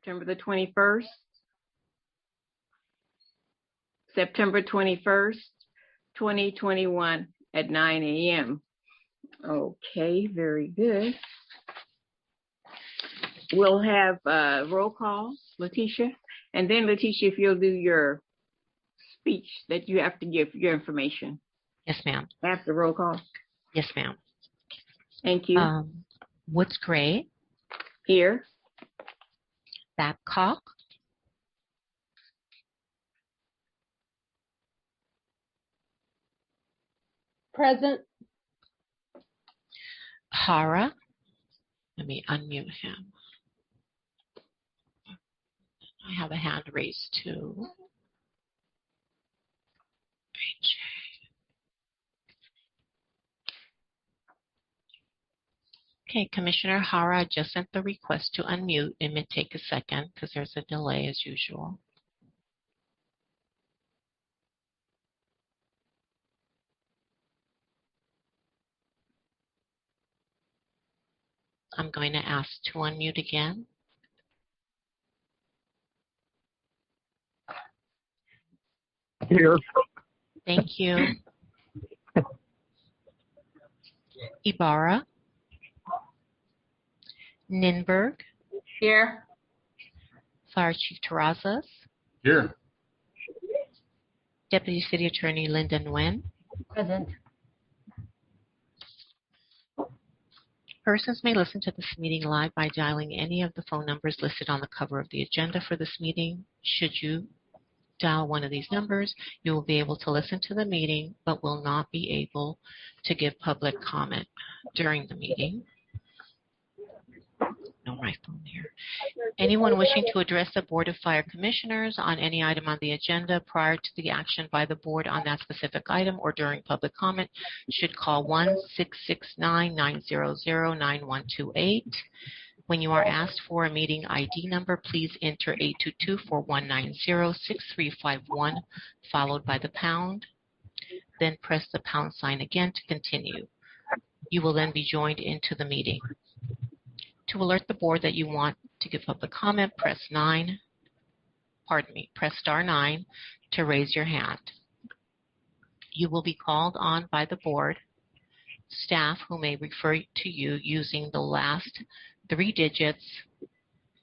September the 21st. September 21st, 2021 at 9 a.m. Okay, very good. We'll have roll call, Letitia. And then, Letitia, if you'll do your speech that you have to give, your information. Yes, ma'am. After roll call. Yes, ma'am. Thank you. Woods Gray. Here. Babcock. Present. Hara. Let me unmute him. I have a hand raised too. Okay, Commissioner Hara, I just sent the request to unmute. It may take a second because there's a delay as usual. I'm going to ask to unmute again. Here. Thank you. Ibarra. Ninberg. Here. Fire Chief Terrazas. Here. Deputy City Attorney Linda Nguyen. Present. Persons may listen to this meeting live by dialing any of the phone numbers listed on the cover of the agenda for this meeting. Should you dial one of these numbers, you will be able to listen to the meeting, but will not be able to give public comment during the meeting. No, my phone here. Anyone wishing to address the Board of Fire Commissioners on any item on the agenda prior to the action by the board on that specific item or during public comment should call 1-669-900-9128. When you are asked for a meeting ID number, please enter 822-4190-6351 followed by the pound. Then press the pound sign again to continue. You will then be joined into the meeting. To alert the board that you want to give public comment, press star 9 to raise your hand. You will be called on by the board staff who may refer to you using the last 3 digits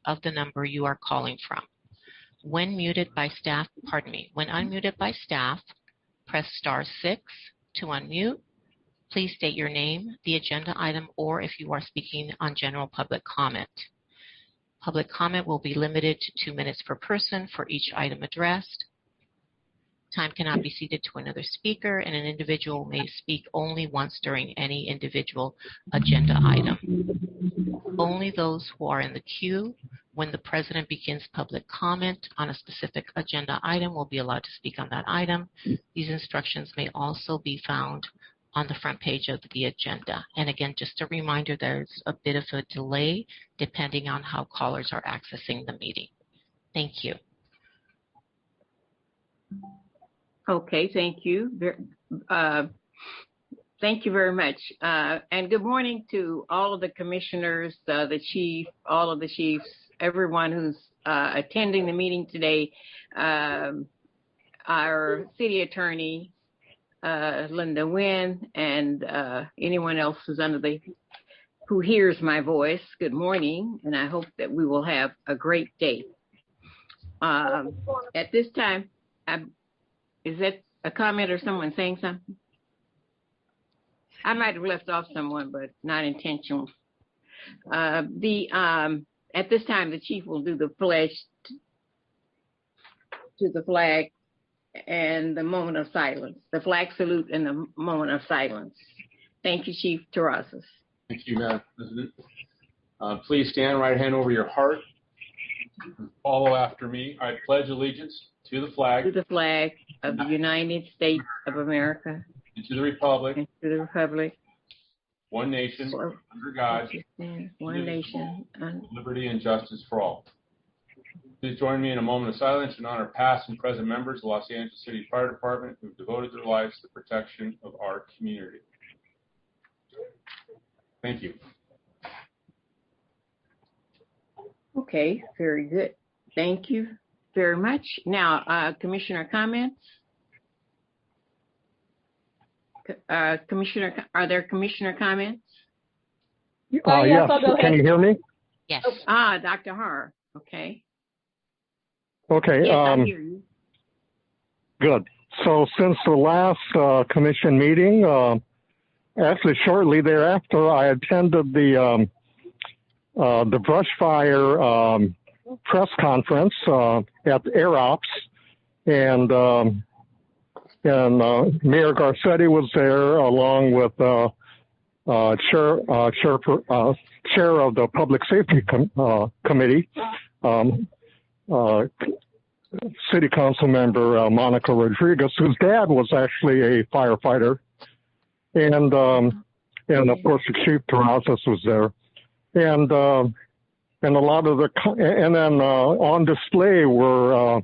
of the number you are calling from. When unmuted by staff, press star 6 to unmute. Please state your name, the agenda item, or if you are speaking on general public comment. Public comment will be limited to 2 minutes per person for each item addressed. Time cannot be ceded to another speaker, and an individual may speak only once during any individual agenda item. Only those who are in the queue when the president begins public comment on a specific agenda item will be allowed to speak on that item. These instructions may also be found on the front page of the agenda. And again, just a reminder, there's a bit of a delay depending on how callers are accessing the meeting. Thank you. Okay, thank you. Thank you very much. And good morning to all of the commissioners, the chief, all of the chiefs, everyone who's attending the meeting today. Our city attorney, Linda Nguyen, and anyone else who hears my voice. Good morning, and I hope that we will have a great day. At this time, is that a comment or someone saying something? I might have left off someone, but not intentional. At this time, the chief will do the pledge to the flag and the moment of silence, the flag salute and the moment of silence. Thank you, Chief Terrazas. Thank you, Madam President. Please stand, right hand over your heart. Follow after me. I pledge allegiance to the flag. To the flag of the United States of America. And to the republic. And to the republic. One nation, under God. One nation. Liberty and justice for all. Please join me in a moment of silence and honor past and present members of the Los Angeles City Fire Department who have devoted their lives to the protection of our community. Thank you. Okay, very good. Thank you very much. Now, Commissioner comments? Commissioner, are there Commissioner comments? Yes, Yes. I'll go Can ahead. you hear me? Yes. Dr. Har. Okay. Okay. Yes, I hear you. Good. So since the last commission meeting, actually shortly thereafter, I attended the brush fire press conference at AirOps, and Mayor Garcetti was there along with chair of the Public Safety Committee, City Council member Monica Rodriguez, whose dad was actually a firefighter, and of course the Chief Terrazas was there, and a lot of the and then on display were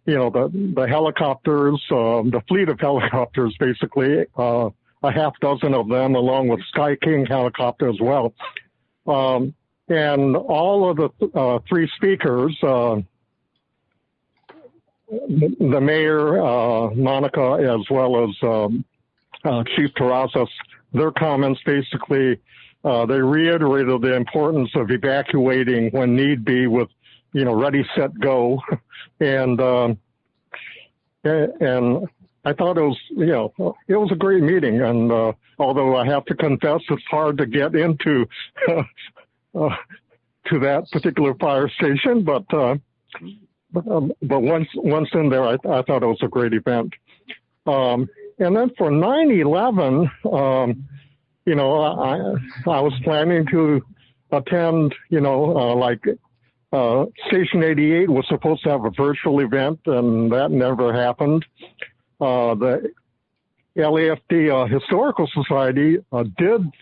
the helicopters, the fleet of helicopters, basically a half dozen of them, along with Sky King helicopter as well, and all of the three speakers. The mayor, Monica, as well as Chief Terrazas, their comments basically, they reiterated the importance of evacuating when need be with, ready, set, go. And I thought it was a great meeting. And although I have to confess, it's hard to get into to that particular fire station, but once in there, I thought it was a great event. And then for 9/11, I was planning to attend, Station 88 was supposed to have a virtual event, and that never happened. The LAFD Historical Society did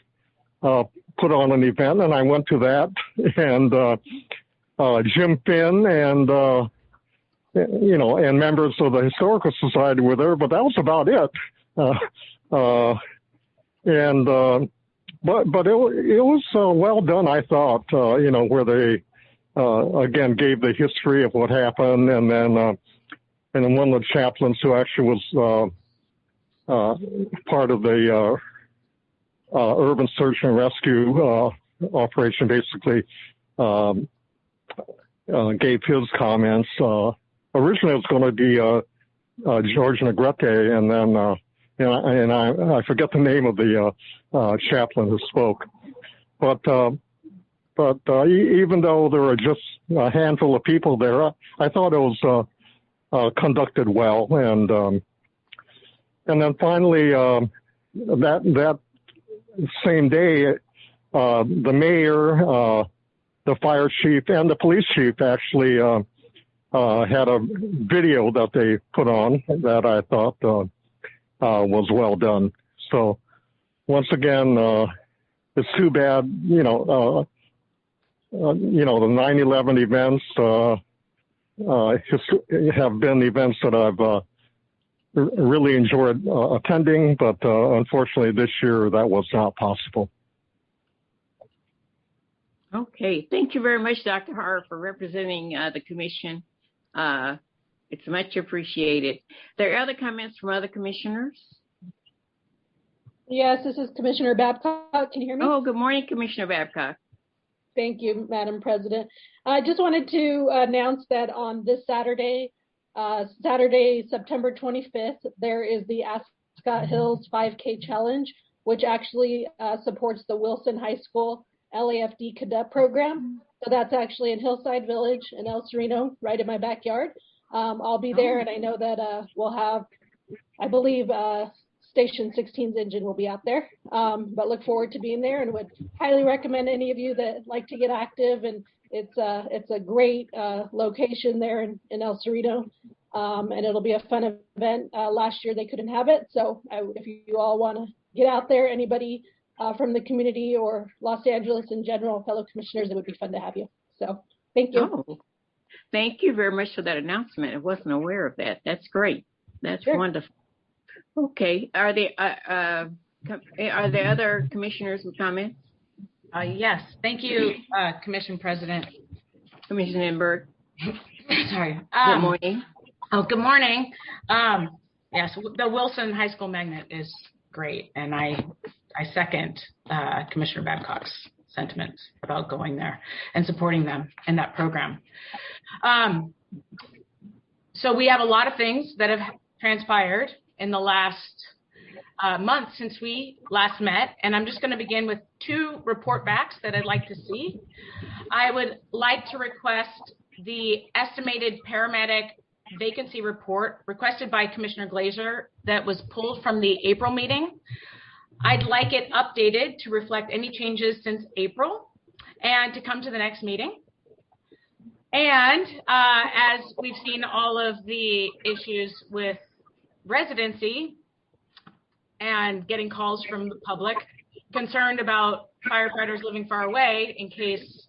put on an event, and I went to that, and Jim Finn and and members of the Historical Society were there, but that was about it. But it was well done, I thought. Where they again gave the history of what happened, and then one of the chaplains who actually was part of the urban search and rescue operation, basically gave his comments. Originally, it was going to be George Negrete, and then I forget the name of the chaplain who spoke. But even though there were just a handful of people there, I thought it was conducted well. And then finally, that same day, the mayor, the fire chief, and the police chief actually had a video that they put on that I thought was well done. So once again, it's too bad, the 9/11 events have been events that I've really enjoyed attending, but unfortunately this year that was not possible. Okay, thank you very much, Dr. Har, for representing the commission. It's much appreciated. There are other comments from other commissioners? Yes, this is Commissioner Babcock. Can you hear me? Oh, good morning, Commissioner Babcock. Thank you, Madam President. I just wanted to announce that on this Saturday, September 25th, there is the Ascot Hills 5K Challenge, which actually supports the Wilson High School LAFD Cadet Program. So that's actually in Hillside Village in El Sereno, right in my backyard. I'll be there, and I know that we'll have, I believe, Station 16's engine will be out there. But look forward to being there, and would highly recommend any of you that like to get active. And it's a great location there in El Sereno, and it'll be a fun event. Last year they couldn't have it, so if you all want to get out there, anybody from the community or Los Angeles in general, fellow commissioners, it would be fun to have you. So thank you. Oh, thank you very much for that announcement. I wasn't aware of that. That's great. That's wonderful. Okay. Are there other commissioners with comments? Yes. Thank you, Commission President. Commissioner Burke. Sorry. Good morning. Good morning. Yes, the Wilson High School Magnet is great, and I second Commissioner Babcock's sentiments about going there and supporting them in that program. So we have a lot of things that have transpired in the last month since we last met, and I'm just going to begin with 2 report backs that I'd like to see. I would like to request the estimated paramedic vacancy report requested by Commissioner Glazer that was pulled from the April meeting. I'd like it updated to reflect any changes since April and to come to the next meeting. And as we've seen all of the issues with residency and getting calls from the public concerned about firefighters living far away in case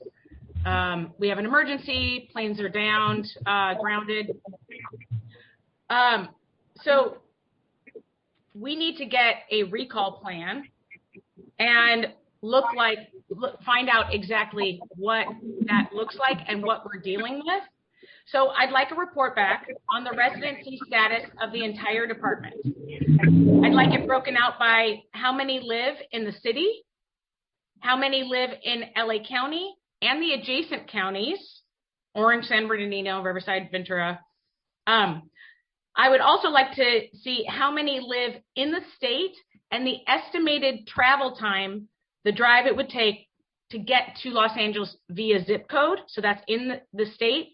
we have an emergency, planes are downed, grounded. So we need to get a recall plan and find out exactly what that looks like and what we're dealing with. So I'd like a report back on the residency status of the entire department. I'd like it broken out by how many live in the city, how many live in LA County and the adjacent counties, Orange, San Bernardino, Riverside, Ventura. I would also like to see how many live in the state and the estimated travel time, the drive it would take to get to Los Angeles via zip code. So that's in the state.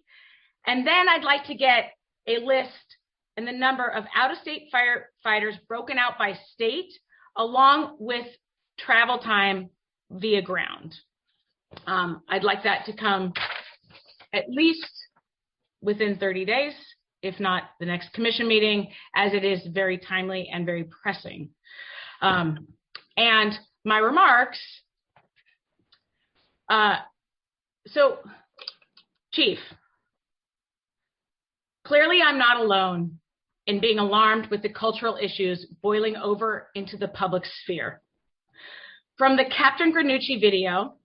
And then I'd like to get a list and the number of out-of-state firefighters broken out by state, along with travel time via ground. I'd like that to come at least within 30 days, if not the next commission meeting, as it is very timely and very pressing. And my remarks, so Chief, clearly I'm not alone in being alarmed with the cultural issues boiling over into the public sphere. From the Captain Granucci video,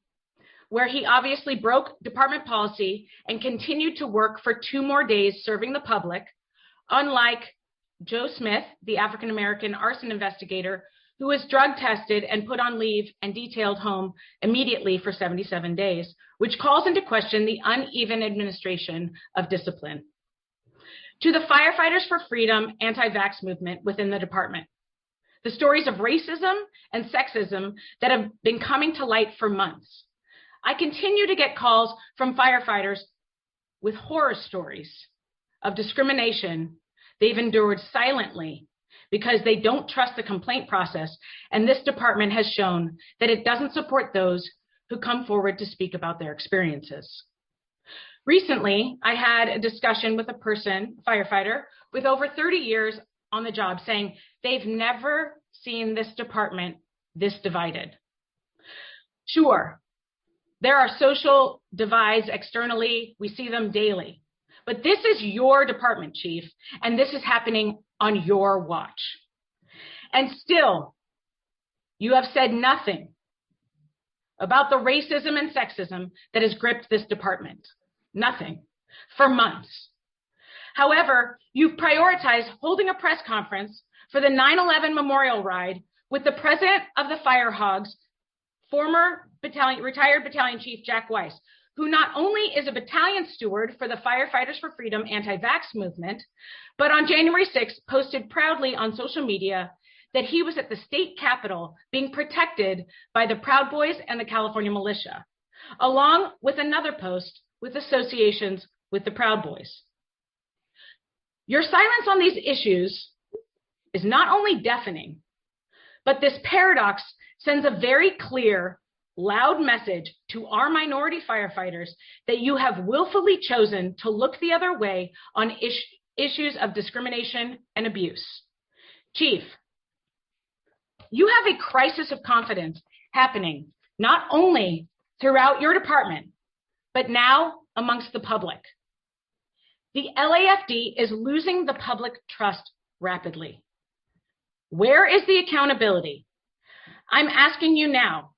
where he obviously broke department policy and continued to work for 2 more days serving the public, unlike Joe Smith, the African-American arson investigator, who was drug tested and put on leave and detailed home immediately for 77 days, which calls into question the uneven administration of discipline. To the Firefighters for Freedom anti-vax movement within the department, the stories of racism and sexism that have been coming to light for months. I continue to get calls from firefighters with horror stories of discrimination they've endured silently because they don't trust the complaint process, and this department has shown that it doesn't support those who come forward to speak about their experiences. Recently, I had a discussion with a firefighter with over 30 years on the job, saying they've never seen this department this divided. Sure, there are social divides externally. We see them daily. But this is your department, Chief, and this is happening on your watch. And still, you have said nothing about the racism and sexism that has gripped this department. Nothing. For months. However, you've prioritized holding a press conference for the 9/11 memorial ride with the president of the Fire Hogs, former retired battalion chief Jack Weiss, who not only is a battalion steward for the Firefighters for Freedom anti-vax movement, but on January 6th posted proudly on social media that he was at the state capitol being protected by the Proud Boys and the California militia, along with another post with associations with the Proud Boys. Your silence on these issues is not only deafening, but this paradox sends a very clear, loud message to our minority firefighters that you have willfully chosen to look the other way on issues of discrimination and abuse. Chief, you have a crisis of confidence happening not only throughout your department, but now amongst the public. The LAFD is losing the public trust rapidly. Where is the accountability? I'm asking you now,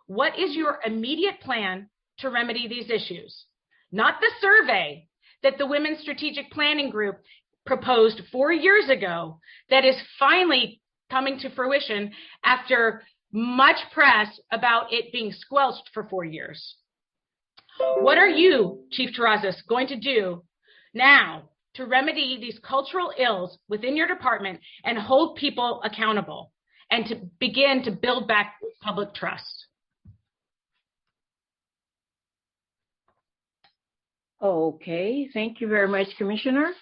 what is your immediate plan to remedy these issues? not the survey that the Women's Strategic Planning Group proposed 4 years ago that is finally coming to fruition after much press about it being squelched for 4 years. What are you, Chief Terrazas, going to do now to remedy these cultural ills within your department and hold people accountable and to begin to build back public trust? Okay, thank you very much, Commissioner.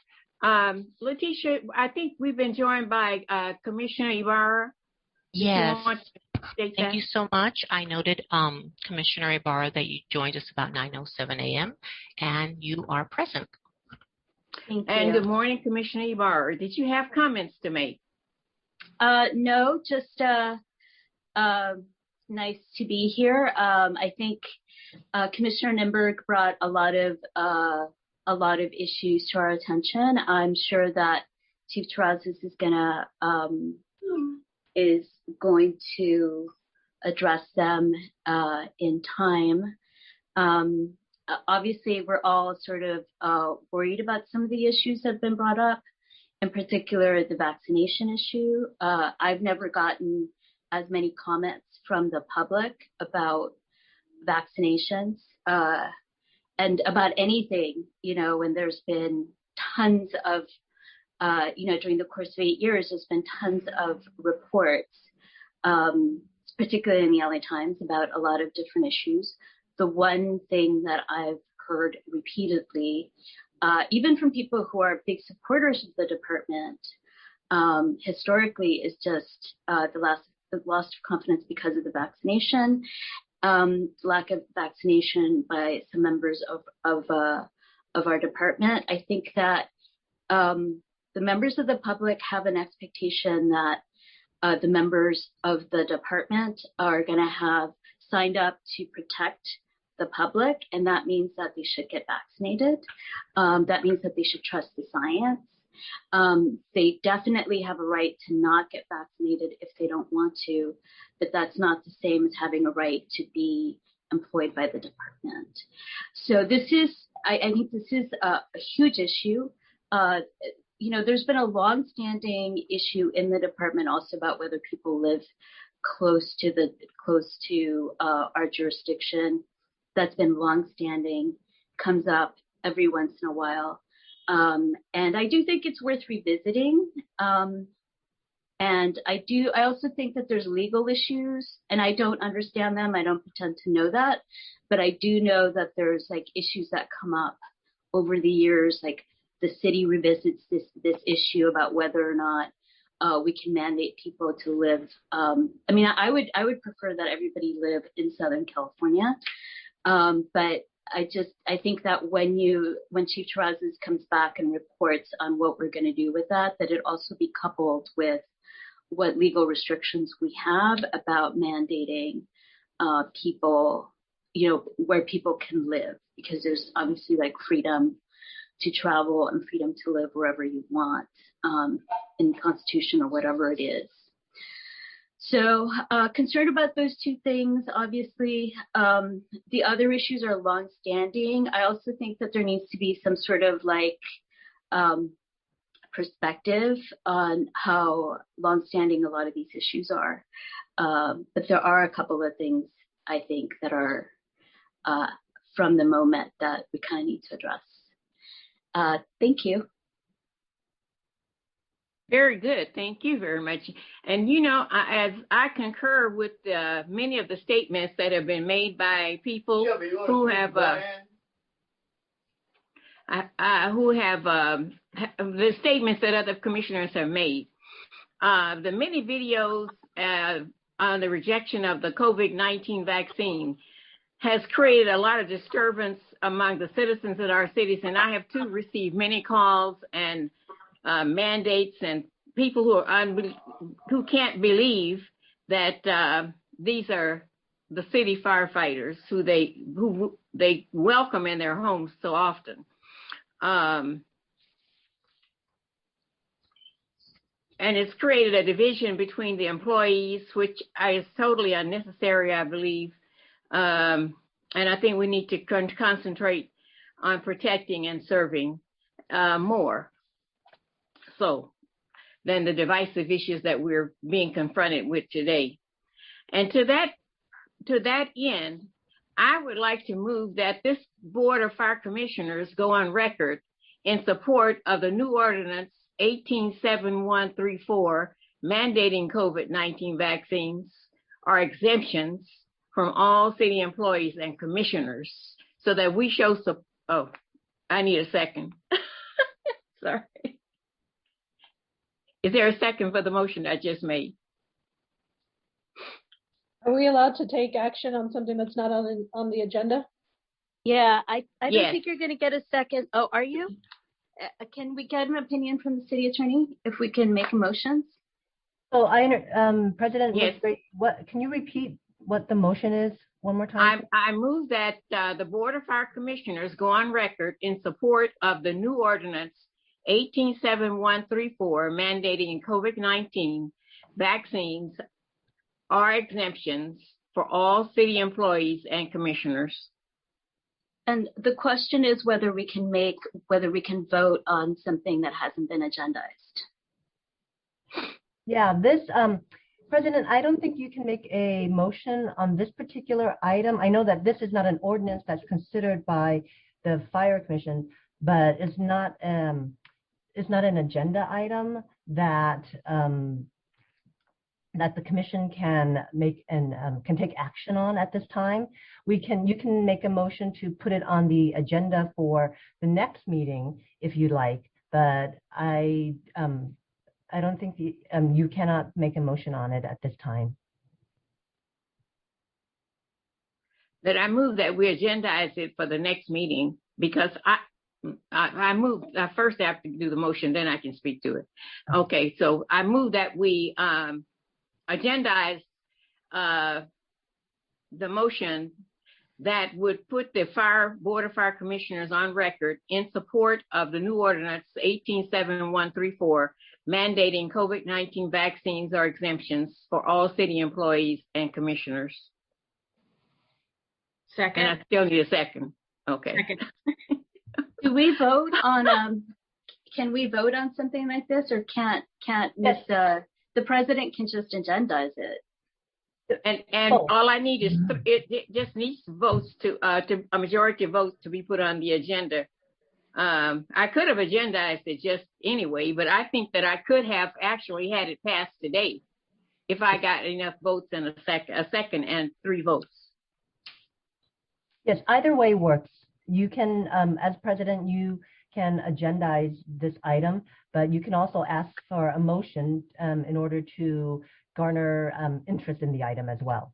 Letitia, I think we've been joined by Commissioner Ibarra. Yes. Thank you so much. I noted, Commissioner Ibarra, that you joined us about 9:07 a.m. and you are present. Thank And you. good morning, Commissioner Ibarra. Did you have comments to make? No, just nice to be here. I think Commissioner Nimberg brought a lot of issues to our attention. I'm sure that Chief Terrazas is going to address them in time. Obviously, we're all sort of worried about some of the issues that have been brought up, in particular the vaccination issue. I've never gotten as many comments from the public about vaccinations and about anything, when there's been tons of, during the course of 8 years, there's been tons of reports, particularly in the LA Times, about a lot of different issues. The one thing that I've heard repeatedly, even from people who are big supporters of the department, historically, is just the loss of confidence because of the vaccination, lack of vaccination by some members of our department. I think that the members of the public have an expectation that the members of the department are going to have signed up to protect the public, and that means that they should get vaccinated. That means that they should trust the science. They definitely have a right to not get vaccinated if they don't want to, but that's not the same as having a right to be employed by the department. So this is, I think this is a huge issue. There's been a long-standing issue in the department also about whether people live close to our jurisdiction. That's been long-standing, comes up every once in a while. And I do think it's worth revisiting. And I also think that there's legal issues, and I don't understand them. I don't pretend to know that, but I do know that there's issues that come up over the years, like the city revisits this issue about whether or not we can mandate people to live. I would prefer that everybody live in Southern California, but I think that when Chief Terrazas comes back and reports on what we're going to do with that it also be coupled with what legal restrictions we have about mandating people, where people can live, because there's obviously freedom to travel and freedom to live wherever you want in the Constitution or whatever it is. So concerned about those two things. Obviously, the other issues are longstanding. I also think that there needs to be some sort of perspective on how longstanding a lot of these issues are. But there are a couple of things I think that are from the moment that we kind of need to address. Thank you. Very good. Thank you very much. And, as I concur with many of the statements that have been made by people who have the statements that other commissioners have made. The many videos on the rejection of the COVID-19 vaccine has created a lot of disturbance among the citizens in our cities, and I have too received many calls and mandates and people who can't believe that these are the city firefighters who they welcome in their homes so often. And it's created a division between the employees, which is totally unnecessary, I believe. And I think we need to concentrate on protecting and serving more so than the divisive issues that we're being confronted with today. And to that end, I would like to move that this Board of Fire Commissioners go on record in support of the new ordinance 187134 mandating COVID-19 vaccines or exemptions from all city employees and commissioners, so that we show oh, I need a second. Sorry. Is there a second for the motion I just made? Are we allowed to take action on something that's not on the agenda? Yeah, I don't Yes. think you're going to get a second. Oh, are you? Can we get an opinion from the city attorney if we can make motions? So President, Yes. what can you repeat what the motion is one more time? I move that the Board of Fire Commissioners go on record in support of the new ordinance 187134 mandating COVID-19 vaccines or exemptions for all city employees and commissioners. And the question is whether we can vote on something that hasn't been agendized. Yeah, this, President, I don't think you can make a motion on this particular item. I know that this is not an ordinance that's considered by the Fire Commission, but it's not an agenda item that that the commission can make and can take action on at this time. You can make a motion to put it on the agenda for the next meeting if you like, but I don't think you cannot make a motion on it at this time. That I move that we agendize it for the next meeting, because I move, first I have to do the motion, then I can speak to it. Okay, so I move that we agendize the motion that would put the Board of Fire Commissioners on record in support of the new ordinance 187134 mandating COVID-19 vaccines or exemptions for all city employees and commissioners. Second. And I still need a second. Okay. Second. Do we vote on can we vote on something like this, or can't Miss the president can just agendize it? And all I need is it just needs votes to a majority of votes to be put on the agenda. I could have agendized it just anyway, but I think that I could have actually had it passed today if I got enough votes and a second and 3 votes. Yes, either way works. You can, as president, you can agendize this item, but you can also ask for a motion in order to garner interest in the item as well.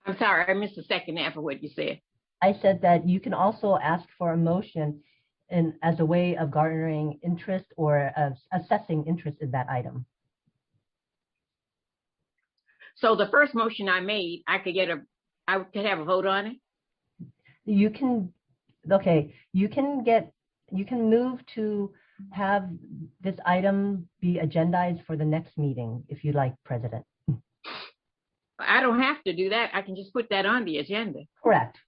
I'm sorry, I missed the second half of what you said. I said that you can also ask for a motion as a way of garnering interest or assessing interest in that item. So the first motion I made, I could have a vote on it? You can, okay, you can move to have this item be agendized for the next meeting if you like, President. I don't have to do that. I can just put that on the agenda. Correct.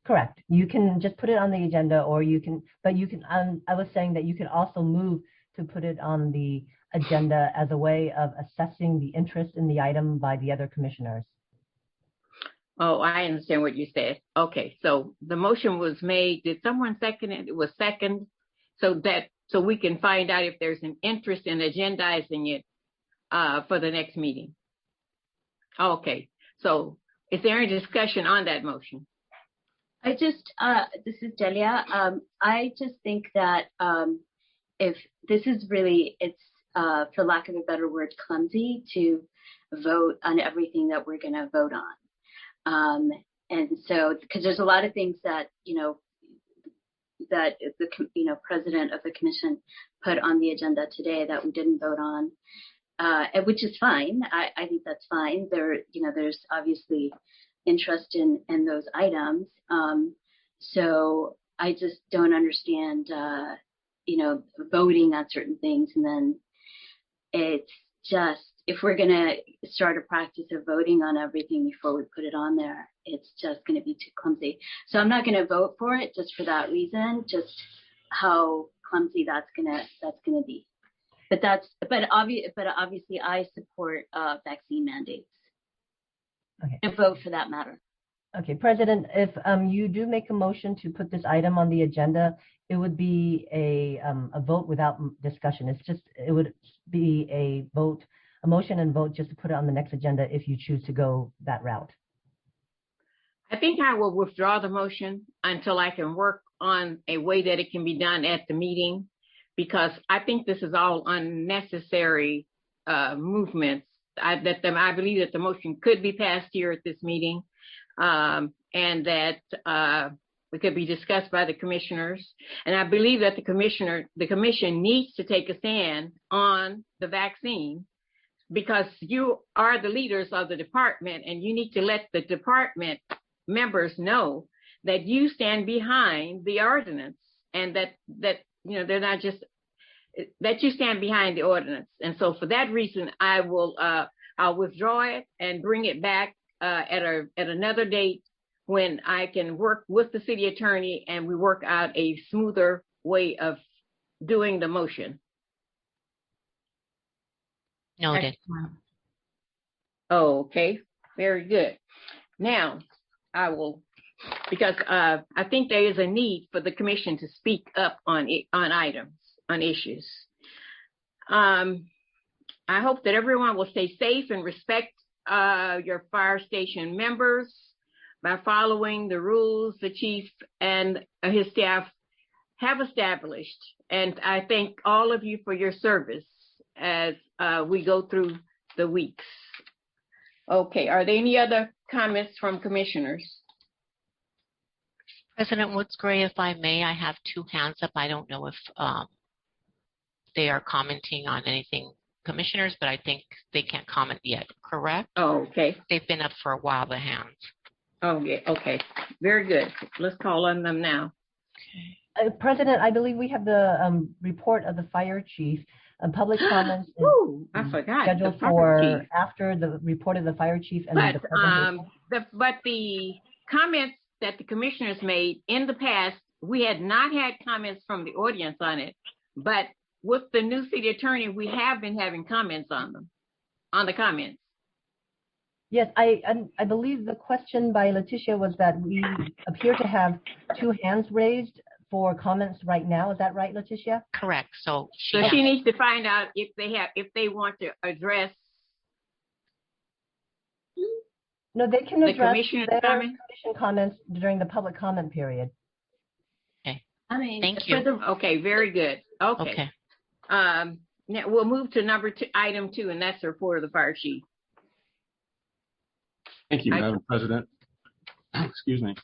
You can just put it on the agenda, or you can, but you can, I was saying that you could also move to put it on the agenda as a way of assessing the interest in the item by the other commissioners. Oh, I understand what you said. Okay, so the motion was made. Did someone second it? It was second, so we can find out if there's an interest in agendizing it for the next meeting. Okay, so is there any discussion on that motion? I just, this is Delia. I just think that if this is really, it's, for lack of a better word, clumsy to vote on everything that we're going to vote on. And so, because there's a lot of things that, that the, president of the commission put on the agenda today that we didn't vote on, which is fine. I think that's fine. There's obviously interest in those items. So I just don't understand, voting on certain things. And then it's just, if we're going to start a practice of voting on everything before we put it on there, it's just going to be too clumsy. So I'm not going to vote for it just for that reason, just how clumsy that's going to be. But obviously I support vaccine mandates. Okay. And vote for that matter. Okay, President, if you do make a motion to put this item on the agenda, it would be a vote without discussion. It would be a motion and vote just to put it on the next agenda if you choose to go that route. I think I will withdraw the motion until I can work on a way that it can be done at the meeting, because I think this is all unnecessary movements. I believe that the motion could be passed here at this meeting, and that it could be discussed by the commissioners. And I believe that the commission needs to take a stand on the vaccine, because you are the leaders of the department, and you need to let the department members know that you stand behind the ordinance, and that they're not just that you stand behind the ordinance. And so for that reason, I'll withdraw it and bring it back at another date when I can work with the city attorney and we work out a smoother way of doing the motion. Noted. Okay, very good. Now I will, because I think there is a need for the commission to speak up on items, on issues. I hope that everyone will stay safe and respect your fire station members by following the rules the chief and his staff have established. And I thank all of you for your service as we go through the weeks. Okay, are there any other comments from commissioners? President Woods-Gray, if I may, I have two hands up. I don't know if they are commenting on anything, commissioners, but I think they can't comment yet, correct? Oh, okay. They've been up for a while, the hands. Oh, yeah, okay. Very good. Let's call on them now. Okay. President, I believe we have the report of the fire chief. Public comments is I forgot. scheduled for after the report of the fire chief and the presentation. But the comments that the commissioners made in the past, we had not had comments from the audience on it. But with the new city attorney, we have been having comments on them, on the comments. Yes, I believe the question by Letitia was that we appear to have two hands raised for comments right now. Is that right, Letitia? Correct. So she needs to find out if they want to address. No, they can address their commission comments during the public comment period. Okay. Thank you. Okay, very good. Okay. Now we'll move to item 2, and that's the report of the fire chief. Thank you, Madam President. Excuse me.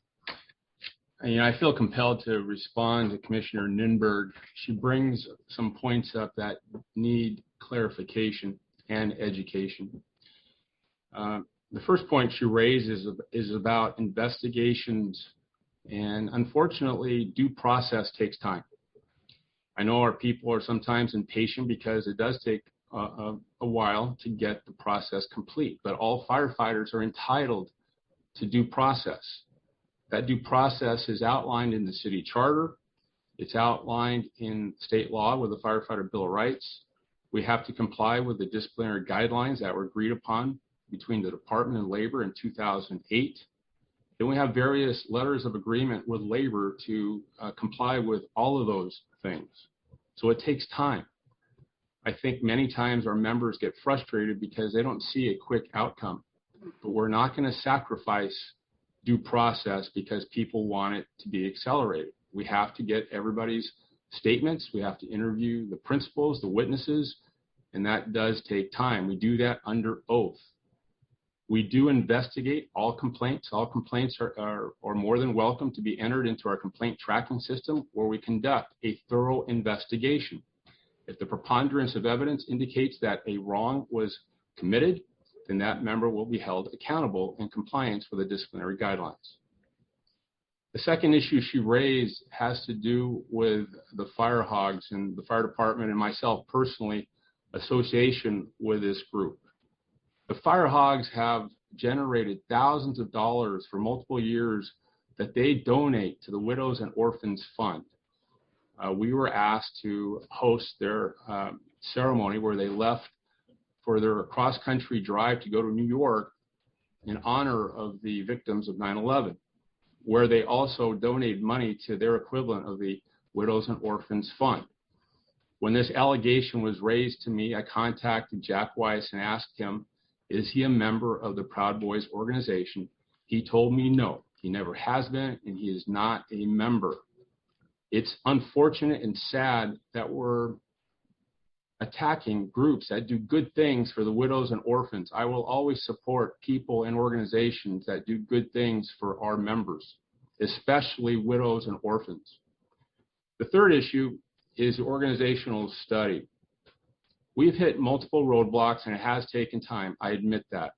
I feel compelled to respond to Commissioner Ninberg. She brings some points up that need clarification and education. The first point she raises is about investigations, and unfortunately, due process takes time. I know our people are sometimes impatient because it does take a while to get the process complete, but all firefighters are entitled to due process. That due process is outlined in the city charter. It's outlined in state law with the Firefighter Bill of Rights. We have to comply with the disciplinary guidelines that were agreed upon between the Department of Labor in 2008. Then we have various letters of agreement with labor to comply with all of those things. So it takes time. I think many times our members get frustrated because they don't see a quick outcome, but we're not going to sacrifice due process because people want it to be accelerated. We have to get everybody's statements. We have to interview the principals, the witnesses, and that does take time. We do that under oath. We do investigate all complaints. All complaints are more than welcome to be entered into our complaint tracking system, where we conduct a thorough investigation. If the preponderance of evidence indicates that a wrong was committed, then that member will be held accountable in compliance with the disciplinary guidelines. The second issue she raised has to do with the fire hogs and the fire department and myself personally association with this group. The Fire Hogs have generated thousands of dollars for multiple years that they donate to the Widows and Orphans Fund. We were asked to host their ceremony where they left for their cross-country drive to go to New York in honor of the victims of 9/11, where they also donated money to their equivalent of the Widows and Orphans Fund. When this allegation was raised to me, I contacted Jack Weiss and asked him, is he a member of the Proud Boys organization? He told me no, he never has been, and he is not a member. It's unfortunate and sad that we're attacking groups that do good things for the widows and orphans. I will always support people and organizations that do good things for our members, especially widows and orphans. The third issue is organizational study. We've hit multiple roadblocks and it has taken time. I admit that.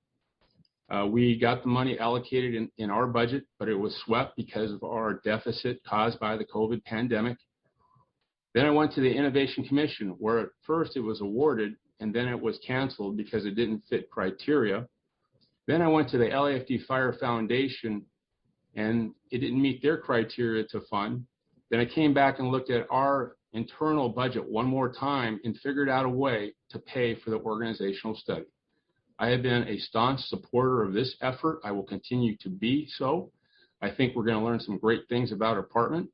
We got the money allocated in our budget, but it was swept because of our deficit caused by the COVID pandemic. Then I went to the Innovation Commission, where at first it was awarded and then it was canceled because it didn't fit criteria. Then I went to the LAFD Fire Foundation and it didn't meet their criteria to fund. Then I came back and looked at our internal budget one more time and figured out a way to pay for the organizational study. I have been a staunch supporter of this effort. I will continue to be so. I think we're going to learn some great things about our department.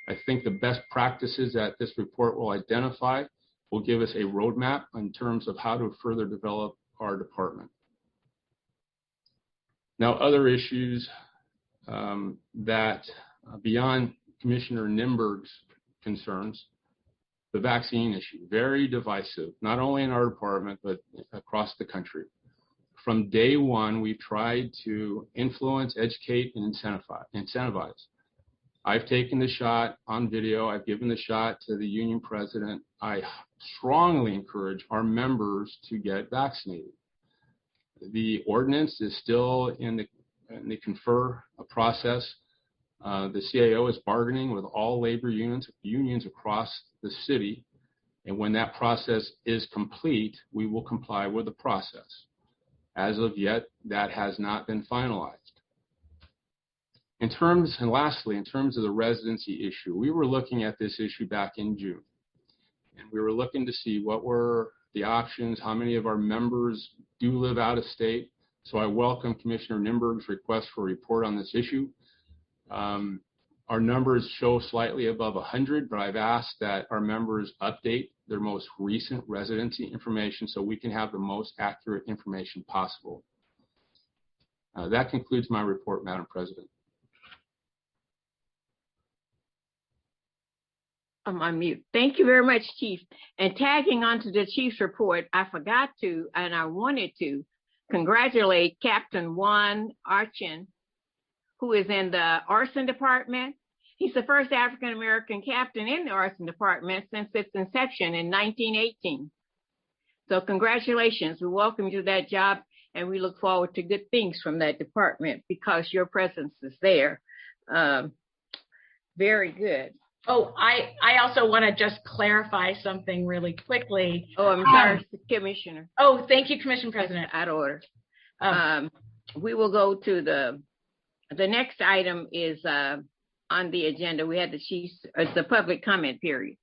I think the best practices that this report will identify will give us a roadmap in terms of how to further develop our department. Now, other issues that beyond Commissioner Nimberg's concerns, the vaccine issue, very divisive, not only in our department, but across the country. From day one, we've tried to influence, educate, and incentivize. I've taken the shot on video. I've given the shot to the union president. I strongly encourage our members to get vaccinated. The ordinance is still in the confer process. The CAO is bargaining with all labor unions across the city. And when that process is complete, we will comply with the process. As of yet, that has not been finalized. And lastly, in terms of the residency issue, we were looking at this issue back in June. And we were looking to see what were the options, how many of our members do live out of state. So I welcome Commissioner Nimberg's request for a report on this issue. Our numbers show slightly above 100, but I've asked that our members update their most recent residency information so we can have the most accurate information possible. That concludes my report, Madam President. I'm on mute. Thank you very much, Chief. And tagging onto the Chief's report, I forgot to, and I wanted to congratulate Captain Juan Archin, who is in the arson department. He's the first African-American captain in the arson department since its inception in 1918. So congratulations. We welcome you to that job, and we look forward to good things from that department because your presence is there. Very good. Oh, I also want to just clarify something really quickly. Oh, I'm sorry, Commissioner. Oh, thank you, Commission President. Out of order. We will go to the next item is on the agenda. We had the Chief's, it's the public comment period.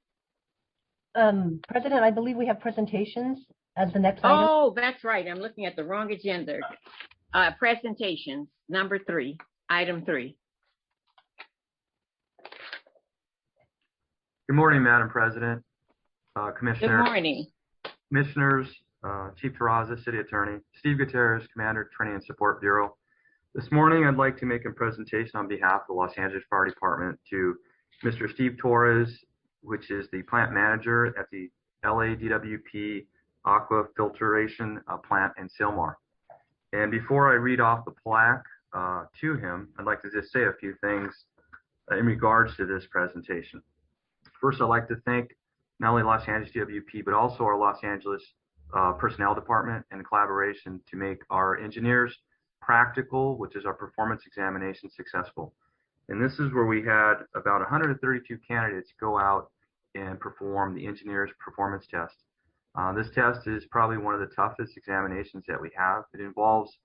President, I believe we have presentations as the next item. Oh, that's right. I'm looking at the wrong agenda. Presentations, number 3, item 3. Good morning, Madam President, Commissioner. Good morning. Commissioners, Chief Terraza, City Attorney, Steve Gutierrez, Commander, Training and Support Bureau. This morning, I'd like to make a presentation on behalf of the Los Angeles Fire Department to Mr. Steve Torres, which is the plant manager at the LADWP Aqua Filtration Plant in Sylmar. And before I read off the plaque to him, I'd like to just say a few things in regards to this presentation. First, I'd like to thank not only Los Angeles DWP, but also our Los Angeles Personnel Department and collaboration to make our engineers practical, which is our performance examination, successful. And this is where we had about 132 candidates go out and perform the engineer's performance test. This test is probably one of the toughest examinations that we have. It involves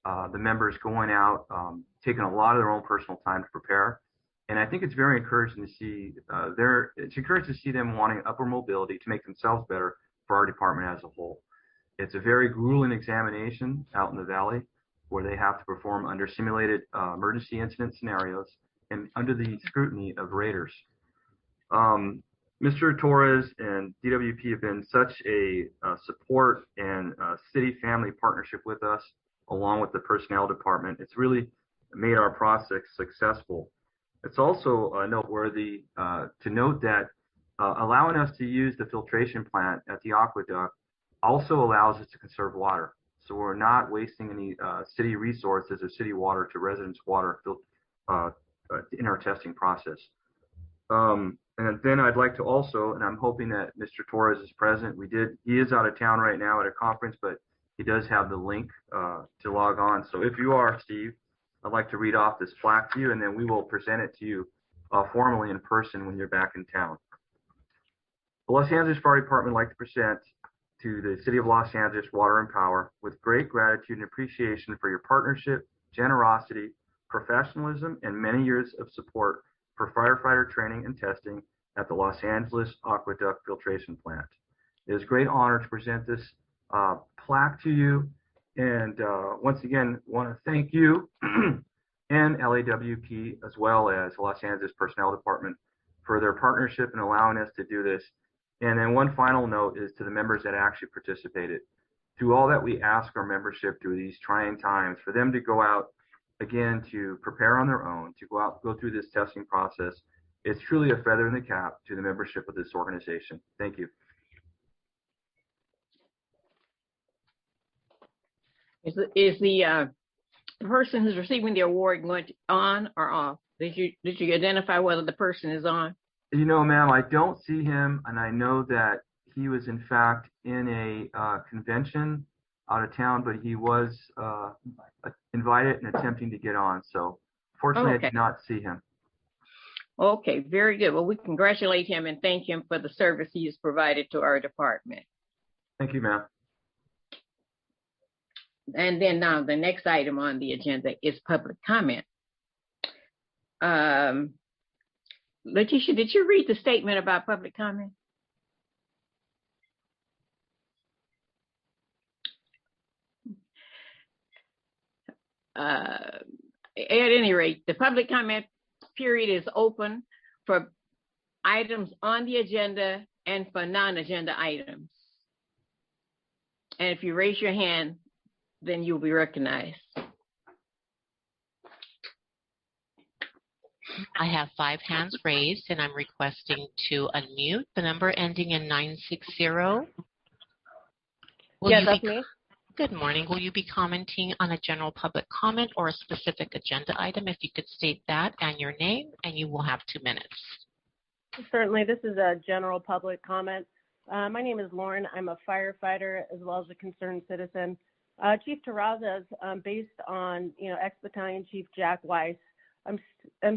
the members going out, taking a lot of their own personal time to prepare. And I think it's very encouraging to see it's encouraging to see them wanting upper mobility to make themselves better for our department as a whole. It's a very grueling examination out in the valley where they have to perform under simulated emergency incident scenarios and under the scrutiny of raters. Mr. Torres and DWP have been such a support and city family partnership with us, along with the personnel department. It's really made our process successful. It's also noteworthy to note that allowing us to use the filtration plant at the aqueduct also allows us to conserve water. So we're not wasting any city resources or city water to residents' water in our testing process. And then I'd like to also, and I'm hoping that Mr. Torres is present. He is out of town right now at a conference, but he does have the link to log on. So if you are, Steve, I'd like to read off this plaque to you, and then we will present it to you formally in person when you're back in town. The Los Angeles Fire Department would like to present to the City of Los Angeles Water and Power with great gratitude and appreciation for your partnership, generosity, professionalism, and many years of support for firefighter training and testing at the Los Angeles Aqueduct Filtration Plant. It is a great honor to present this plaque to you, and once again want to thank you and LAWP as well as Los Angeles Personnel Department for their partnership in allowing us to do this. And then one final note is to the members that actually participated. Through all that we ask our membership through these trying times, for them to go out again to prepare on their own, to go through this testing process, it's truly a feather in the cap to the membership of this organization. Thank you. Is the person who's receiving the award going on or off? Did you identify whether the person is on? You know, ma'am, I don't see him, and I know that he was in fact in a convention out of town, but he was invited and attempting to get on. So fortunately, okay. I did not see him. Okay, very good. Well, we congratulate him and thank him for the service he has provided to our department. Thank you, ma'am. And then now the next item on the agenda is public comment. Letitia, did you read the statement about public comment? At any rate, the public comment period is open for items on the agenda and for non-agenda items. And if you raise your hand, then you'll be recognized. I have 5 hands raised, and I'm requesting to unmute the number ending in 960. Yes, that's me. Good morning. Will you be commenting on a general public comment or a specific agenda item? If you could state that and your name, and you will have 2 minutes. Certainly. This is a general public comment. My name is Lauren. I'm a firefighter as well as a concerned citizen. Chief Terrazas, based on ex-battalion Chief Jack Weiss, I'm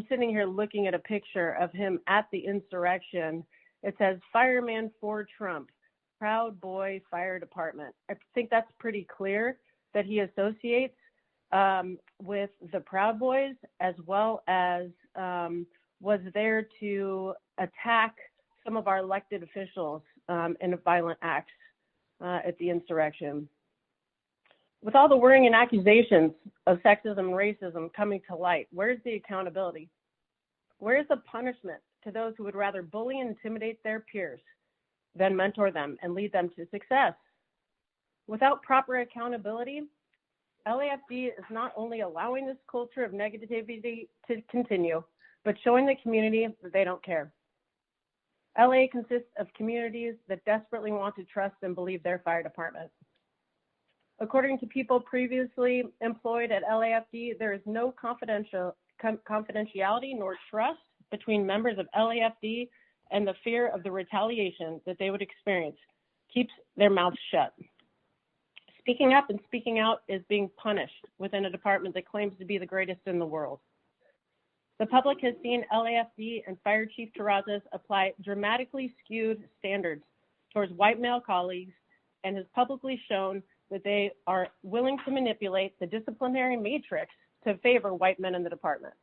sitting here looking at a picture of him at the insurrection. It says Fireman for Trump, Proud Boy Fire Department. I think that's pretty clear that he associates with the Proud Boys, as well as was there to attack some of our elected officials in violent acts at the insurrection. With all the worrying and accusations of sexism and racism coming to light, where's the accountability? Where's the punishment to those who would rather bully and intimidate their peers than mentor them and lead them to success? Without proper accountability, LAFD is not only allowing this culture of negativity to continue, but showing the community that they don't care. LA consists of communities that desperately want to trust and believe their fire department. According to people previously employed at LAFD, there is no confidentiality nor trust between members of LAFD, and the fear of the retaliation that they would experience keeps their mouths shut. Speaking up and speaking out is being punished within a department that claims to be the greatest in the world. The public has seen LAFD and Fire Chief Terrazas apply dramatically skewed standards towards white male colleagues and has publicly shown that they are willing to manipulate the disciplinary matrix to favor white men in the department.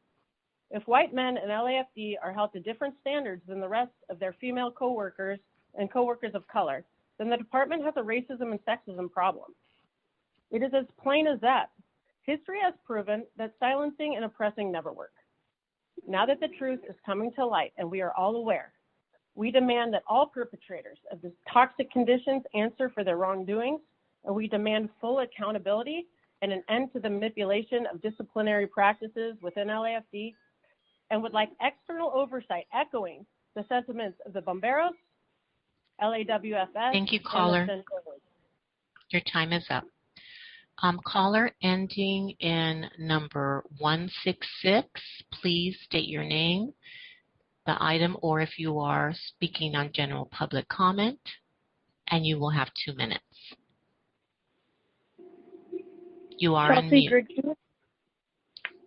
If white men in LAFD are held to different standards than the rest of their female coworkers and coworkers of color, then the department has a racism and sexism problem. It is as plain as that. History has proven that silencing and oppressing never work. Now that the truth is coming to light and we are all aware, we demand that all perpetrators of these toxic conditions answer for their wrongdoings, and we demand full accountability and an end to the manipulation of disciplinary practices within LAFD, and would like external oversight echoing the sentiments of the Bomberos, LAWFS. Thank you, caller. Your time is up. Caller ending in number 166, please state your name, the item, or if you are speaking on general public comment, and you will have 2 minutes. You are on mute.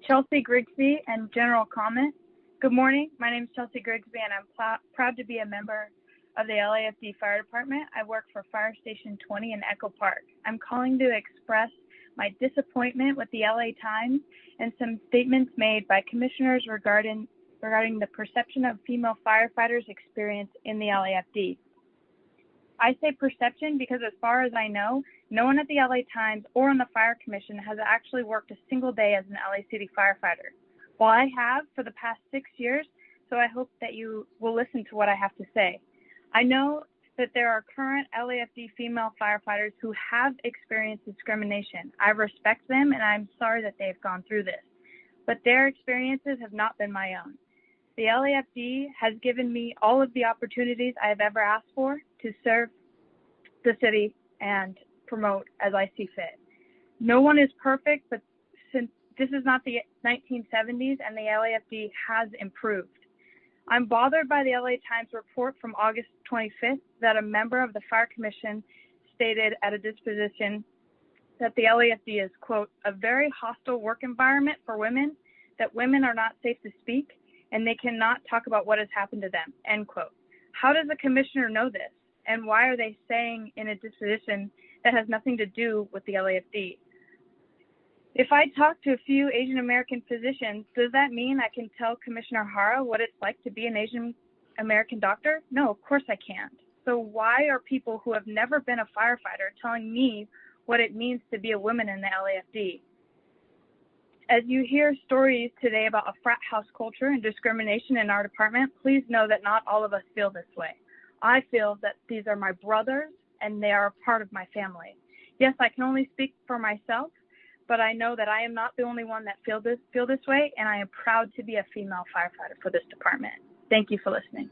Chelsea Grigsby and general comment. Good morning. My name is Chelsea Grigsby, and I'm proud to be a member of the LAFD Fire Department. I work for Fire Station 20 in Echo Park. I'm calling to express my disappointment with the LA Times and some statements made by commissioners regarding the perception of female firefighters' experience in the LAFD. I say perception because, as far as I know, no one at the LA Times or on the Fire Commission has actually worked a single day as an LA City firefighter. Well, I have for the past 6 years, so I hope that you will listen to what I have to say. I know that there are current LAFD female firefighters who have experienced discrimination. I respect them, and I'm sorry that they've gone through this, but their experiences have not been my own. The LAFD has given me all of the opportunities I have ever asked for to serve the city and promote as I see fit. No one is perfect, but since this is not the 1970s and the LAFD has improved. I'm bothered by the LA Times report from August 25th that a member of the Fire Commission stated at a disposition that the LAFD is, quote, a very hostile work environment for women, that women are not safe to speak, and they cannot talk about what has happened to them, end quote. How does the commissioner know this? And why are they saying in a disposition that has nothing to do with the LAFD? If I talk to a few Asian American physicians, does that mean I can tell Commissioner Hara what it's like to be an Asian American doctor? No, of course I can't. So why are people who have never been a firefighter telling me what it means to be a woman in the LAFD? As you hear stories today about a frat house culture and discrimination in our department, please know that not all of us feel this way. I feel that these are my brothers and they are a part of my family. Yes, I can only speak for myself, but I know that I am not the only one that feel this way, and I am proud to be a female firefighter for this department. Thank you for listening.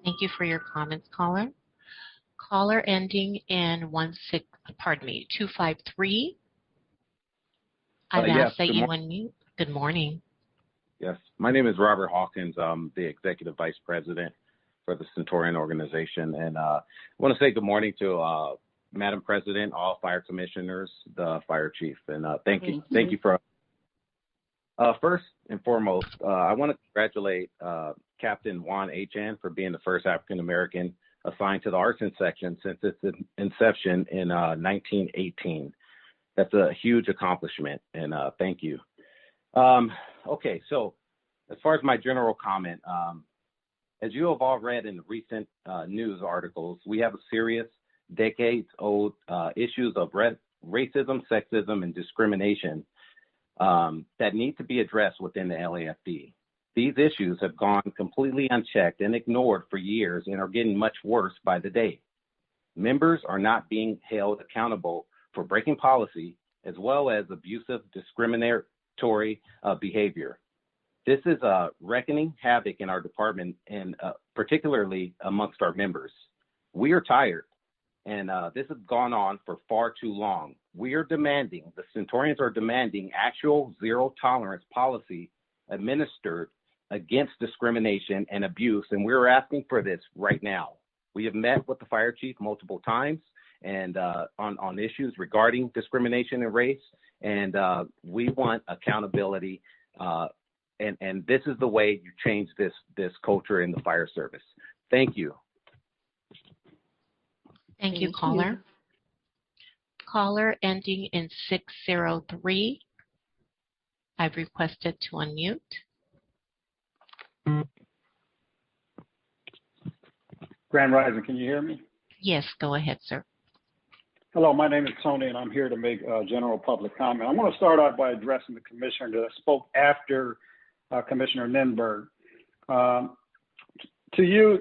Thank you for your comments, caller. Caller ending in 253. I've asked that you unmute. Good morning. Yes, my name is Robert Hawkins. I'm the Executive Vice President for the Centurion Organization, and I want to say good morning to Madam President, all fire commissioners, the fire chief, and thank you for. First and foremost, I want to congratulate Captain Juan Achan for being the first African American assigned to the arson section since its inception in 1918. That's a huge accomplishment, and thank you. Okay, so as far as my general comment, as you have all read in recent news articles, we have a serious decades-old issues of racism, sexism, and discrimination that need to be addressed within the LAFD. These issues have gone completely unchecked and ignored for years and are getting much worse by the day. Members are not being held accountable for breaking policy as well as abusive, discriminatory behavior. This is wreaking havoc in our department and particularly amongst our members. We are tired. And this has gone on for far too long. The Centurions are demanding actual zero tolerance policy administered against discrimination and abuse, and we're asking for this right now. We have met with the fire chief multiple times and on issues regarding discrimination and race, and we want accountability, and this is the way you change this culture in the fire service. Thank you. Thank you, caller. Caller ending in 603. I've requested to unmute. Grand Rising, can you hear me? Yes, go ahead, sir. Hello, my name is Tony, and I'm here to make a general public comment. I want to start out by addressing the commissioner that spoke after Commissioner Ninberg. To you,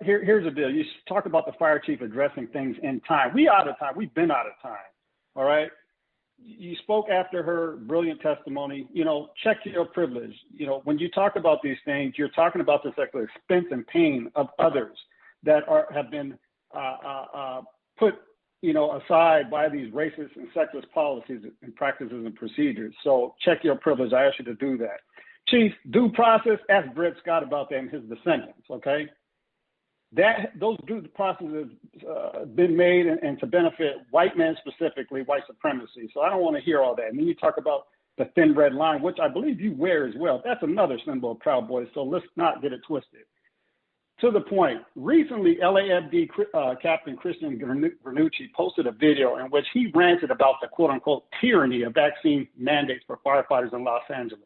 here's the deal. You talk about the fire chief addressing things in time. We out of time. We've been out of time. All right. You spoke after her brilliant testimony. Check your privilege. When you talk about these things, you're talking about the expense and pain of others that have been put, aside by these racist and sexist policies and practices and procedures. So check your privilege. I ask you to do that. Chief, due process, ask Brett Scott about that and his descendants, okay? Those due processes been made and to benefit white men, specifically white supremacy. So I don't want to hear all that. And then you talk about the thin red line, which I believe you wear as well. That's another symbol of Proud Boys. So let's not get it twisted. To the point, recently LAFD Captain Christian Granucci posted a video in which he ranted about the quote-unquote tyranny of vaccine mandates for firefighters in Los Angeles.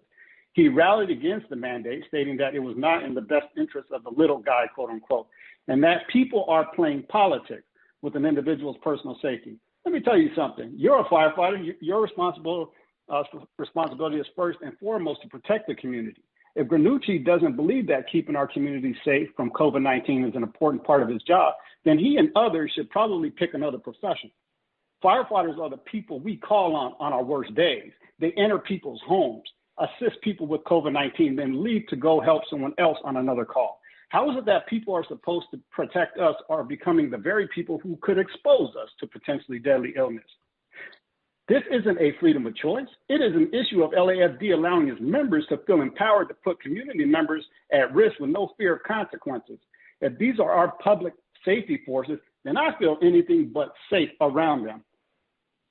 He rallied against the mandate, stating that it was not in the best interest of the little guy, quote-unquote, and that people are playing politics with an individual's personal safety. Let me tell you something. You're a firefighter. Your responsibility is first and foremost to protect the community. If Granucci doesn't believe that keeping our community safe from COVID-19 is an important part of his job, then he and others should probably pick another profession. Firefighters are the people we call on our worst days. They enter people's homes, assist people with COVID-19, then leave to go help someone else on another call. How is it that people are supposed to protect us are becoming the very people who could expose us to potentially deadly illness? This isn't a freedom of choice. It is an issue of LAFD allowing its members to feel empowered to put community members at risk with no fear of consequences. If these are our public safety forces, then I feel anything but safe around them.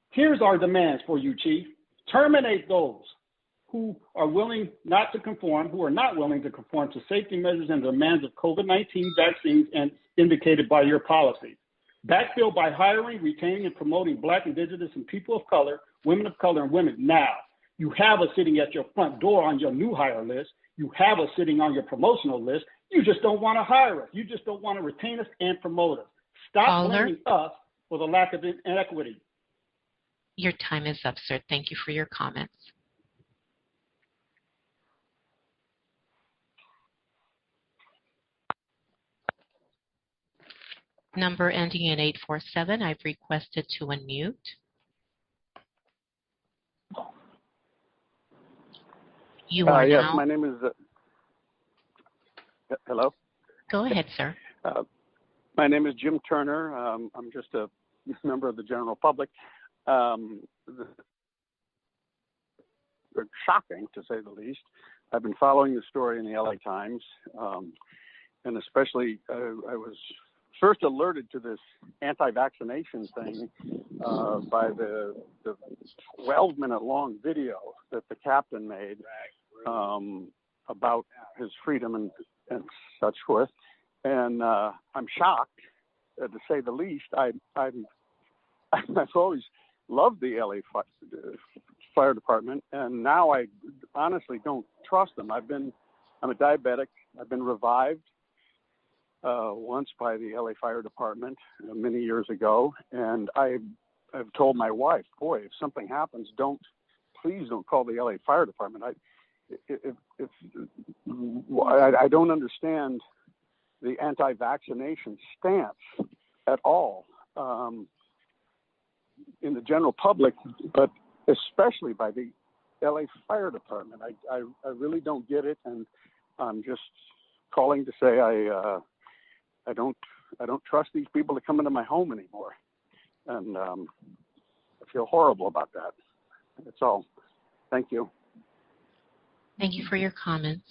Here's our demands for you, Chief. Terminate those who are not willing to conform to safety measures and demands of COVID-19 vaccines and indicated by your policies. Backfill by hiring, retaining, and promoting Black, Indigenous, and people of color, women of color, and women now. You have us sitting at your front door on your new hire list. You have us sitting on your promotional list. You just don't want to hire us. You just don't want to retain us and promote us. Stop blaming us for the lack of inequity. Your time is up, sir. Thank you for your comments. Number ending in 847, I've requested to unmute. You are yes, now. My name is. Hello. Go ahead, sir. My name is Jim Turner. I'm just a member of the general public. Shocking, to say the least. I've been following the story in the LA Times, and especially I was first alerted to this anti-vaccination thing by the 12-minute long video that the captain made about his freedom and such forth. And I'm shocked, to say the least. I've always loved the LA fire department, and now I honestly don't trust them. I'm a diabetic. I've been revived once by the LA Fire Department many years ago, and I've told my wife, boy, if something happens, please don't call the LA Fire Department. I don't understand the anti-vaccination stance at all in the general public, but especially by the LA Fire Department. I really don't get it, and I'm just calling to say I don't trust these people to come into my home anymore, and I feel horrible about that. That's all. Thank you. Thank you for your comments.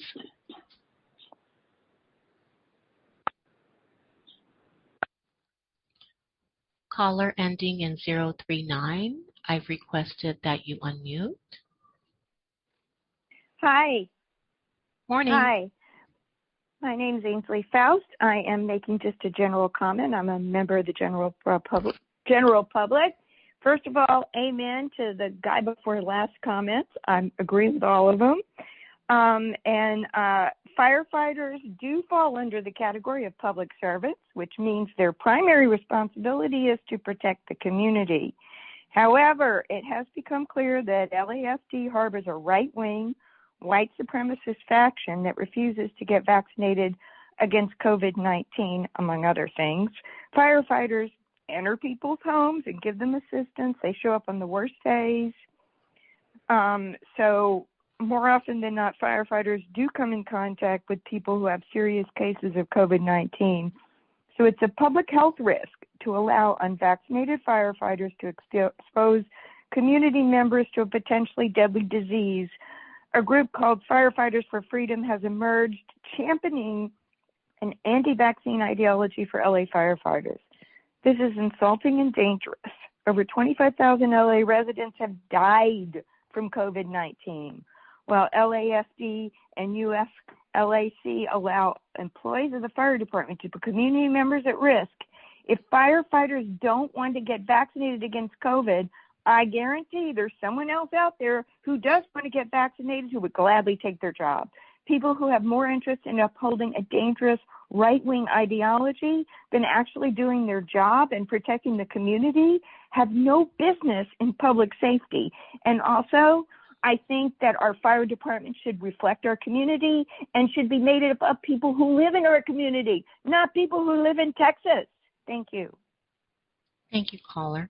Caller ending in 039, I've requested that you unmute. Hi. Morning. Hi. My name's Ainsley Faust. I am making just a general comment. I'm a member of the general public. First of all, amen to the guy before last comments. I agree with all of them. Firefighters do fall under the category of public servants, which means their primary responsibility is to protect the community. However, it has become clear that LAFD harbors a right-wing, white supremacist faction that refuses to get vaccinated against COVID-19, among other things. Firefighters enter people's homes and give them assistance. They show up on the worst days. So more often than not, firefighters do come in contact with people who have serious cases of COVID-19. So it's a public health risk to allow unvaccinated firefighters to expose community members to a potentially deadly disease. A group called Firefighters for Freedom has emerged championing an anti-vaccine ideology for LA firefighters. This is insulting and dangerous. Over 25,000 LA residents have died from COVID-19, while LAFD and UFLAC allow employees of the fire department to put community members at risk. If firefighters don't want to get vaccinated against COVID, I guarantee there's someone else out there who does want to get vaccinated who would gladly take their job. People who have more interest in upholding a dangerous right-wing ideology than actually doing their job and protecting the community have no business in public safety. And also, I think that our fire department should reflect our community and should be made up of people who live in our community, not people who live in Texas. Thank you. Thank you, caller.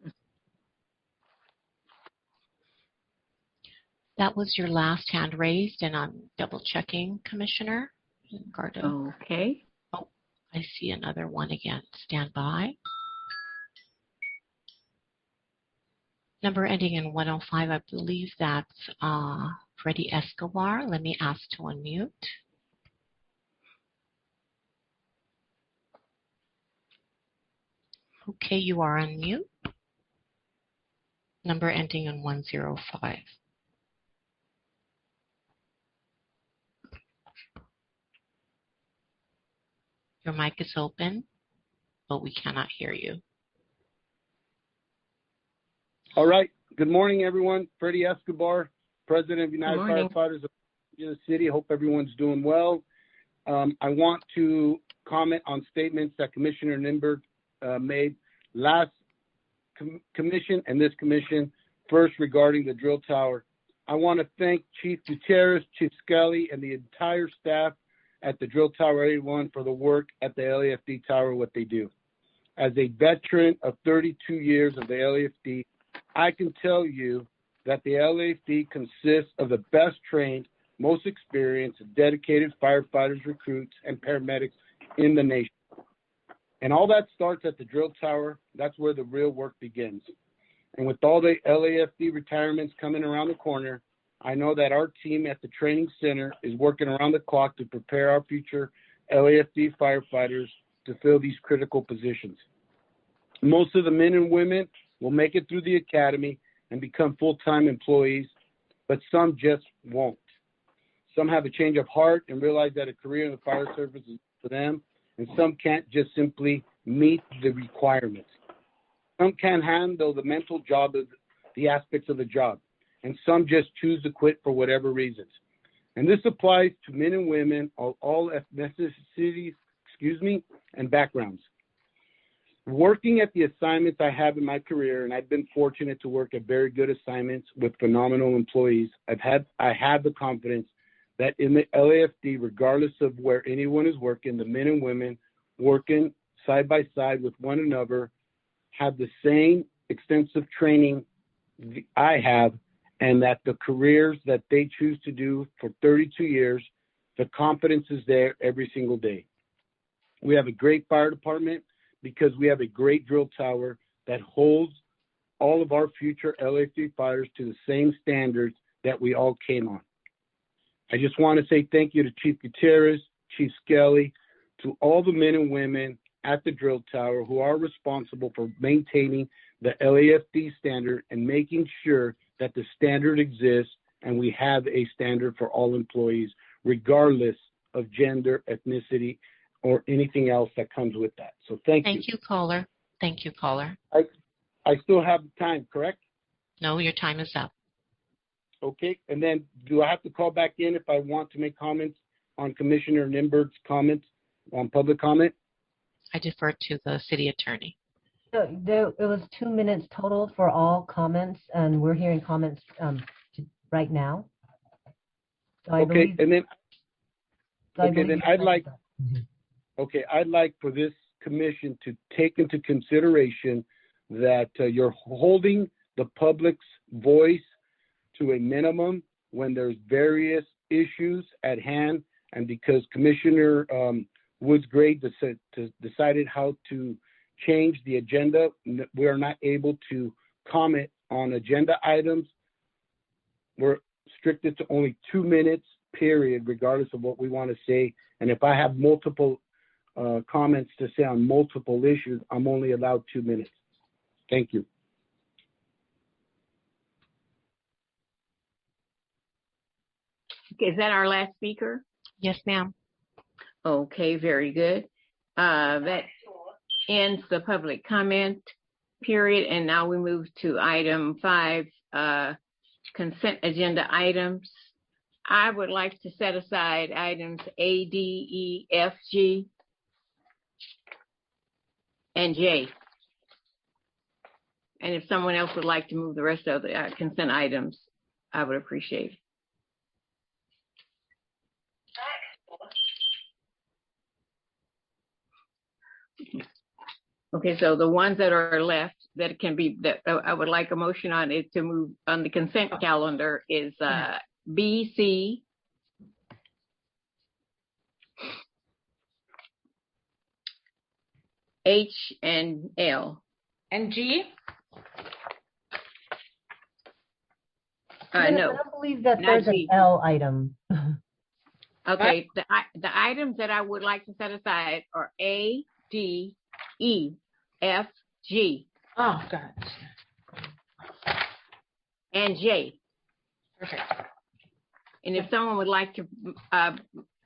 That was your last hand raised, and I'm double checking, Commissioner. Okay. Oh, I see another one again. Stand by. Number ending in 105, I believe that's Freddie Escobar. Let me ask to unmute. Okay, you are on mute. Number ending in 105. Your mic is open, but we cannot hear you. All right. Good morning, everyone. Freddie Escobar, President of United Firefighters of the City. Hope everyone's doing well. I want to comment on statements that Commissioner Ninberg made last commission and this commission. First, regarding the drill tower, I want to thank Chief Gutierrez, Chief Skelly, and the entire staff at the Drill Tower 81 for the work at the LAFD Tower, what they do. As a veteran of 32 years of the LAFD, I can tell you that the LAFD consists of the best trained, most experienced, dedicated firefighters, recruits, and paramedics in the nation. And all that starts at the drill tower. That's where the real work begins. And with all the LAFD retirements coming around the corner, I know that our team at the training center is working around the clock to prepare our future LAFD firefighters to fill these critical positions. Most of the men and women will make it through the academy and become full-time employees, but some just won't. Some have a change of heart and realize that a career in the fire service is for them, and some can't just simply meet the requirements. Some can't handle the mental job of the aspects of the job, and some just choose to quit for whatever reasons. And this applies to men and women of all ethnicities, and backgrounds. Working at the assignments I have in my career, and I've been fortunate to work at very good assignments with phenomenal employees, I have the confidence that in the LAFD, regardless of where anyone is working, the men and women working side by side with one another have the same extensive training I have, and that the careers that they choose to do for 32 years, the confidence is there every single day. We have a great fire department because we have a great drill tower that holds all of our future LAFD fighters to the same standards that we all came on. I just want to say thank you to Chief Gutierrez, Chief Skelly, to all the men and women at the drill tower who are responsible for maintaining the LAFD standard and making sure that the standard exists and we have a standard for all employees, regardless of gender, ethnicity, or anything else that comes with that. So thank you. Thank you, caller. Thank you, caller. I still have time, correct? No, your time is up. Okay, and then do I have to call back in if I want to make comments on Commissioner Nimberg's comments on public comment? I defer to the city attorney. So it was 2 minutes total for all comments, and we're hearing comments right now. So I believe, and then so I'd like for this commission to take into consideration that you're holding the public's voice to a minimum when there's various issues at hand, and because Commissioner Woods Gray decided how to change the agenda, we are not able to comment on agenda items. We're restricted to only 2 minutes, period, regardless of what we want to say. And if I have multiple comments to say on multiple issues, I'm only allowed 2 minutes. Thank you. Okay, is that our last speaker? Yes, ma'am. Okay, very good. That ends the public comment period, and now we move to item 5, consent agenda items. I would like to set aside items A, D, E, F, G, and J. And if someone else would like to move the rest of the consent items, I would appreciate it. Okay, so the ones that are left that can be, that I would like a motion on it to move on the consent calendar is B, C, H, and L. And G? No. I don't believe that there's an L item. Okay, the items that I would like to set aside are A, D, E, F, G. Oh, God. And J. Perfect. And if someone would like to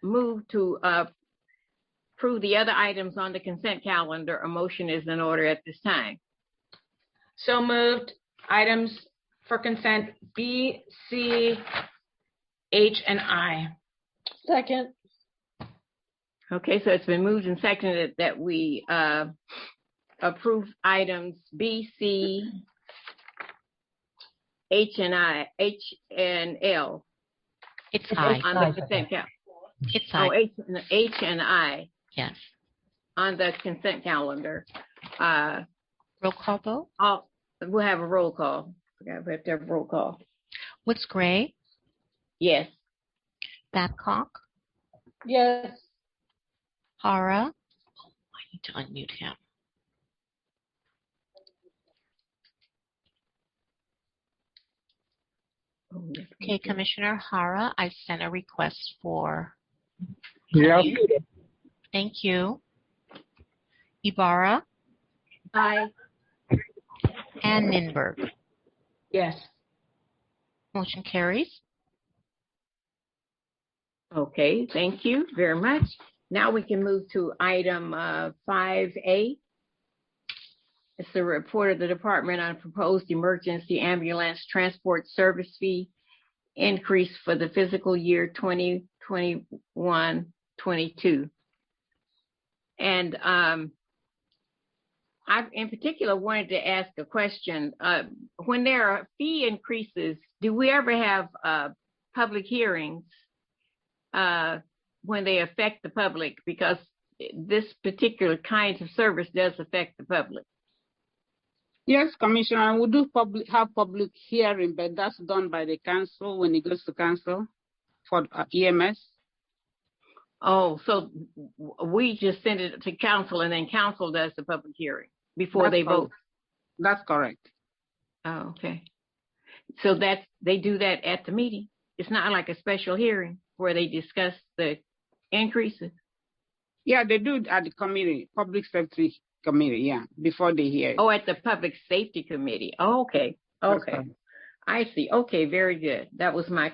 move to approve the other items on the consent calendar, a motion is in order at this time. So moved. Items for consent B, C, H, and I. Second. Okay, so it's been moved and seconded that we approve items B, C, H, and L. It's I. On the consent calendar. It's I. Oh, H and I. Yes. On the consent calendar. Roll call vote? We'll have a roll call. We have to have a roll call. Woods Gray? Yes. Babcock? Yes. Hara? Oh, I need to unmute him. Okay, Commissioner Hara, I sent a request for. Yes. Thank you. Ibarra? Aye. And Ninberg? Yes. Motion carries. Okay, thank you very much. Now we can move to item 5A. It's the report of the department on proposed emergency ambulance transport service fee increase for the fiscal year 2021-22. And I, in particular, wanted to ask a question. When there are fee increases, do we ever have public hearings when they affect the public? Because this particular kind of service does affect the public. Yes, Commissioner, we do have public hearing, but that's done by the council when it goes to council for EMS. Oh, so we just send it to council and then council does the public hearing before they vote? That's correct. Oh, okay. So they do that at the meeting. It's not like a special hearing where they discuss the increases. Yeah, they do it at the committee, public safety committee, yeah, before they hear it. Oh, at the public safety committee. Oh, okay. Okay. I see. Okay, very good. That was my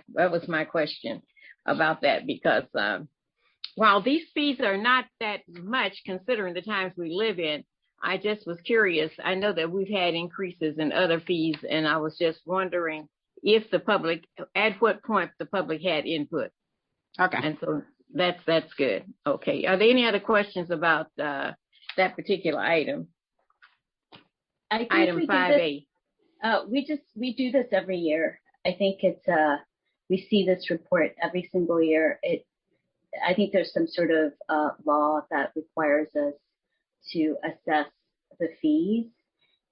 question about that, because while these fees are not that much considering the times we live in, I just was curious. I know that we've had increases in other fees, and I was just wondering if the public, at what point the public had input. Okay. And so that's good. Okay. Are there any other questions about that particular item? I think Item 5A. We do this every year. I think it's we see this report every single year. I think there's some sort of law that requires us to assess the fees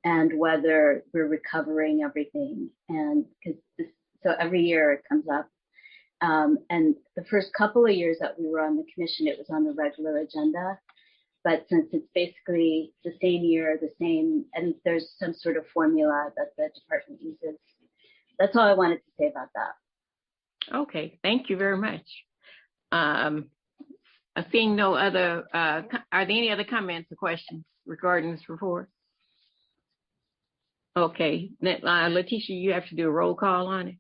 and whether we're recovering everything. And so every year it comes up. And the first couple of years that we were on the commission, it was on the regular agenda. But since it's basically the same year, and there's some sort of formula that the department uses. That's all I wanted to say about that. Okay, thank you very much. Seeing no other, are there any other comments or questions regarding this report? Okay, Letitia, you have to do a roll call on it.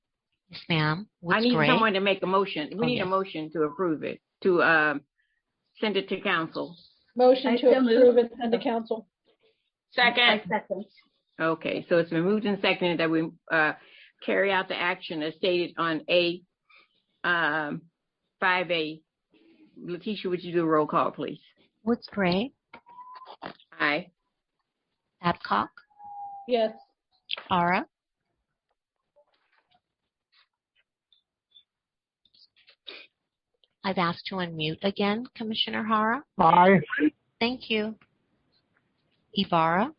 Yes, ma'am. I need someone to make a motion. We need a motion to approve it, to send it to council. Motion to approve and send to council. Second. Okay, so it's been moved and seconded that we carry out the action as stated on 5A. Letitia, would you do a roll call, please? Woods Gray. Aye. Babcock. Yes. Hara. I've asked to unmute again, Commissioner Hara. Aye. Thank you. Ibarra.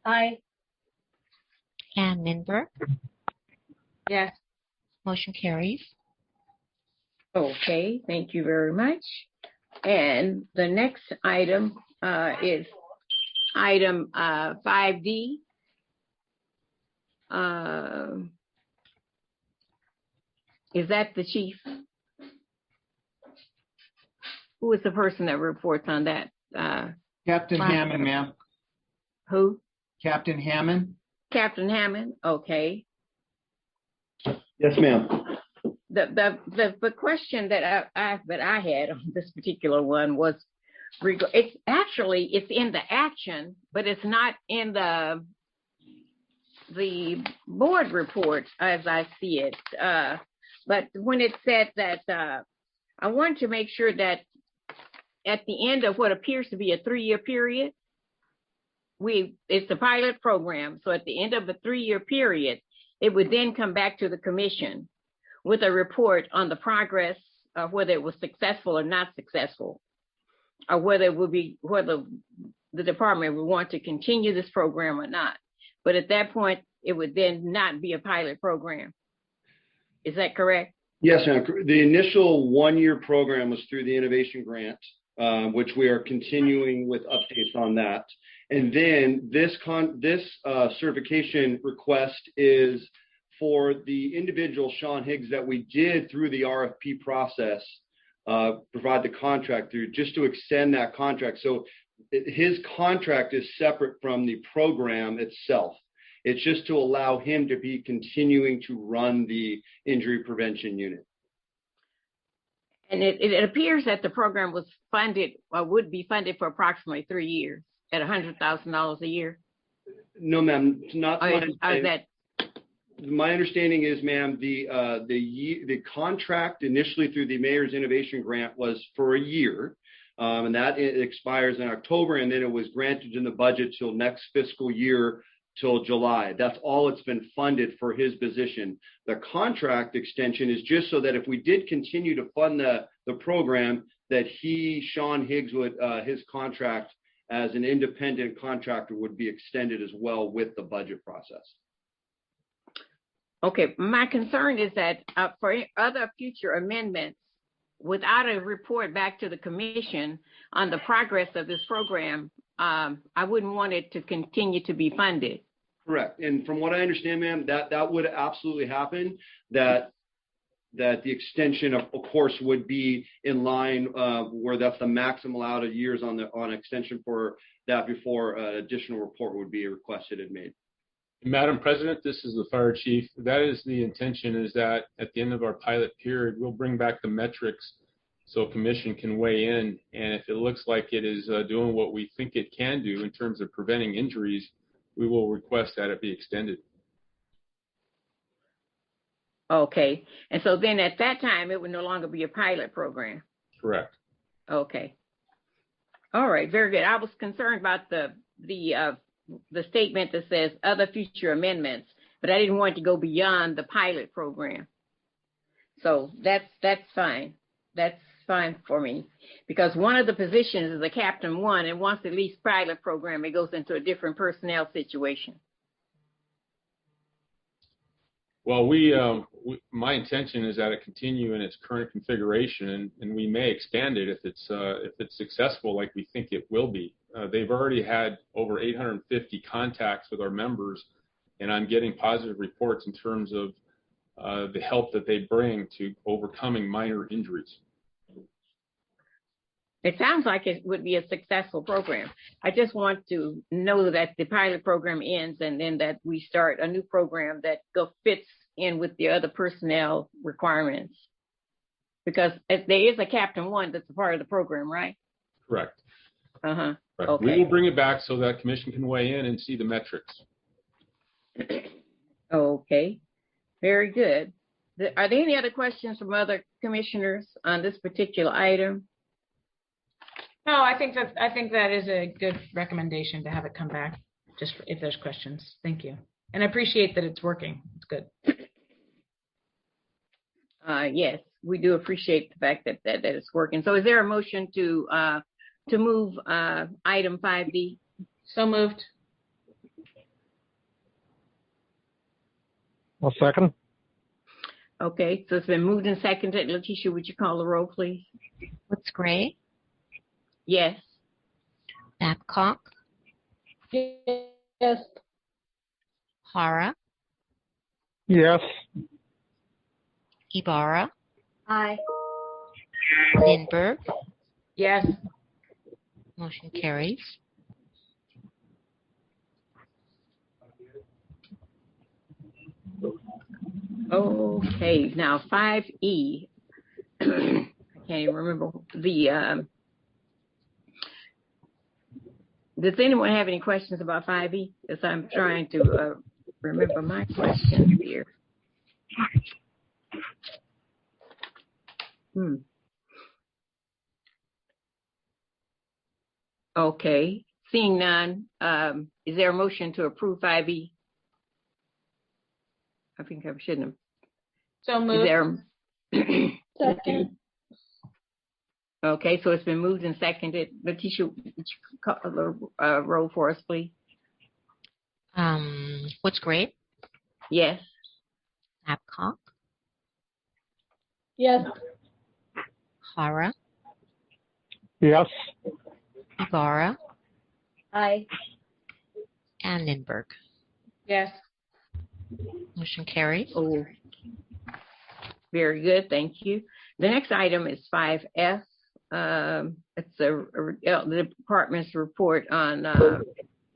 Aye. And Ninberg. Yes. Motion carries. Okay, thank you very much. And the next item is item 5D. Is that the chief? Who is the person that reports on that? Captain Hammond, ma'am. Who? Captain Hammond. Captain Hammond, okay. Yes, ma'am. The question that I had on this particular one was, it's in the action, but it's not in the board report as I see it. But when it said that, I wanted to make sure that at the end of what appears to be a 3-year period, it's a pilot program. So at the end of a 3-year period, it would then come back to the commission with a report on the progress of whether it was successful or not successful, or whether the department would want to continue this program or not. But at that point, it would then not be a pilot program. Is that correct? Yes, ma'am. The initial 1-year program was through the innovation grant, which we are continuing with updates on that. And then this certification request is for the individual Sean Higgs that we did through the RFP process, provide the contract through, just to extend that contract. So his contract is separate from the program itself. It's just to allow him to be continuing to run the injury prevention unit. And it appears that the program was funded, or would be funded for approximately 3 years at $100,000 a year. No, ma'am, it's not. My understanding is, ma'am, the contract initially through the Mayor's Innovation Grant was for a year, and that it expires in October, and then it was granted in the budget till next fiscal year till July. That's all it's been funded for his position. The contract extension is just so that if we did continue to fund the program, that Sean Higgs would, his contract as an independent contractor would be extended as well with the budget process. Okay, my concern is that for other future amendments, without a report back to the commission on the progress of this program, I wouldn't want it to continue to be funded. Correct. And from what I understand, ma'am, that would absolutely happen, that the extension of course would be in line where that's the maximum allowed of years on extension for that before additional report would be requested and made. Madam President, this is the fire chief. That is the intention, is that at the end of our pilot period, we'll bring back the metrics so commission can weigh in. And if it looks like it is doing what we think it can do in terms of preventing injuries, we will request that it be extended. Okay. And so then at that time, it would no longer be a pilot program. Correct. Okay. All right. Very good. I was concerned about the statement that says other future amendments, but I didn't want to go beyond the pilot program. So that's fine. That's fine for me, because one of the positions is a Captain 1, and once it leaves pilot program, it goes into a different personnel situation. Well, my intention is that it continue in its current configuration, and we may expand it if it's successful, like we think it will be. They've already had over 850 contacts with our members, and I'm getting positive reports in terms of the help that they bring to overcoming minor injuries. It sounds like it would be a successful program. I just want to know that the pilot program ends and then that we start a new program that fits in with the other personnel requirements. Because if there is a Captain 1 that's a part of the program, right? Correct. Uh-huh. Correct. Okay. We will bring it back so that commission can weigh in and see the metrics. Okay. Very good. Are there any other questions from other commissioners on this particular item? No, I think that is a good recommendation to have it come back, just if there's questions. Thank you. And I appreciate that it's working. It's good. Yes, we do appreciate the fact that it's working. So is there a motion to move item 5B? So moved. I'll second. Okay, so it's been moved and seconded. Letitia, would you call the roll, please? What's Gray? Yes. Babcock? Yes. Hara? Yes. Ibarra? Aye. Lindbergh? Yes. Motion carries. Okay, now 5E. I can't even remember the. Does anyone have any questions about 5E? Because I'm trying to remember my question here. Okay, seeing none, is there a motion to approve 5E? I think I shouldn't have. So moved. Is there? Second. Okay, so it's been moved and seconded. Letitia, would you call the roll for us, please? What's Gray? Yes. Babcock? Yes. Hara? Yes. Ibarra? Aye. And Lindbergh. Yes. Motion carries. Oh, very good. Thank you. The next item is 5F. It's the department's report on the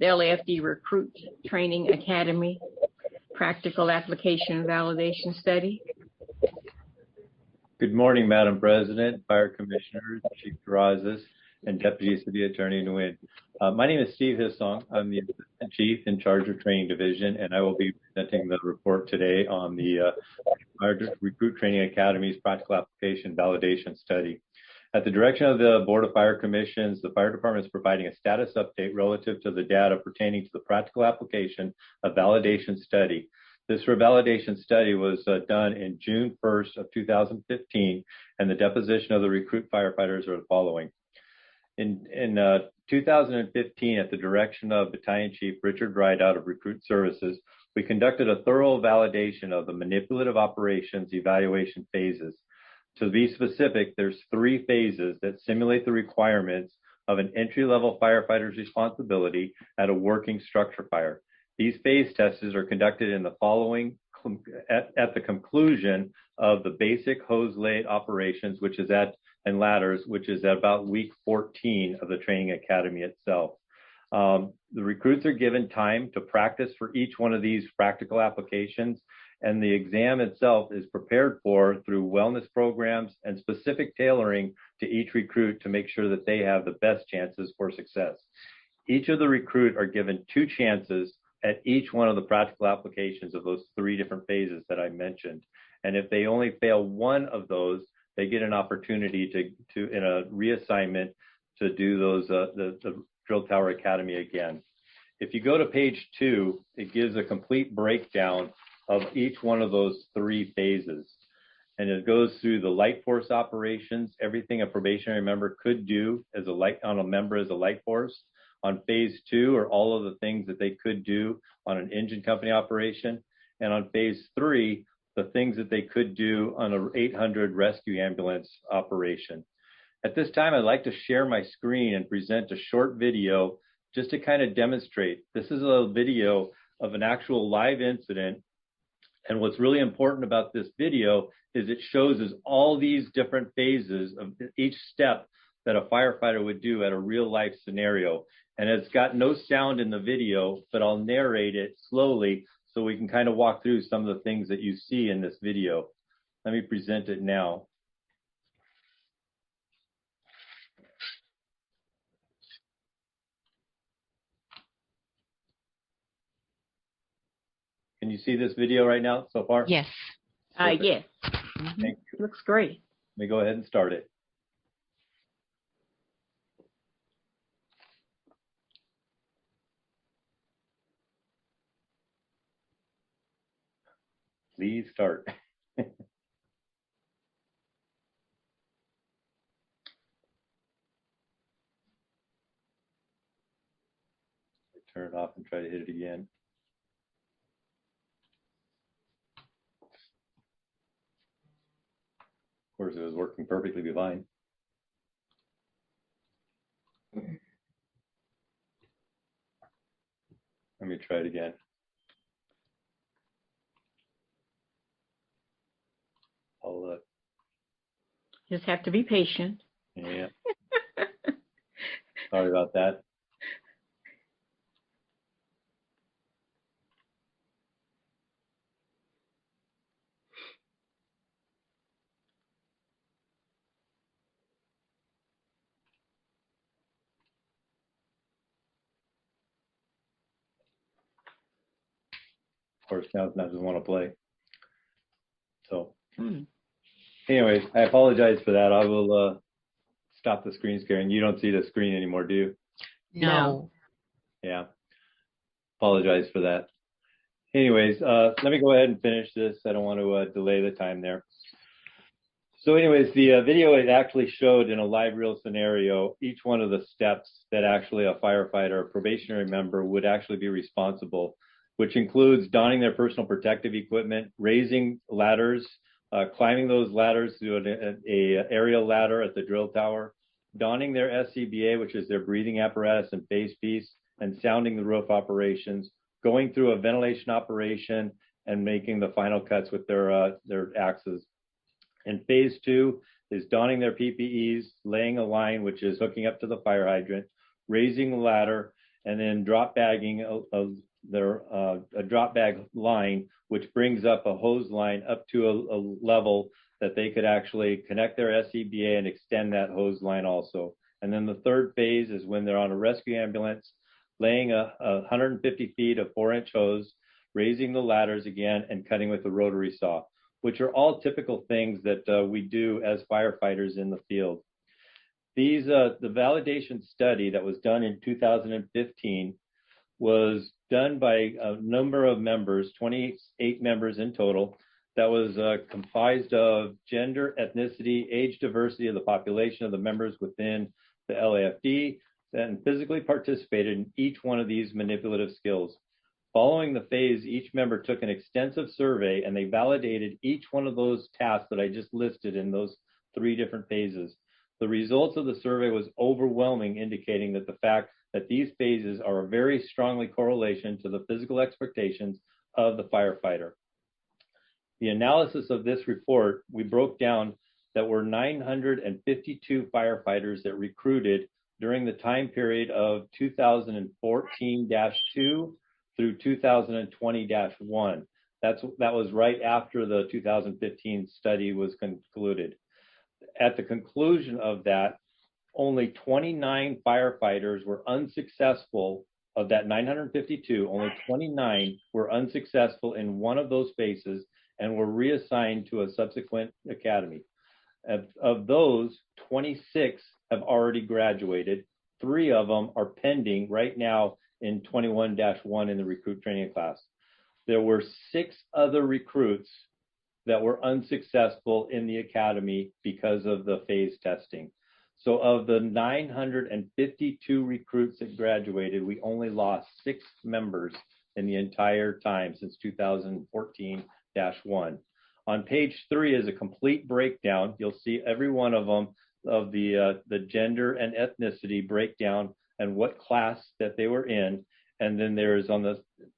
LAFD Recruit Training Academy Practical Application Validation Study. Good morning, Madam President, Fire Commissioners, Chief Terrazas, and Deputy City Attorney Nguyen. My name is Steve Hissong. I'm the Assistant Chief in charge of Training Division, and I will be presenting the report today on the Recruit Training Academy's Practical Application Validation Study. At the direction of the Board of Fire Commissions, the Fire Department is providing a status update relative to the data pertaining to the practical application of validation study. This revalidation study was done in June 1st of 2015, and the deposition of the recruit firefighters are the following. In 2015, at the direction of Battalion Chief Richard Wright out of Recruit Services, we conducted a thorough validation of the manipulative operations evaluation phases. To be specific, there's 3 phases that simulate the requirements of an entry-level firefighter's responsibility at a working structure fire. These phase tests are conducted in the following at the conclusion of the basic hose laid operations, which is and ladders, which is at about week 14 of the training academy itself. The recruits are given time to practice for each one of these practical applications, and the exam itself is prepared for through wellness programs and specific tailoring to each recruit to make sure that they have the best chances for success. Each of the recruit are given 2 chances at each one of the practical applications of those 3 different phases that I mentioned. And if they only fail one of those, they get an opportunity to in a reassignment to do those the Drill Tower Academy again. If you go to page 2, it gives a complete breakdown of each one of those 3 phases. And it goes through the light force operations, everything a probationary member could do as a light force. On phase 2 are all of the things that they could do on an engine company operation. And on phase 3, the things that they could do on an 800 rescue ambulance operation. At this time, I'd like to share my screen and present a short video just to kind of demonstrate. This is a video of an actual live incident. And what's really important about this video is it shows us all these different phases of each step that a firefighter would do at a real life scenario. And it's got no sound in the video, but I'll narrate it slowly so we can kind of walk through some of the things that you see in this video. Let me present it now. Can you see this video right now so far? Yes. Yes. Thank you. Looks great. Let me go ahead and start it. Please start. Turn it off and try to hit it again. Of course, it was working perfectly fine. Let me try it again. I'll Just have to be patient. yeah. Sorry about that. Of course, now it doesn't want to play. So, anyways, I apologize for that. I will stop the screen sharing. You don't see the screen anymore, do you? No. Yeah. Apologize for that. Anyways, let me go ahead and finish this. I don't want to delay the time there. So anyways, the video it actually showed in a live real scenario each one of the steps that actually a firefighter or probationary member would actually be responsible, which includes donning their personal protective equipment, raising ladders, climbing those ladders through an aerial ladder at the drill tower, donning their SCBA, which is their breathing apparatus and face piece, and sounding the roof operations, going through a ventilation operation, and making the final cuts with their axes. And phase 2 is donning their PPEs, laying a line, which is hooking up to the fire hydrant, raising the ladder, and then drop bagging a drop bag line, which brings up a hose line up to a level that they could actually connect their SCBA and extend that hose line also. And then the third phase is when they're on a rescue ambulance, laying 150 feet of 4-inch hose, raising the ladders again, and cutting with a rotary saw, which are all typical things that we do as firefighters in the field. These, the validation study that was done in 2015 was done by a number of members, 28 members in total, that was comprised of gender, ethnicity, age diversity of the population of the members within the LAFD, and physically participated in each one of these manipulative skills. Following the phase, each member took an extensive survey and they validated each one of those tasks that I just listed in those 3 different phases. The results of the survey was overwhelming, indicating that the fact that these phases are a very strongly correlation to the physical expectations of the firefighter. The analysis of this report, we broke down that were 952 firefighters that recruited during the time period of 2014-2 through 2020-1. That was right after the 2015 study was concluded. At the conclusion of that, only 29 firefighters were unsuccessful. Of that 952, only 29 were unsuccessful in one of those phases and were reassigned to a subsequent academy. Of those, 26 have already graduated. 3 of them are pending right now in 21-1 in the recruit training class. There were 6 other recruits that were unsuccessful in the academy because of the phase testing. So of the 952 recruits that graduated, we only lost 6 members in the entire time since 2014-1. On page 3 is a complete breakdown. You'll see every one of them of the gender and ethnicity breakdown and what class that they were in. And then there is on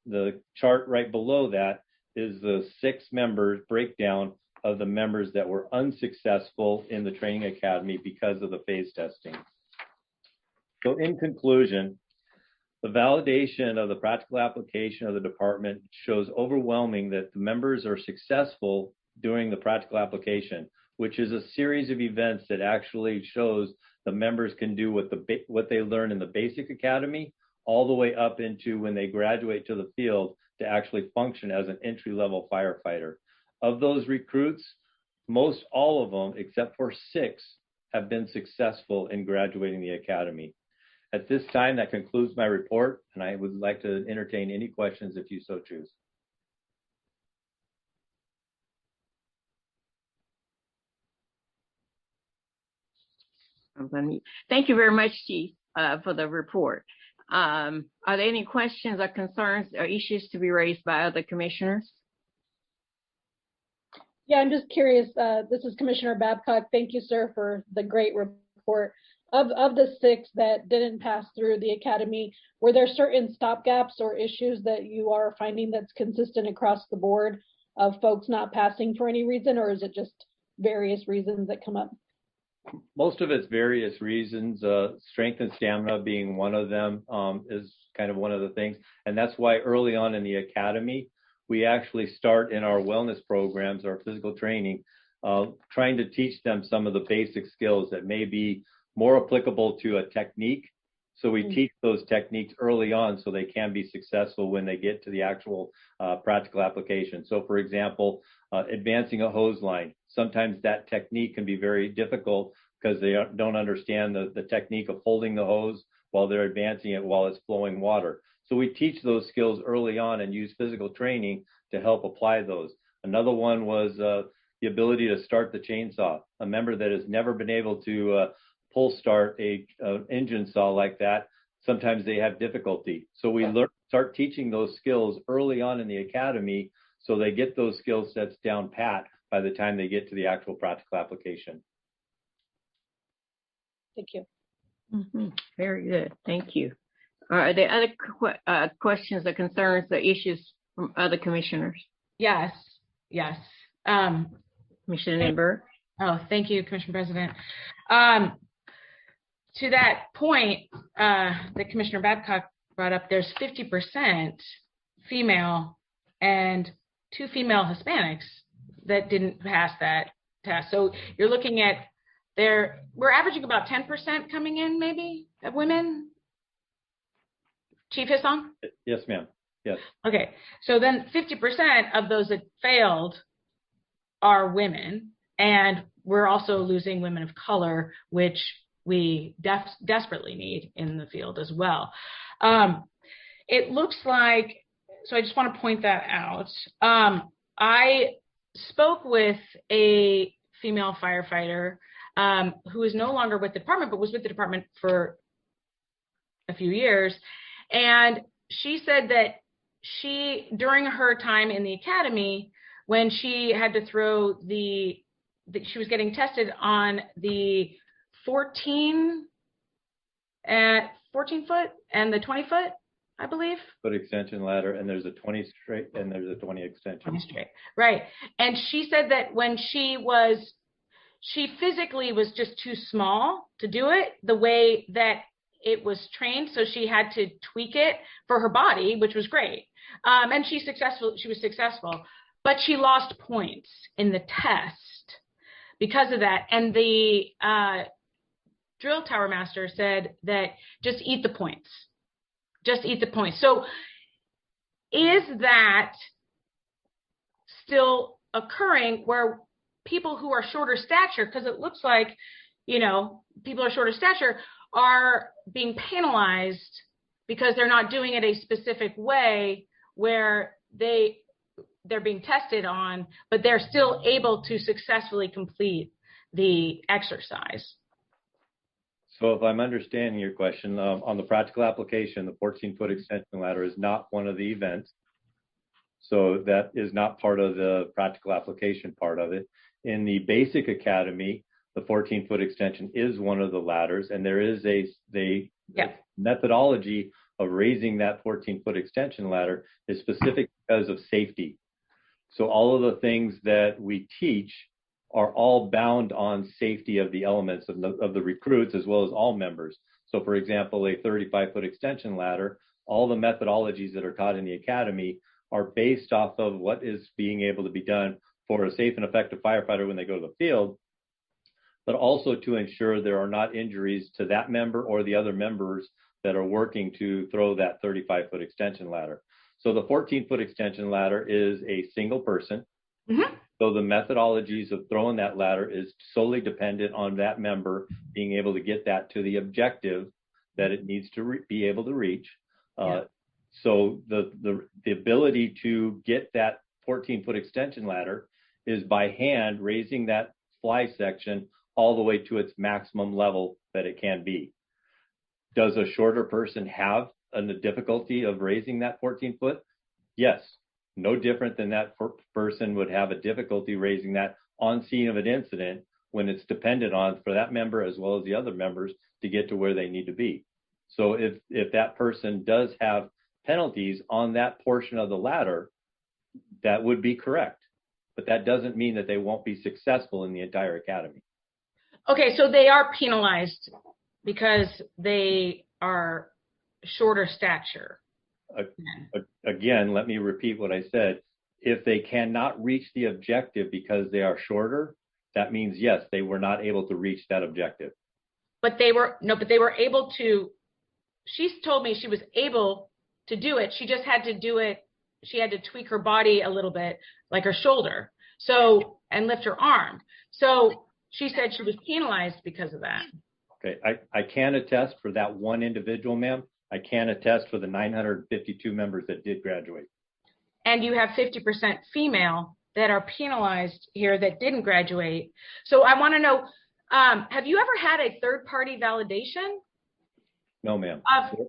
the chart right below that is the 6 members breakdown of the members that were unsuccessful in the training academy because of the phase testing. So in conclusion, the validation of the practical application of the department shows overwhelming that the members are successful during the practical application, which is a series of events that actually shows the members can do what they learn in the basic academy all the way up into when they graduate to the field to actually function as an entry-level firefighter. Of those recruits, most all of them, except for 6, have been successful in graduating the academy. At this time, that concludes my report, and I would like to entertain any questions if you so choose. Thank you very much, Chief, for the report. Are there any questions or concerns or issues to be raised by other commissioners? Yeah, I'm just curious. This is Commissioner Babcock. Thank you, sir, for the great report. Of the 6 that didn't pass through the academy, were there certain stopgaps or issues that you are finding that's consistent across the board of folks not passing for any reason, or is it just various reasons that come up? Most of it's various reasons. Strength and stamina being one of them is kind of one of the things. And that's why early on in the academy, we actually start in our wellness programs, our physical training, trying to teach them some of the basic skills that may be more applicable to a technique. So we teach those techniques early on so they can be successful when they get to the actual practical application. So for example, advancing a hose line. Sometimes that technique can be very difficult because they don't understand the technique of holding the hose while they're advancing it while it's flowing water. So we teach those skills early on and use physical training to help apply those. Another one was the ability to start the chainsaw. A member that has never been able to pull start a engine saw like that, sometimes they have difficulty. So we start teaching those skills early on in the academy so they get those skill sets down pat by the time they get to the actual practical application. Thank you. Very good. Thank you. Are there other questions or concerns or issues from other commissioners? Yes. Commissioner Lindbergh. Oh, thank you, Commissioner President. To that point that Commissioner Babcock brought up, there's 50% female and 2 female Hispanics that didn't pass that test. So you're looking at we're averaging about 10% coming in maybe of women. Chief Hissong? Yes, ma'am. Yes. Okay. So then 50% of those that failed are women, and we're also losing women of color, which we desperately need in the field as well. It looks like, so I just want to point that out. I spoke with a female firefighter who is no longer with the department, but was with the department for a few years. And she said that during her time in the academy, when she had to throw she was getting tested on the 14 foot and the 20 foot, I believe. Foot extension ladder, and there's a 20 straight and there's a 20 extension. 20 straight, right. And she said that when she physically was just too small to do it the way that it was trained, so she had to tweak it for her body, which was great. And she was successful, but she lost points in the test because of that. And the drill tower master said that just eat the points. Just eat the points. So is that still occurring where people who are shorter stature, because it looks like, people are shorter stature, are being penalized because they're not doing it a specific way where they're being tested on, but they're still able to successfully complete the exercise? So if I'm understanding your question, on the practical application, the 14-foot extension ladder is not one of the events. So that is not part of the practical application part of it. In the basic academy, the 14-foot extension is one of the ladders, and there is a methodology of raising that 14-foot extension ladder is specific because of safety. So all of the things that we teach are all bound on safety of the elements of the recruits as well as all members. So for example, a 35-foot extension ladder, all the methodologies that are taught in the academy are based off of what is being able to be done for a safe and effective firefighter when they go to the field, but also to ensure there are not injuries to that member or the other members that are working to throw that 35-foot extension ladder. So the 14-foot extension ladder is a single person. Mm-hmm. So the methodologies of throwing that ladder is solely dependent on that member being able to get that to the objective that it needs to be able to reach. So the ability to get that 14-foot extension ladder is by hand raising that fly section all the way to its maximum level that it can be. Does a shorter person have a difficulty of raising that 14-foot? Yes. No different than that person would have a difficulty raising that on scene of an incident when it's dependent on for that member as well as the other members to get to where they need to be. So if that person does have penalties on that portion of the ladder, that would be correct. But that doesn't mean that they won't be successful in the entire academy. Okay, so they are penalized because they are shorter stature. Again, let me repeat what I said. If they cannot reach the objective because they are shorter, that means, yes, they were not able to reach that objective. But they were able to, she told me she was able to do it. She just had to do it. She had to tweak her body a little bit, like her shoulder, and lift her arm. So she said she was penalized because of that. Okay, I can attest for that one individual, ma'am. I can attest for the 952 members that did graduate. And you have 50% female that are penalized here that didn't graduate. So I want to know, have you ever had a third-party validation? No, ma'am.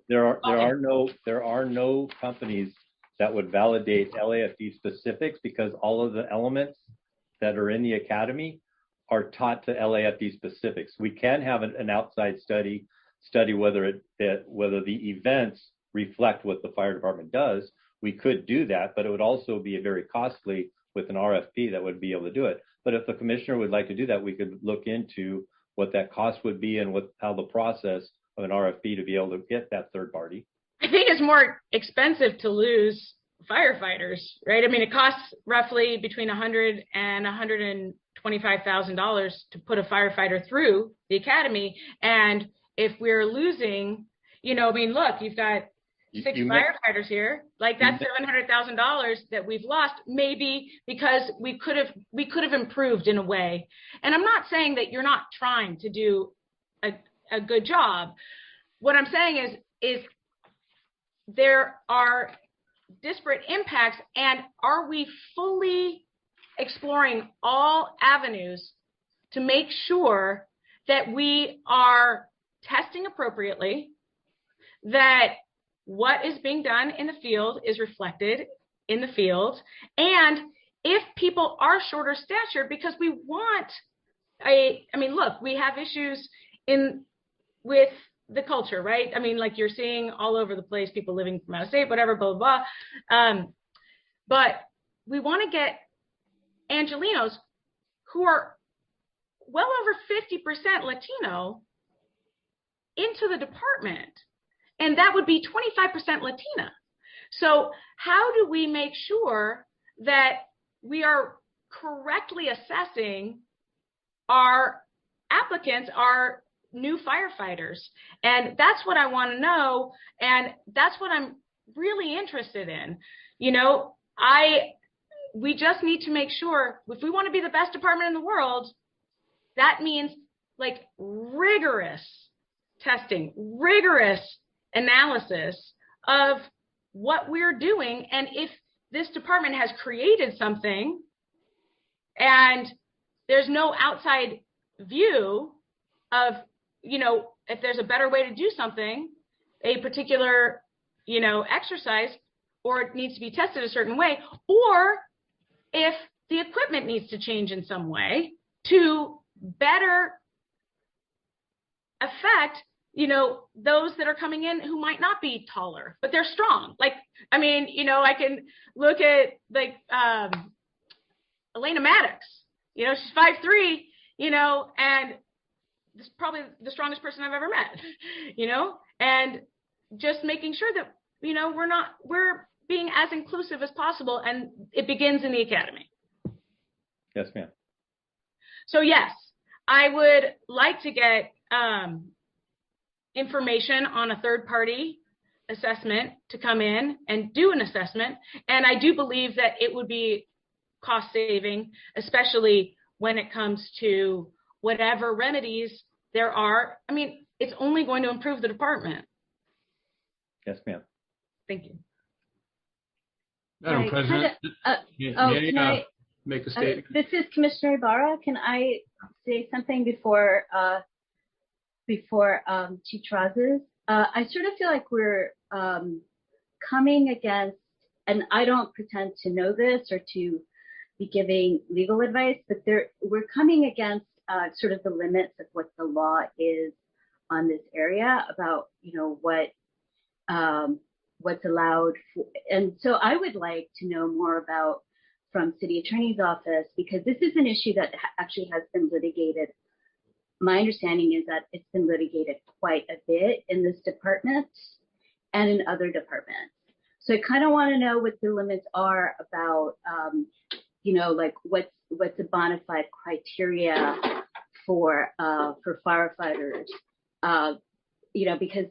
There are no companies that would validate LAFD specifics because all of the elements that are in the academy are taught to LAFD specifics. We can have an outside study whether the events reflect what the fire department does. We could do that, but it would also be very costly with an RFP that would be able to do it. But if the commissioner would like to do that, we could look into what that cost would be and how the process of an RFP to be able to get that third party. I think it's more expensive to lose firefighters, right? I mean, it costs roughly between $100,000 and $125,000 to put a firefighter through the academy. And if we're losing, look, you've got six firefighters here, like that's $700,000 that we've lost, maybe because we could have improved in a way. And I'm not saying that you're not trying to do a good job. What I'm saying is there are disparate impacts, and are we fully exploring all avenues to make sure that we are testing appropriately, that what is being done in the field is reflected in the field, and if people are shorter stature, because we want look, we have issues with the culture, right? I mean, like you're seeing all over the place, people living from out of state, whatever, blah, blah, blah. But we want to get Angelenos who are well over 50% Latino into the department, and that would be 25% Latina. So how do we make sure that we are correctly assessing our applicants, our new firefighters? And that's what I want to know, and that's what I'm really interested in. You know, we just need to make sure, if we want to be the best department in the world, that means like rigorous testing, rigorous analysis of what we're doing. And if this department has created something and there's no outside view of, you know, if there's a better way to do something, a particular, you know, exercise, or it needs to be tested a certain way, or if the equipment needs to change in some way to better affect, you know, those that are coming in who might not be taller, but they're strong. Like, I mean, you know, I can look at like Elena Maddox, you know, she's 5'3", you know, and this is probably the strongest person I've ever met, you know, and just making sure that, you know, we're being as inclusive as possible, and it begins in the academy. Yes, ma'am. So yes, I would like to get information on a third-party assessment to come in and do an assessment. And I do believe that it would be cost-saving, especially when it comes to whatever remedies there are. I mean, it's only going to improve the department. Yes, ma'am. Thank you. Madam President, may I make a statement? This is Commissioner Ibarra. Can I say something before Chief Terrazas? I sort of feel like we're coming against, and I don't pretend to know this or to be giving legal advice, but we're coming against sort of the limits of what the law is on this area about, you know, what's allowed. And so I would like to know more about from City Attorney's Office, because this is an issue that actually has been litigated. My understanding is that it's been litigated quite a bit in this department and in other departments. So I kind of want to know what the limits are about, you know, like what's a bona fide criteria for firefighters, you know, because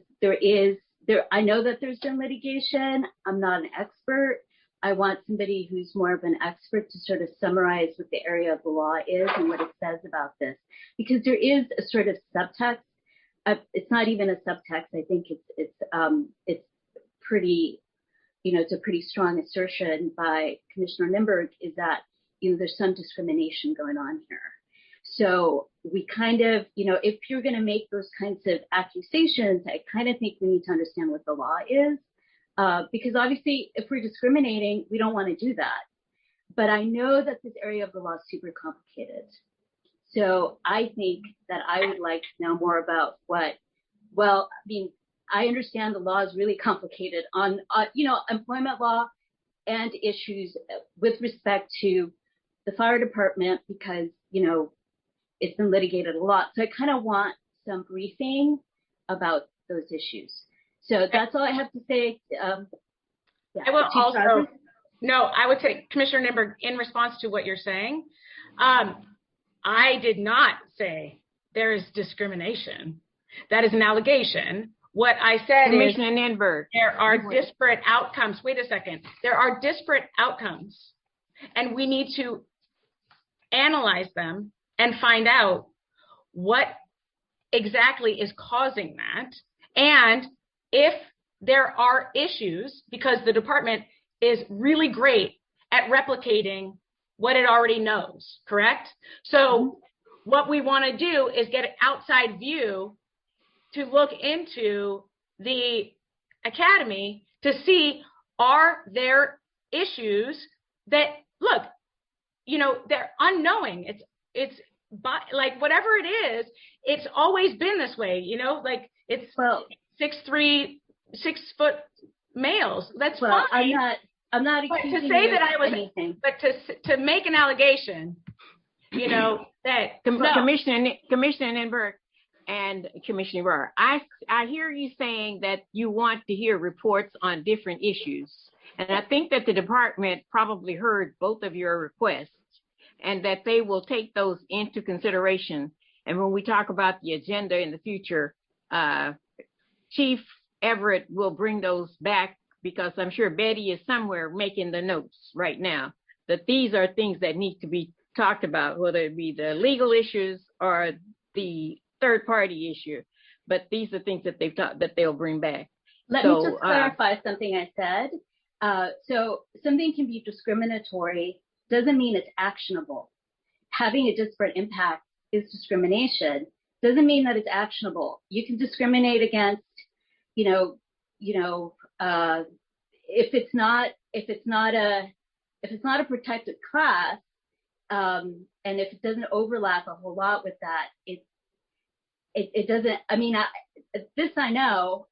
I know that there's been litigation. I'm not an expert. I want somebody who's more of an expert to sort of summarize what the area of the law is and what it says about this, because there is a sort of subtext. It's not even a subtext. I think it's pretty, you know, it's a pretty strong assertion by Commissioner Nimberg, is that, you know, there's some discrimination going on here. So we kind of, you know, if you're going to make those kinds of accusations, I kind of think we need to understand what the law is, because obviously if we're discriminating, we don't want to do that. But I know that this area of the law is super complicated. So I think that I would like to know more about well, I mean, I understand the law is really complicated on, you know, employment law and issues with respect to the fire department, because, you know, it's been litigated a lot. So I kind of want some briefing about those issues. So that's all I have to say. Yeah. I will also, no, I would say, Commissioner Nimberg, in response to what you're saying, I did not say there is discrimination. That is an allegation. What I said is there are disparate outcomes. Wait a second. There are disparate outcomes, and we need to analyze them and find out what exactly is causing that. And if there are issues, because the department is really great at replicating what it already knows, correct? So what we want to do is get an outside view to look into the academy to see, are there issues that, look, you know, they're unknowing. It's like whatever it is, it's always been this way, you know, like it's 6'3", 6 foot males. That's fine. I'm not accusing you of anything. But to make an allegation, you know, that Commissioner Nimberg, and Commissioner Ibarra, I hear you saying that you want to hear reports on different issues. And I think that the department probably heard both of your requests and that they will take those into consideration. And when we talk about the agenda in the future, Chief Everett will bring those back, because I'm sure Betty is somewhere making the notes right now that these are things that need to be talked about, whether it be the legal issues or the third party issue. But these are things that they've taught that they'll bring back. Let me just clarify something I said. So something can be discriminatory, doesn't mean it's actionable. Having a disparate impact is discrimination, doesn't mean that it's actionable. You can discriminate against, if it's not a protected class, and if it doesn't overlap a whole lot with that, it doesn't. I mean, this I know.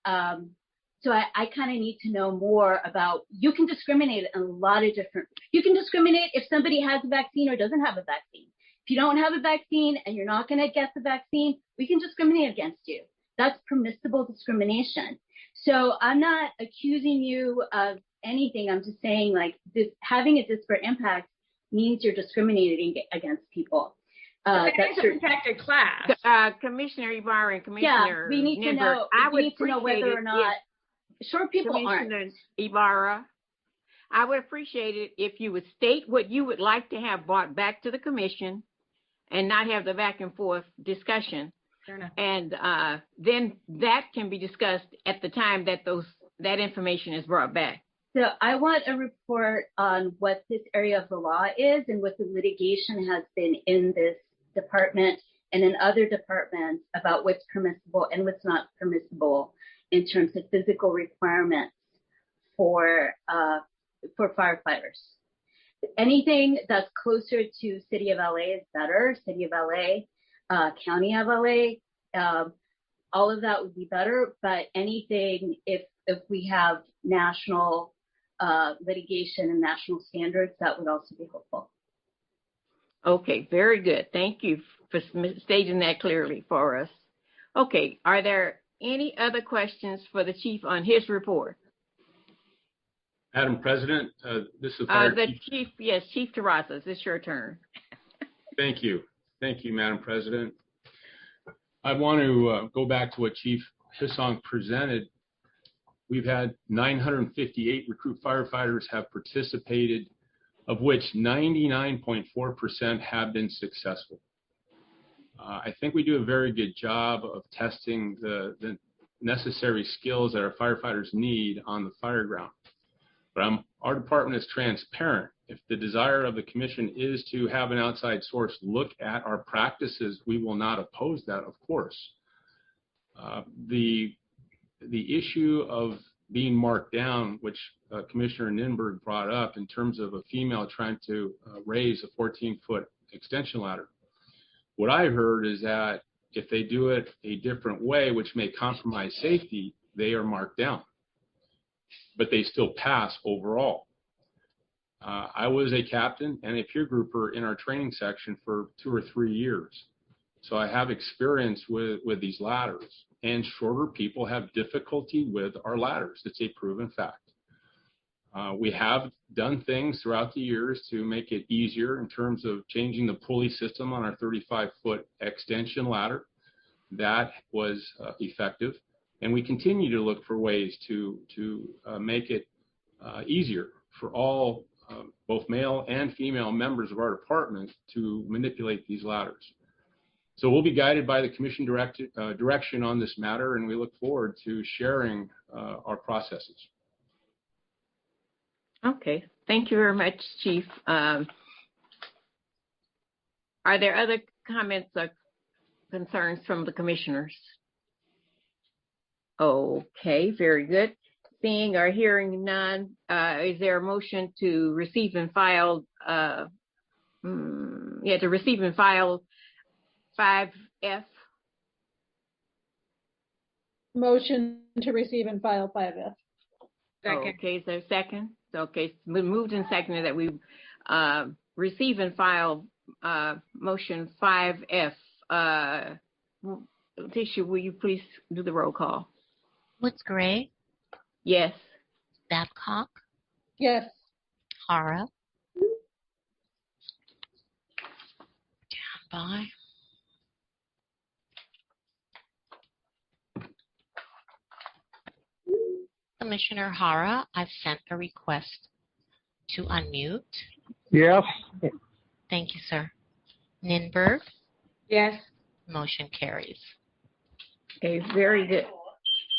So I kind of need to know more about. You can discriminate in a lot of different. You can discriminate if somebody has a vaccine or doesn't have a vaccine. If you don't have a vaccine and you're not going to get the vaccine, we can discriminate against you. That's permissible discrimination. So I'm not accusing you of anything. I'm just saying, like, this, having a disparate impact means you're discriminating against people. That's a protected class. Commissioner Ibarra and Commissioner we need to know. We need to know whether or not short people aren't. Commissioner Ibarra, I would appreciate it if you would state what you would like to have brought back to the commission and not have the back and forth discussion. Fair enough. And then that can be discussed at the time that that information is brought back. So I want a report on what this area of the law is and what the litigation has been in this department and in other departments about what's permissible and what's not permissible in terms of physical requirements for firefighters. Anything that's closer to City of LA is better. City of LA, County of LA, all of that would be better. But anything, if we have national litigation and national standards, that would also be helpful. Okay, very good. Thank you for stating that clearly for us. Okay, are there any other questions for the chief on his report? Madam President, this is Fire Chief. Yes, Chief Terrazas, it's your turn. Thank you. Thank you, Madam President. I want to go back to what Chief Hissong presented. We've had 958 recruit firefighters have participated, of which 99.4% have been successful. I think we do a very good job of testing the necessary skills that our firefighters need on the fire ground. But our department is transparent. If the desire of the commission is to have an outside source look at our practices, we will not oppose that, of course. The issue of being marked down, which Commissioner Ninberg brought up in terms of a female trying to raise a 14-foot extension ladder. What I heard is that if they do it a different way, which may compromise safety, they are marked down, but they still pass overall. I was a captain and a peer grouper in our training section for 2 or 3 years. So I have experience with these ladders, and shorter people have difficulty with our ladders. It's a proven fact. We have done things throughout the years to make it easier in terms of changing the pulley system on our 35-foot extension ladder. That was effective. And we continue to look for ways to make it easier for all, both male and female members of our department to manipulate these ladders. So we'll be guided by the commission direction on this matter, and we look forward to sharing our processes. Okay, thank you very much, Chief. Are there other comments or concerns from the commissioners? Okay, very good. Seeing or hearing none, is there a motion to receive and file? To receive and file 5F. Motion to receive and file 5F. Second. Okay, is there a second? Okay, it's been moved and seconded that we receive and file motion 5F. Letitia, will you please do the roll call? Woods Gray, Yes. Babcock, Yes. Hara, by Commissioner Hara, I've sent a request to unmute. Yes. Thank you, sir. Ninberg? Yes. Motion carries. Okay, very good.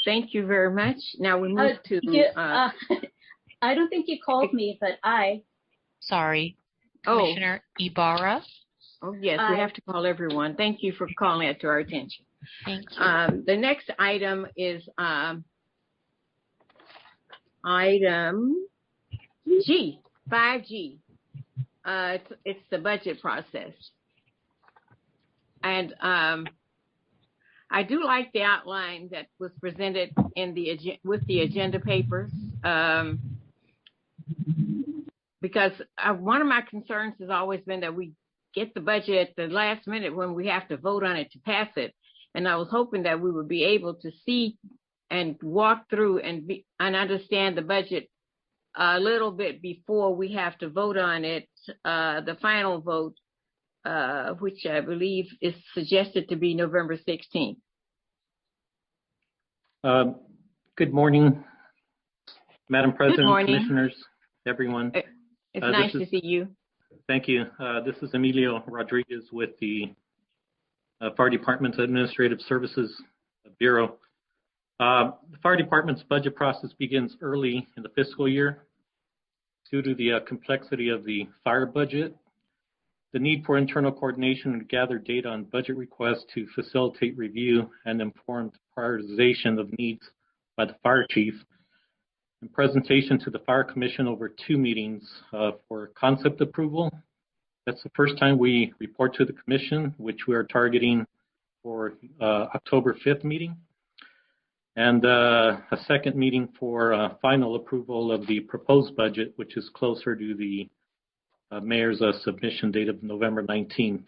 Thank you very much. Now we move to... I don't think you called me, but Sorry. Commissioner Ibarra? Oh, yes, we have to call everyone. Thank you for calling it to our attention. Thank you. The next item is item G, 5G. It's the budget process. And I do like the outline that was presented in with the agenda papers, because one of my concerns has always been that we get the budget at the last minute when we have to vote on it to pass it. And I was hoping that we would be able to see and walk through and understand the budget a little bit before we have to vote on it, the final vote, which I believe is suggested to be November 16th. Good morning, Madam President, Good morning. Commissioners, everyone. It's nice to see you. Thank you. This is Emilio Rodriguez with the Fire Department's Administrative Services Bureau. The Fire Department's budget process begins early in the fiscal year due to the complexity of the fire budget, the need for internal coordination to gather data on budget requests to facilitate review and informed prioritization of needs by the fire chief, and presentation to the Fire Commission over 2 meetings for concept approval. That's the first time we report to the Commission, which we are targeting for October 5th meeting, and a second meeting for final approval of the proposed budget, which is closer to the Mayor's submission date of November 19th.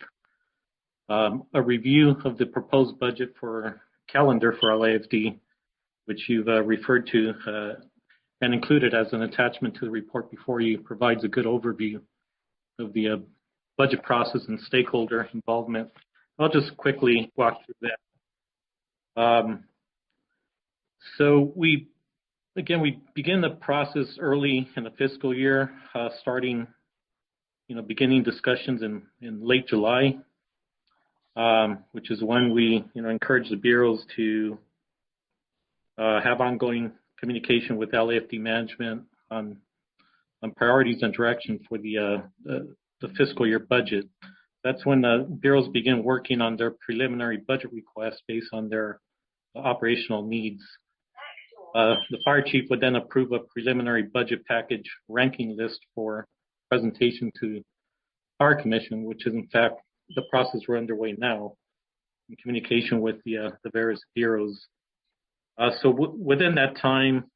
A review of the proposed budget for calendar for LAFD, which you've referred to and included as an attachment to the report before you, provides a good overview of the budget process and stakeholder involvement. I'll just quickly walk through that. So we begin the process early in the fiscal year, starting, beginning discussions in late July, which is when we, encourage the bureaus to have ongoing communication with LAFD management on priorities and direction for the fiscal year budget. That's when the bureaus begin working on their preliminary budget requests based on their operational needs. The fire chief would then approve a preliminary budget package ranking list for presentation to Fire Commission, which is in fact the process we're underway now in communication with the various bureaus. So within that time,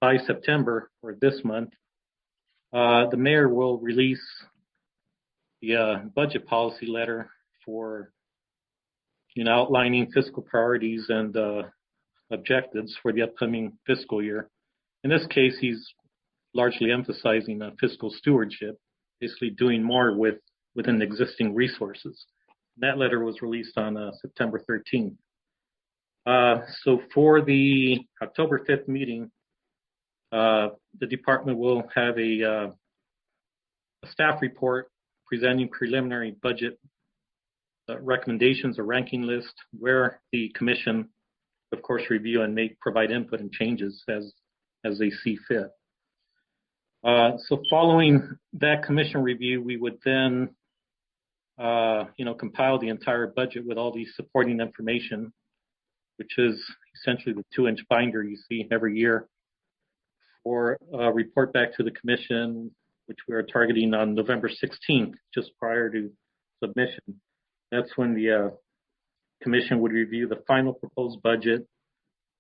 by September or this month, the mayor will release the budget policy letter for, outlining fiscal priorities and objectives for the upcoming fiscal year. In this case, he's largely emphasizing fiscal stewardship, basically doing more within existing resources. That letter was released on September 13th. So for the October 5th meeting, the department will have a staff report presenting preliminary budget recommendations, a ranking list, where the commission, of course, review and provide input and changes as they see fit. So following that commission review, we would then, compile the entire budget with all the supporting information, which is essentially the 2-inch binder you see every year, for a report back to the commission, which we are targeting on November 16th, just prior to submission. That's when the commission would review the final proposed budget.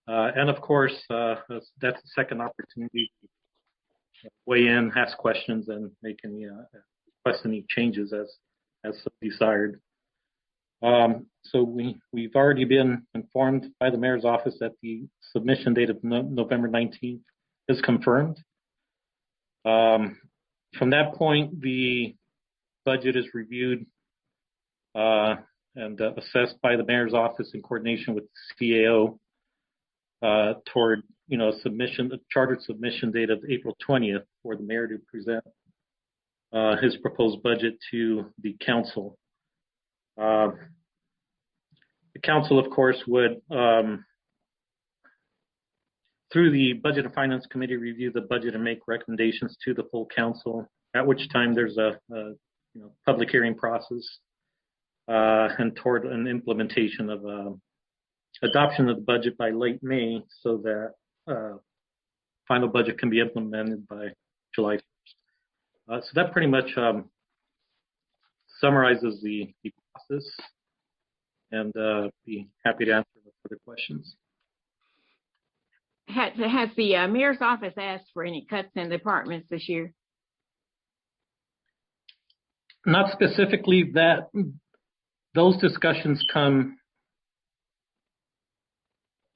And of course, that's the second opportunity to weigh in, ask questions, and make any request any changes as desired. So we've already been informed by the mayor's office that the submission date of November 19th is confirmed. From that point, the budget is reviewed and assessed by the mayor's office in coordination with the CAO toward a chartered submission date of April 20th for the mayor to present his proposed budget to the council. The council, of course, would, through the Budget and Finance Committee, review the budget and make recommendations to the full council, at which time there's a public hearing process and toward an implementation of adoption of the budget by late May so that final budget can be implemented by July 1st. So that pretty much summarizes the process, and be happy to answer further questions. Has the mayor's office asked for any cuts in departments this year? Not specifically. Those discussions come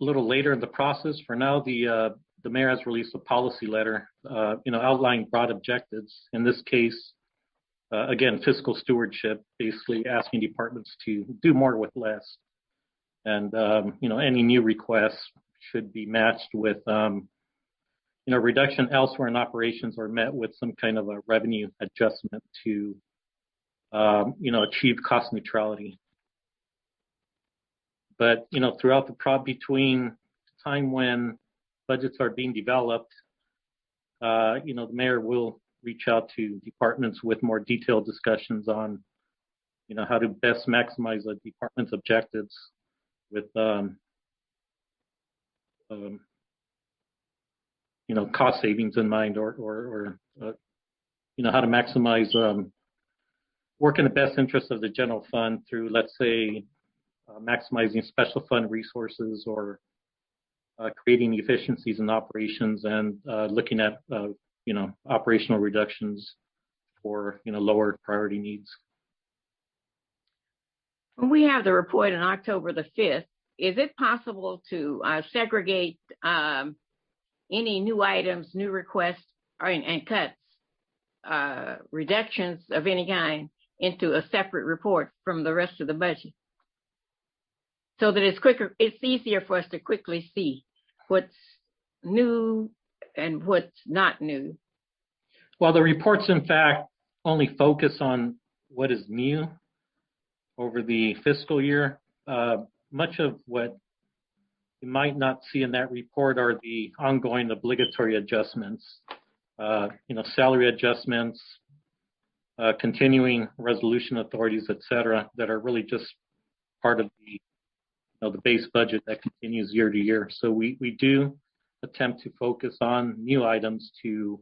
a little later in the process. For now, the mayor has released a policy letter, outlining broad objectives. In this case, again, fiscal stewardship, basically asking departments to do more with less. And, any new requests should be matched with, reduction elsewhere in operations or met with some kind of a revenue adjustment to, achieve cost neutrality. But, throughout between the time when budgets are being developed, the mayor will reach out to departments with more detailed discussions on, how to best maximize a department's objectives with, cost savings in mind, or how to maximize work in the best interest of the general fund through, let's say, maximizing special fund resources or creating efficiencies in operations and looking at operational reductions for lower priority needs. When we have the report on October the 5th, is it possible to segregate any new items, new requests, and cuts, reductions of any kind into a separate report from the rest of the budget, so that it's easier for us to quickly see what's new and what's not new? Well, the reports, in fact, only focus on what is new over the fiscal year. Much of what you might not see in that report are the ongoing obligatory adjustments, salary adjustments, continuing resolution authorities, et cetera, that are really just part of the base budget that continues year to year. So we do attempt to focus on new items to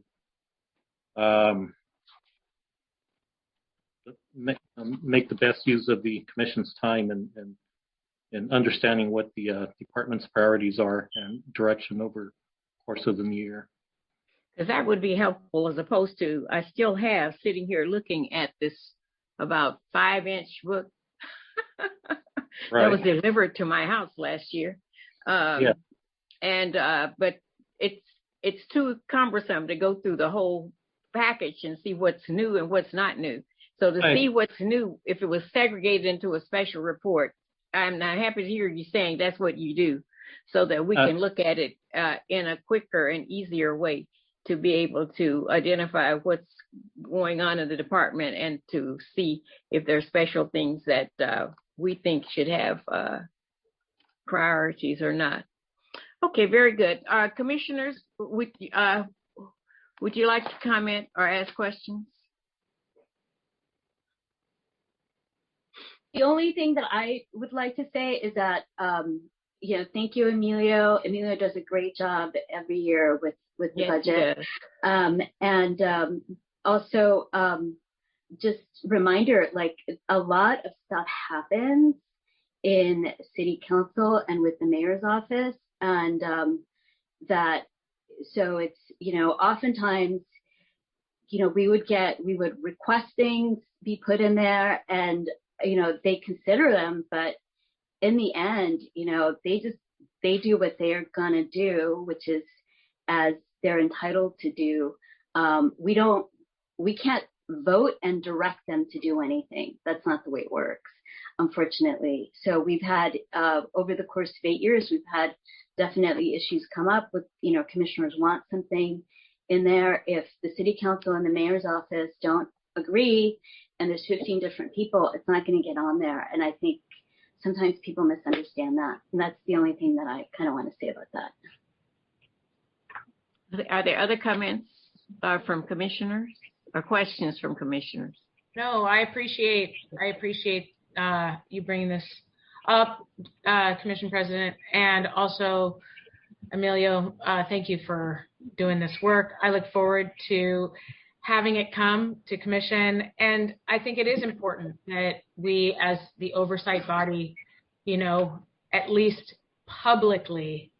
make the best use of the commission's time and understanding what the department's priorities are and direction over the course of the new year. Because that would be helpful, as opposed to, I still have sitting here looking at this about 5-inch book Right. that was delivered to my house last year. But it's too cumbersome to go through the whole package and see what's new and what's not new. So to see what's new, if it was segregated into a special report, I'm not happy to hear you saying that's what you do, so that we can look at it in a quicker and easier way to be able to identify what's going on in the department and to see if there's special things that we think should have priorities or not. Okay, very good. Commissioners, would you like to comment or ask questions? The only thing that I would like to say is that, thank you, Emilio. Emilio does a great job every year with the budget. Also, just reminder, like, a lot of stuff happens in city council and with the mayor's office, and so it's, oftentimes, we would request things be put in there, and they consider them, but in the end, they do what they're gonna do, which is as they're entitled to do. We can't vote and direct them to do anything. That's not the way it works, unfortunately. So we've had, over the course of 8 years, we've had definitely issues come up with, commissioners want something in there. If the city council and the mayor's office don't agree and there's 15 different people, it's not going to get on there. And I think sometimes people misunderstand that. And that's the only thing that I kind of want to say about that. Are there other comments from commissioners or questions from commissioners? No, I appreciate you bringing this up, Commission President, and also Emilio, thank you for doing this work. I look forward to having it come to commission, and I think it is important that we, as the oversight body, at least publicly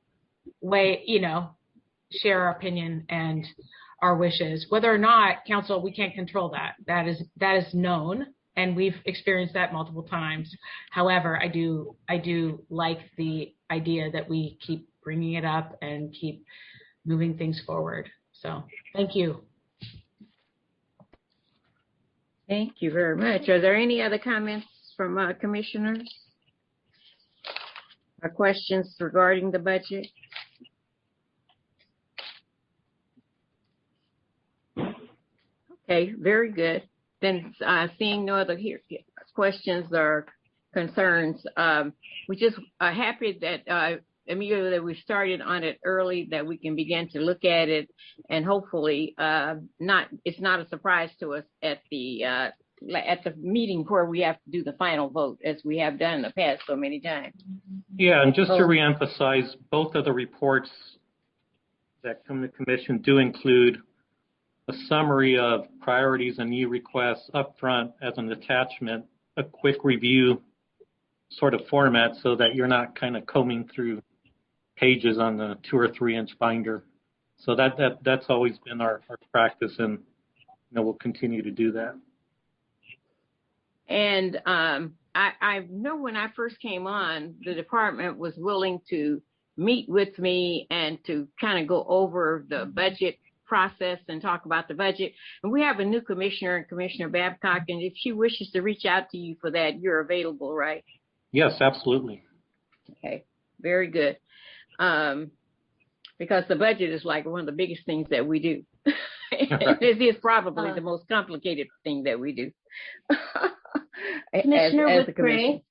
share our opinion and our wishes. Whether or not council, we can't control that. That is known, and we've experienced that multiple times. However, I do like the idea that we keep bringing it up and keep moving things forward. So thank you. Thank you very much. Are there any other comments from commissioners or questions regarding the budget? Okay, very good. Then seeing no other questions or concerns, we just are happy that Emilio, that we started on it early, that we can begin to look at it, and hopefully it's not a surprise to us at the meeting where we have to do the final vote, as we have done in the past so many times. Yeah, and just to reemphasize, both of the reports that come to commission do include a summary of priorities and new requests up front as an attachment, a quick review sort of format, so that you're not kind of combing through pages on the 2 or 3 inch binder. So that's always been our practice, and we'll continue to do that. And I know when I first came on, the department was willing to meet with me and to kind of go over the budget process and talk about the budget. And we have a new commissioner, Commissioner Babcock, and if she wishes to reach out to you for that, you're available, right? Yes, absolutely. Okay, very good. Because the budget is like one of the biggest things that we do. It is probably the most complicated thing that we do. Commissioner Whitgray,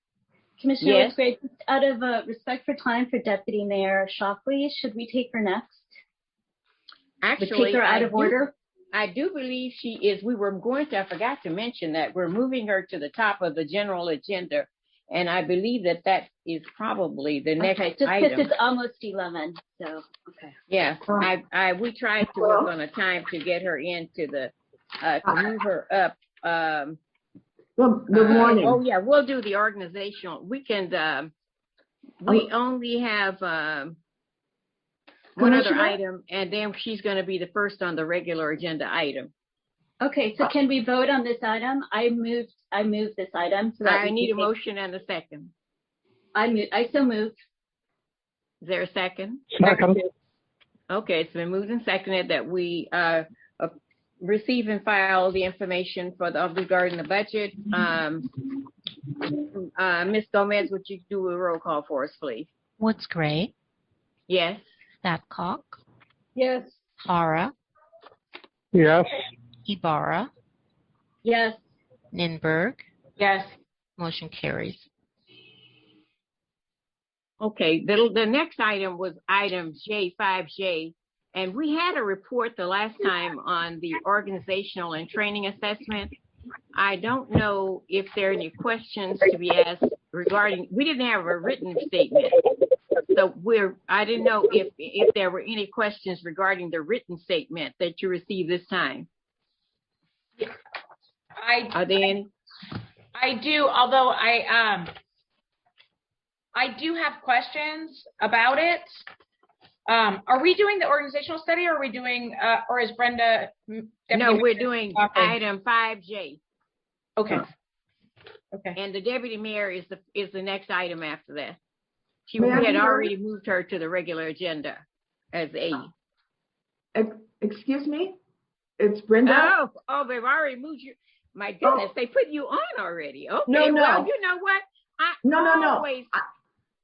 Yes. Whitgray, out of respect for time for Deputy Mayor Shockley, should we take her next? Actually, take her out of order? I do believe she is. I forgot to mention that we're moving her to the top of the general agenda. And I believe that is probably the next just item. because it's almost 11, so, okay. Yeah, we tried to work on a time to get her into the, to move her up. Good morning. Oh, yeah, we'll do the organizational. We can, we only have one other item, and then she's going to be the first on the regular agenda item. Okay, so can we vote on this item? I moved this item. So that I need a motion and a second. I so moved. Is there a second? Second. Okay, it's been moved and seconded that we receive and file the information regarding the budget. Ms. Gomez, would you do a roll call for us, please? Woods Gray. Yes. Babcock. Yes. Hara. Yes. Ibarra. Yes. Ninberg. Yes. Motion carries. Okay, the next item was item J, 5J, and we had a report the last time on the organizational and training assessment. I don't know if there are any questions to be asked regarding, we didn't have a written statement. So I didn't know if there were any questions regarding the written statement that you received this time. Are there any? I do, although I do have questions about it. Are we doing the organizational study, or are we doing, or is Brenda? No, we're doing item 5J. Okay. Okay. And the deputy mayor is the next item after that. May I We had be already heard? moved her to the regular agenda as A. Excuse me? It's Brenda? Oh, they've already moved you. My goodness, they put you on already. Okay, No. well, you know what? No.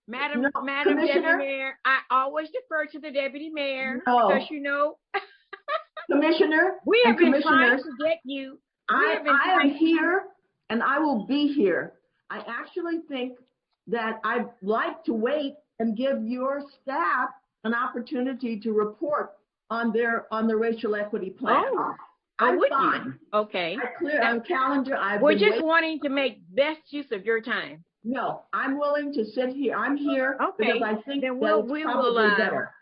Madam Commissioner? Deputy Mayor, I always defer to the Deputy Mayor No. because, you know, Commissioner? we have been trying Commissioners, to get you. I am here and I will be here. I actually think that I'd like to wait and give your staff an opportunity to report on the racial equity plan. I'm fine. Okay. I clear on calendar. We're just wanting to make best use of your time. No, I'm willing to sit here. I'm here because I think then that it's probably better.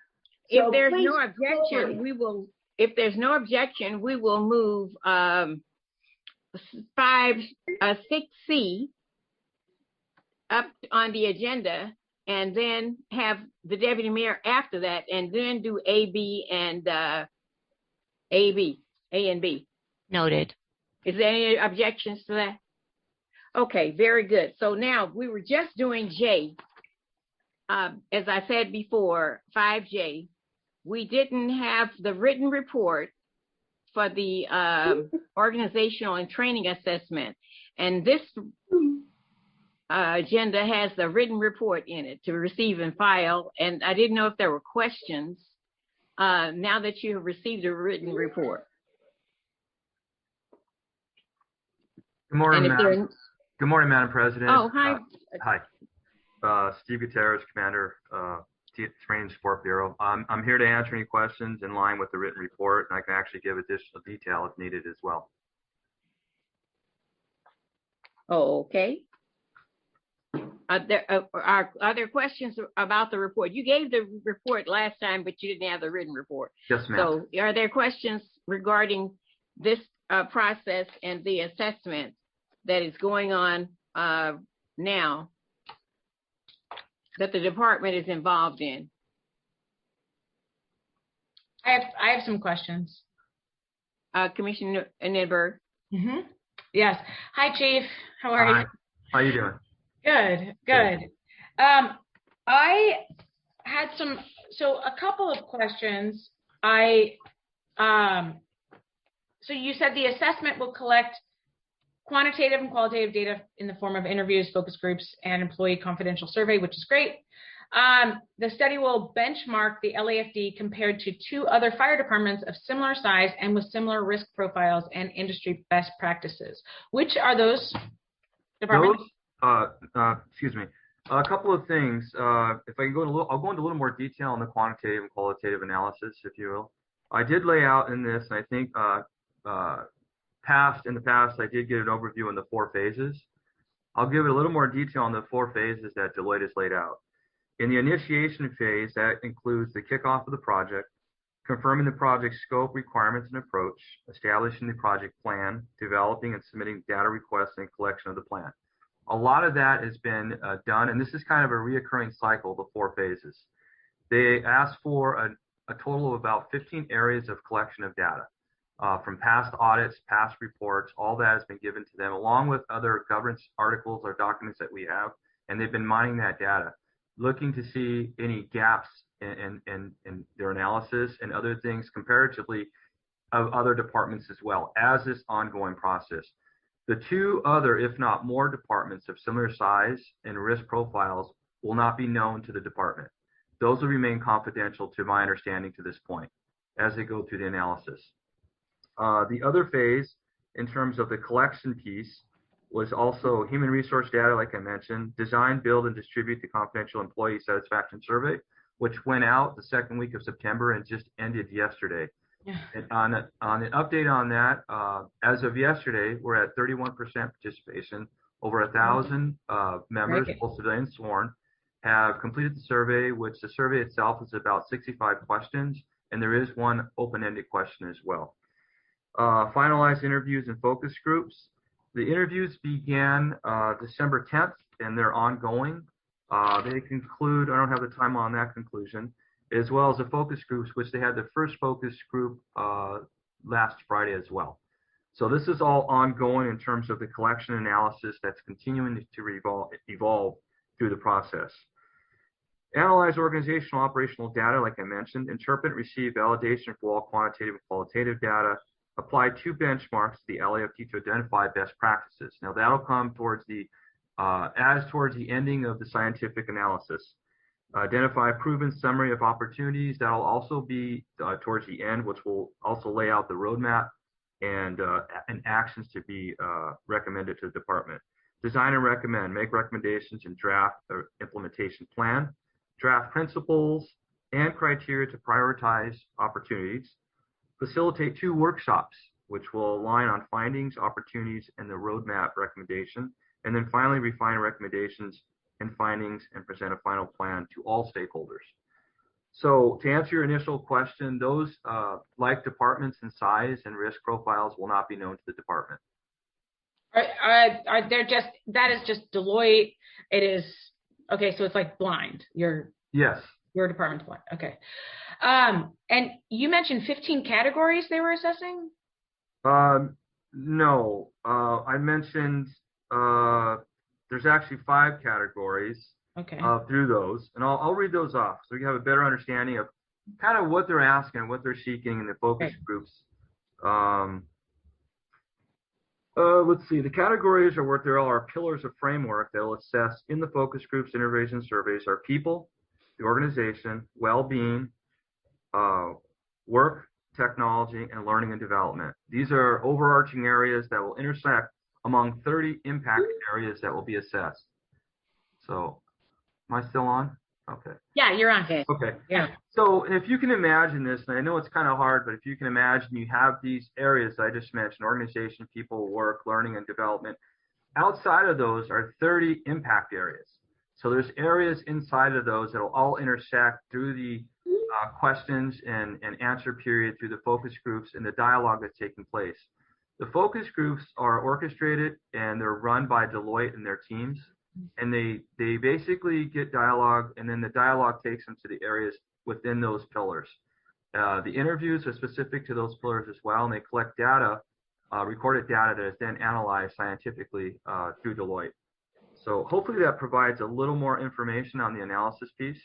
If So there's please no objection, forward. we will. If there's no objection, we will move 6C up on the agenda, and then have the deputy mayor after that, and then do A, B, and A and B. Noted. Is there any objections to that? Okay, very good. So now we were just doing J. As I said before, 5J. We didn't have the written report for the organizational and training assessment. And this agenda has the written report in it to receive and file. And I didn't know if there were questions now that you have received a written report. Good morning, And if Madam. Good morning, Madam President. Oh, hi. Hi. Steve Gutierrez, Commander, Training Support Bureau. I'm here to answer any questions in line with the written report, and I can actually give additional detail if needed as well. Oh, okay. Are there questions about the report? You gave the report last time, but you didn't have the written report. Yes, ma'am. So are there questions regarding this process and the assessment that is going on now that the department is involved in? I have some questions. Commissioner Nidberg. Mm-hmm. Yes. Hi, Chief. How are you? How you doing? Good. I had a couple of questions. So you said the assessment will collect quantitative and qualitative data in the form of interviews, focus groups, and employee confidential survey, which is great. The study will benchmark the LAFD compared to 2 other fire departments of similar size and with similar risk profiles and industry best practices. Which are those departments? Excuse me. A couple of things. If I can I'll go into a little more detail on the quantitative and qualitative analysis, if you will. I did lay out in this, and I think in the past, I did get an overview in the 4 phases. I'll give it a little more detail on the 4 phases that Deloitte has laid out. In the initiation phase, that includes the kickoff of the project, confirming the project scope, requirements, and approach, establishing the project plan, developing and submitting data requests, and collection of the plan. A lot of that has been done, and this is kind of a reoccurring cycle, the 4 phases. They asked for a total of about 15 areas of collection of data. From past audits, past reports, all that has been given to them, along with other governance articles or documents that we have, and they've been mining that data, looking to see any gaps in their analysis and other things comparatively of other departments as well as this ongoing process. The 2 other, if not more, departments of similar size and risk profiles will not be known to the department. Those will remain confidential to my understanding to this point as they go through the analysis. The other phase, in terms of the collection piece, was also human resource data, like I mentioned, design, build, and distribute the confidential employee satisfaction survey, which went out the 2nd week of September and just ended yesterday. Yeah. And on an update on that, as of yesterday, we're at 31% participation. Over 1,000 members, both civilian and sworn, have completed the survey, which the survey itself is about 65 questions, and there is one open-ended question as well. Finalized interviews and focus groups. The interviews began December 10th, and they're ongoing. They conclude, I don't have the time on that conclusion, as well as the focus groups, which they had the first focus group last Friday as well. So this is all ongoing in terms of the collection analysis that's continuing to evolve through the process. Analyze organizational operational data, like I mentioned. Interpret, receive, validation for all quantitative and qualitative data. Apply 2 benchmarks to the LAFT to identify best practices. Now that'll come towards the ending of the scientific analysis. Identify a proven summary of opportunities. That'll also be towards the end, which will also lay out the roadmap and actions to be recommended to the department. Design and recommend. Make recommendations and draft the implementation plan. Draft principles and criteria to prioritize opportunities. Facilitate 2 workshops, which will align on findings, opportunities, and the roadmap recommendation. And then finally, refine recommendations and findings and present a final plan to all stakeholders. So to answer your initial question, those like departments in size and risk profiles will not be known to the department. Are there just, that is just Deloitte? It is, okay, so it's like blind. Yes. Your department's blind. Okay. And you mentioned 15 categories they were assessing? No. I mentioned there's actually 5 categories through those, and I'll read those off so you have a better understanding of kind of what they're asking, what they're seeking in the focus groups. Let's see. The categories are what there are pillars of framework that will assess in the focus groups, interviews, and surveys are people, the organization, well-being, work, technology, and learning and development. These are overarching areas that will intersect among 30 impact areas that will be assessed. So, am I still on? Okay. Yeah, you're on. Okay. Yeah. So, if you can imagine this, and I know it's kind of hard, but if you can imagine you have these areas I just mentioned, organization, people, work, learning, and development. Outside of those are 30 impact areas. So there's areas inside of those that will all intersect through the questions and answer period, through the focus groups and the dialogue that's taking place. The focus groups are orchestrated and they're run by Deloitte and their teams. And they basically get dialogue, and then the dialogue takes them to the areas within those pillars. The interviews are specific to those pillars as well, and they collect data, recorded data that is then analyzed scientifically through Deloitte. So hopefully that provides a little more information on the analysis piece.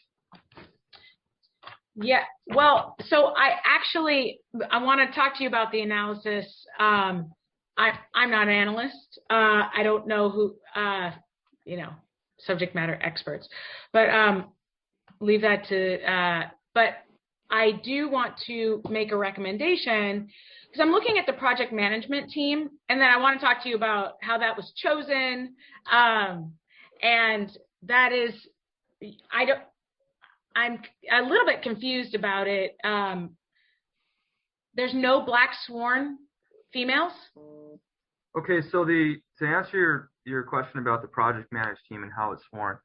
Yeah, well, so I want to talk to you about the analysis. I'm not an analyst. I don't know who, subject matter experts, but leave that to, but I do want to make a recommendation because I'm looking at the project management team, and then I want to talk to you about how that was chosen. And that is, I'm a little bit confused about it. There's no black sworn females. Okay, so to answer your question about the project managed team and how it's sworn,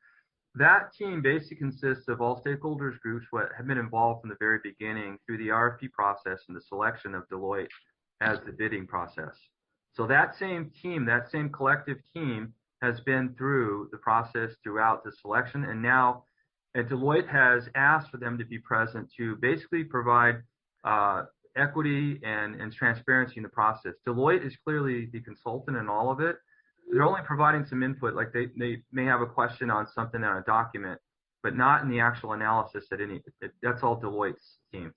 that team basically consists of all stakeholders groups that have been involved from the very beginning through the RFP process and the selection of Deloitte as the bidding process. So that same team, that same collective team has been through the process throughout the selection, and now Deloitte has asked for them to be present to basically provide equity and transparency in the process. Deloitte is clearly the consultant in all of it. They're only providing some input, like they may have a question on something on a document, but not in the actual analysis that's all Deloitte's team.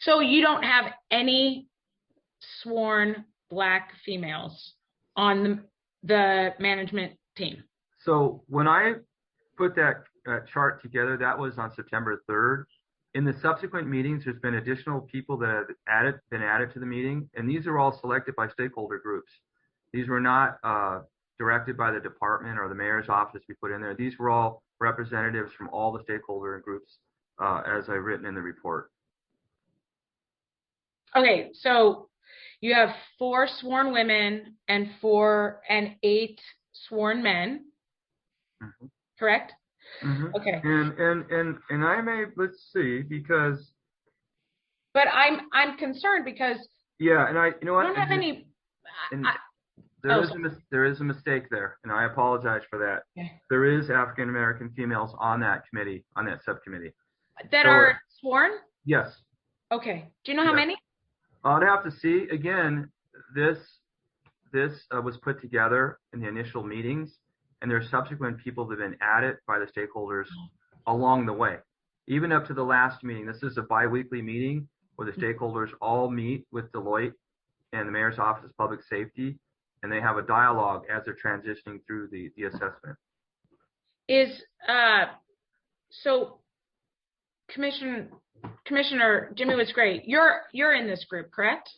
So you don't have any sworn black females on the management team? So when I put that chart together, that was on September 3rd. In the subsequent meetings, there's been additional people that have been added to the meeting, and these are all selected by stakeholder groups. These were not directed by the department or the mayor's office we put in there. These were all representatives from all the stakeholder groups as I've written in the report. Okay, so you have 4 sworn women and 8 sworn men, correct? Okay. And I may, let's see, because. But I'm concerned because. Yeah, and I don't have any. There is a mistake there, and I apologize for that. Okay. There is African American females on that committee, on that subcommittee. That are sworn? Yes. Okay. Do you know how many? I'd have to see. Again, this this was put together in the initial meetings, and there are subsequent people that have been added by the stakeholders along the way. Even up to the last meeting, this is a bi-weekly meeting where the stakeholders all meet with Deloitte and the Mayor's Office of Public Safety, and they have a dialogue as they're transitioning through the assessment. So Commissioner Jimmy Woods Gray, you're in this group, correct?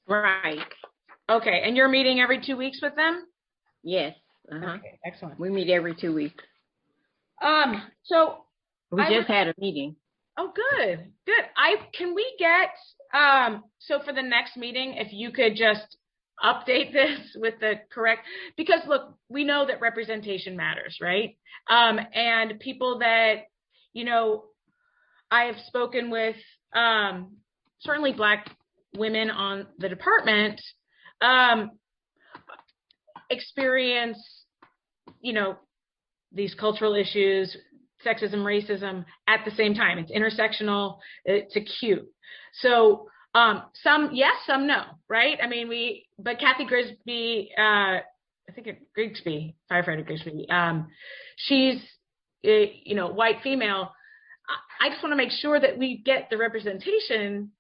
Right. Okay, and you're meeting every 2 weeks with them? Yes. Okay, excellent. We meet every 2 weeks. So we just had a meeting. Oh, good. Can we get so for the next meeting, if you could just update this with the correct, because look, we know that representation matters, right? And people that, I have spoken with, certainly Black women on the department, experience, these cultural issues, sexism, racism at the same time. It's intersectional, it's acute. So some yes, some no, right? I mean, but Kathy Grigsby, firefighter Grigsby, she's, white female. I just want to make sure that we get the representation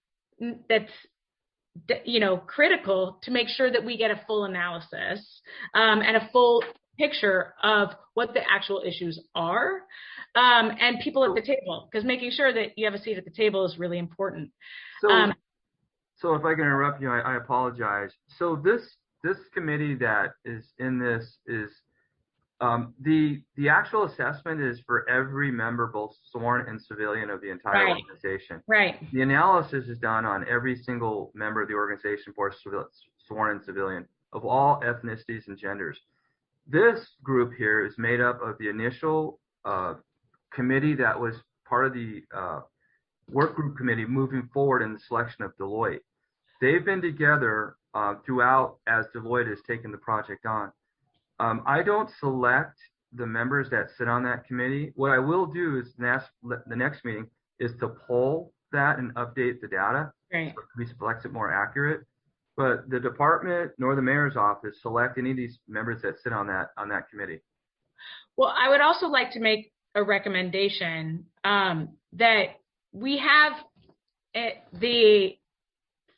that's, critical to make sure that we get a full analysis and a full picture of what the actual issues are, and people at the table, because making sure that you have a seat at the table is really important. So if I can interrupt you, I apologize. So this committee that is in this is the actual assessment is for every member, both sworn and civilian, of the entire organization. Right. The analysis is done on every single member of the organization, both sworn and civilian, of all ethnicities and genders. This group here is made up of the initial committee that was part of the work group committee moving forward in the selection of Deloitte. They've been together throughout as Deloitte has taken the project on. I don't select the members that sit on that committee. What I will do is the next meeting is to poll that and update the data. Right. So we select it more accurate. But the department nor the mayor's office select any of these members that sit on that committee. Well, I would also like to make a recommendation that we have the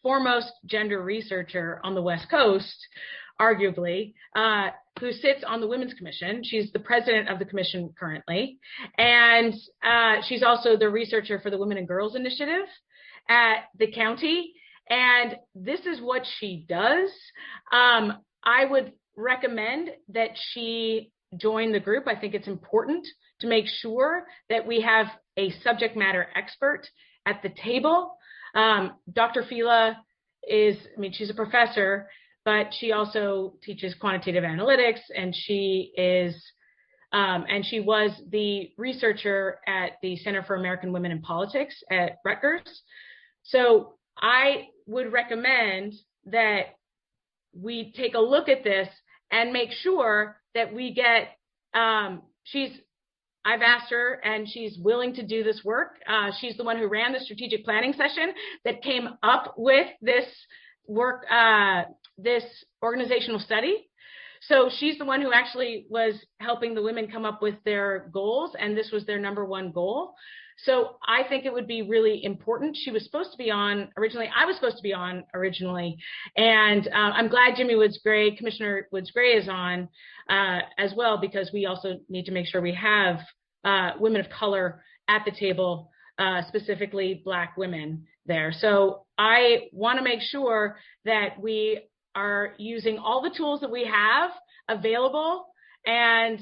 foremost gender researcher on the West Coast, arguably, who sits on the Women's Commission. She's the president of the commission currently, and she's also the researcher for the Women and Girls Initiative at the county. And this is what she does. I would recommend that she join the group. I think it's important to make sure that we have a subject matter expert at the table. Dr. Fila she's a professor, but she also teaches quantitative analytics, and she was the researcher at the Center for American Women in Politics at Rutgers. So I would recommend that we take a look at this and make sure that we get, I've asked her, and she's willing to do this work. She's the one who ran the strategic planning session that came up with this work, this organizational study. So she's the one who actually was helping the women come up with their goals, and this was their #1 goal. So I think it would be really important. She was supposed to be on originally. I was supposed to be on originally. And I'm glad Commissioner Woods Gray is on as well, because we also need to make sure we have women of color at the table, specifically Black women there. So I want to make sure that we are using all the tools that we have available. And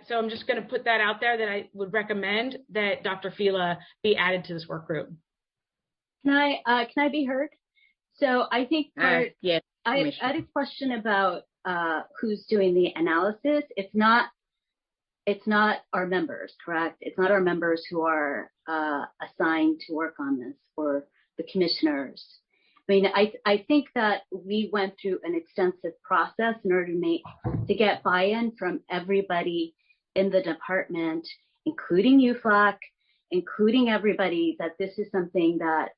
so I'm just going to put that out there, that I would recommend that Dr. Fila be added to this work group. Can I be heard? So I think yes, I had a question about who's doing the analysis. It's not our members, correct? It's not our members who are assigned to work on this, or the commissioners. I mean, I think that we went through an extensive process in order to get buy-in from everybody in the department, including UFLAC, including everybody, that this is something that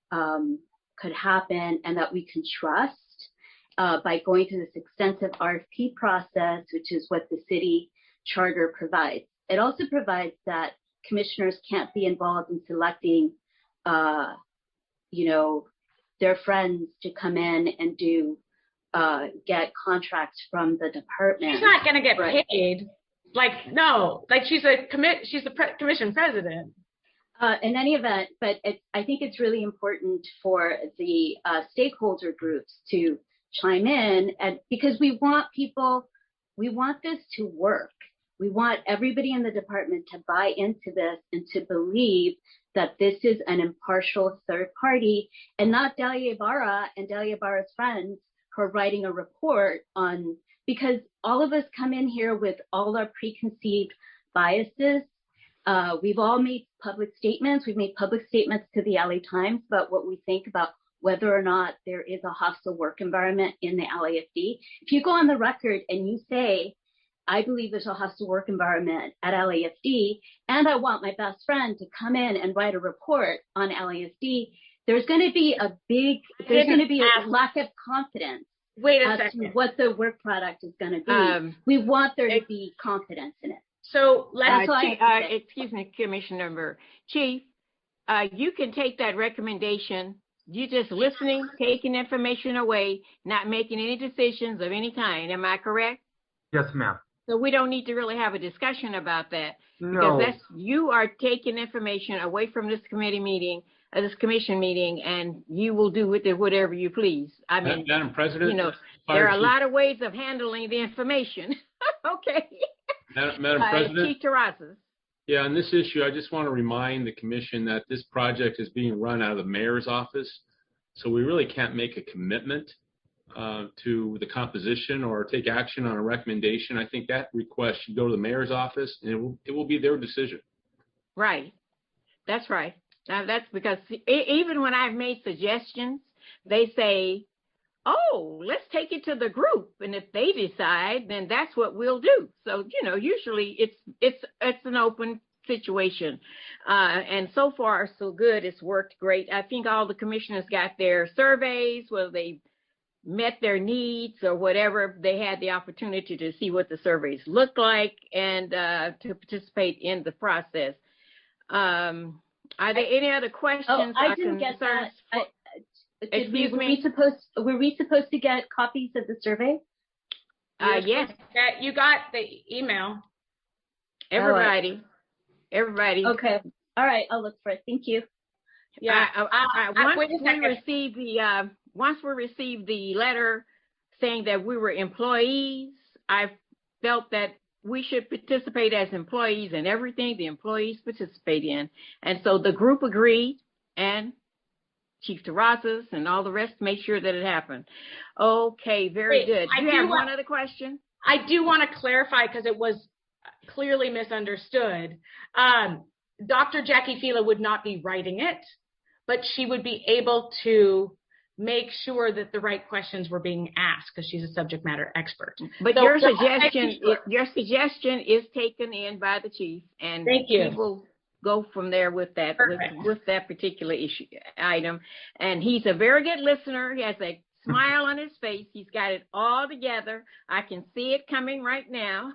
could happen and that we can trust. by going through this extensive RFP process, which is what the city charter provides. It also provides that commissioners can't be involved in selecting, their friends to come in and get contracts from the department. She's not going to get paid. She's the commission president. In any event, but I think it's really important for the stakeholder groups to chime in, because we want this to work. We want everybody in the department to buy into this and to believe that this is an impartial third party and not Delia Ibarra and Delia Ibarra's friends who are writing a report on, because all of us come in here with all our preconceived biases. We've all made public statements. We've made public statements to the LA Times about what we think about whether or not there is a hostile work environment in the LAFD. If you go on the record and you say, I believe there's a hostile work environment at LAFD, and I want my best friend to come in and write a report on LAFD, there's going to be a lack of confidence as to what the work product is going to be. We want there to be confidence in it. So excuse me, Commissioner Chief, you can take that recommendation. You're just listening, taking information away, not making any decisions of any kind. Am I correct? Yes, ma'am. So we don't need to really have a discussion about that. No. Because you are taking information away from this commission meeting, and you will do with it whatever you please. I mean, Madam President, there are a lot of ways of handling the information. Okay. Madam President. Chief Terrazas. Yeah, on this issue, I just want to remind the commission that this project is being run out of the mayor's office, so we really can't make a commitment to the composition or take action on a recommendation. I think that request should go to the mayor's office, and it will be their decision. Right. That's right. Now, that's because even when I've made suggestions, they say, oh, let's take it to the group, and if they decide, then that's what we'll do. So, usually it's an open situation, and so far so good. It's worked great. I think all the commissioners got their surveys, whether they met their needs or whatever. They had the opportunity to see what the surveys look like and to participate in the process. Are there any other questions? I didn't get that. Excuse me? Were we supposed to get copies of the survey? Yes. You got the email. Everybody. Okay. All right. I'll look for it. Thank you. Yeah. Once we received the letter saying that we were employees, I felt that we should participate as employees in everything the employees participate in. And so the group agreed, and Chief Terrazas and all the rest made sure that it happened. Okay, very good. Do you have one other question? I do want to clarify, because it was clearly misunderstood. Dr. Jackie Fila would not be writing it, but she would be able to make sure that the right questions were being asked, because she's a subject matter expert. But so your suggestion is taken in by the chief, and he will go from there with that with that particular item. And he's a very good listener. He has a smile on his face. He's got it all together. I can see it coming right now.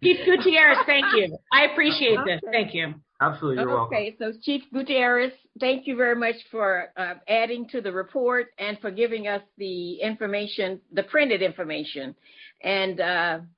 Chief Gutierrez, thank you. I appreciate this. Thank you. Absolutely, you're welcome. Okay, so Chief Gutierrez, thank you very much for adding to the report and for giving us the information, the printed information. And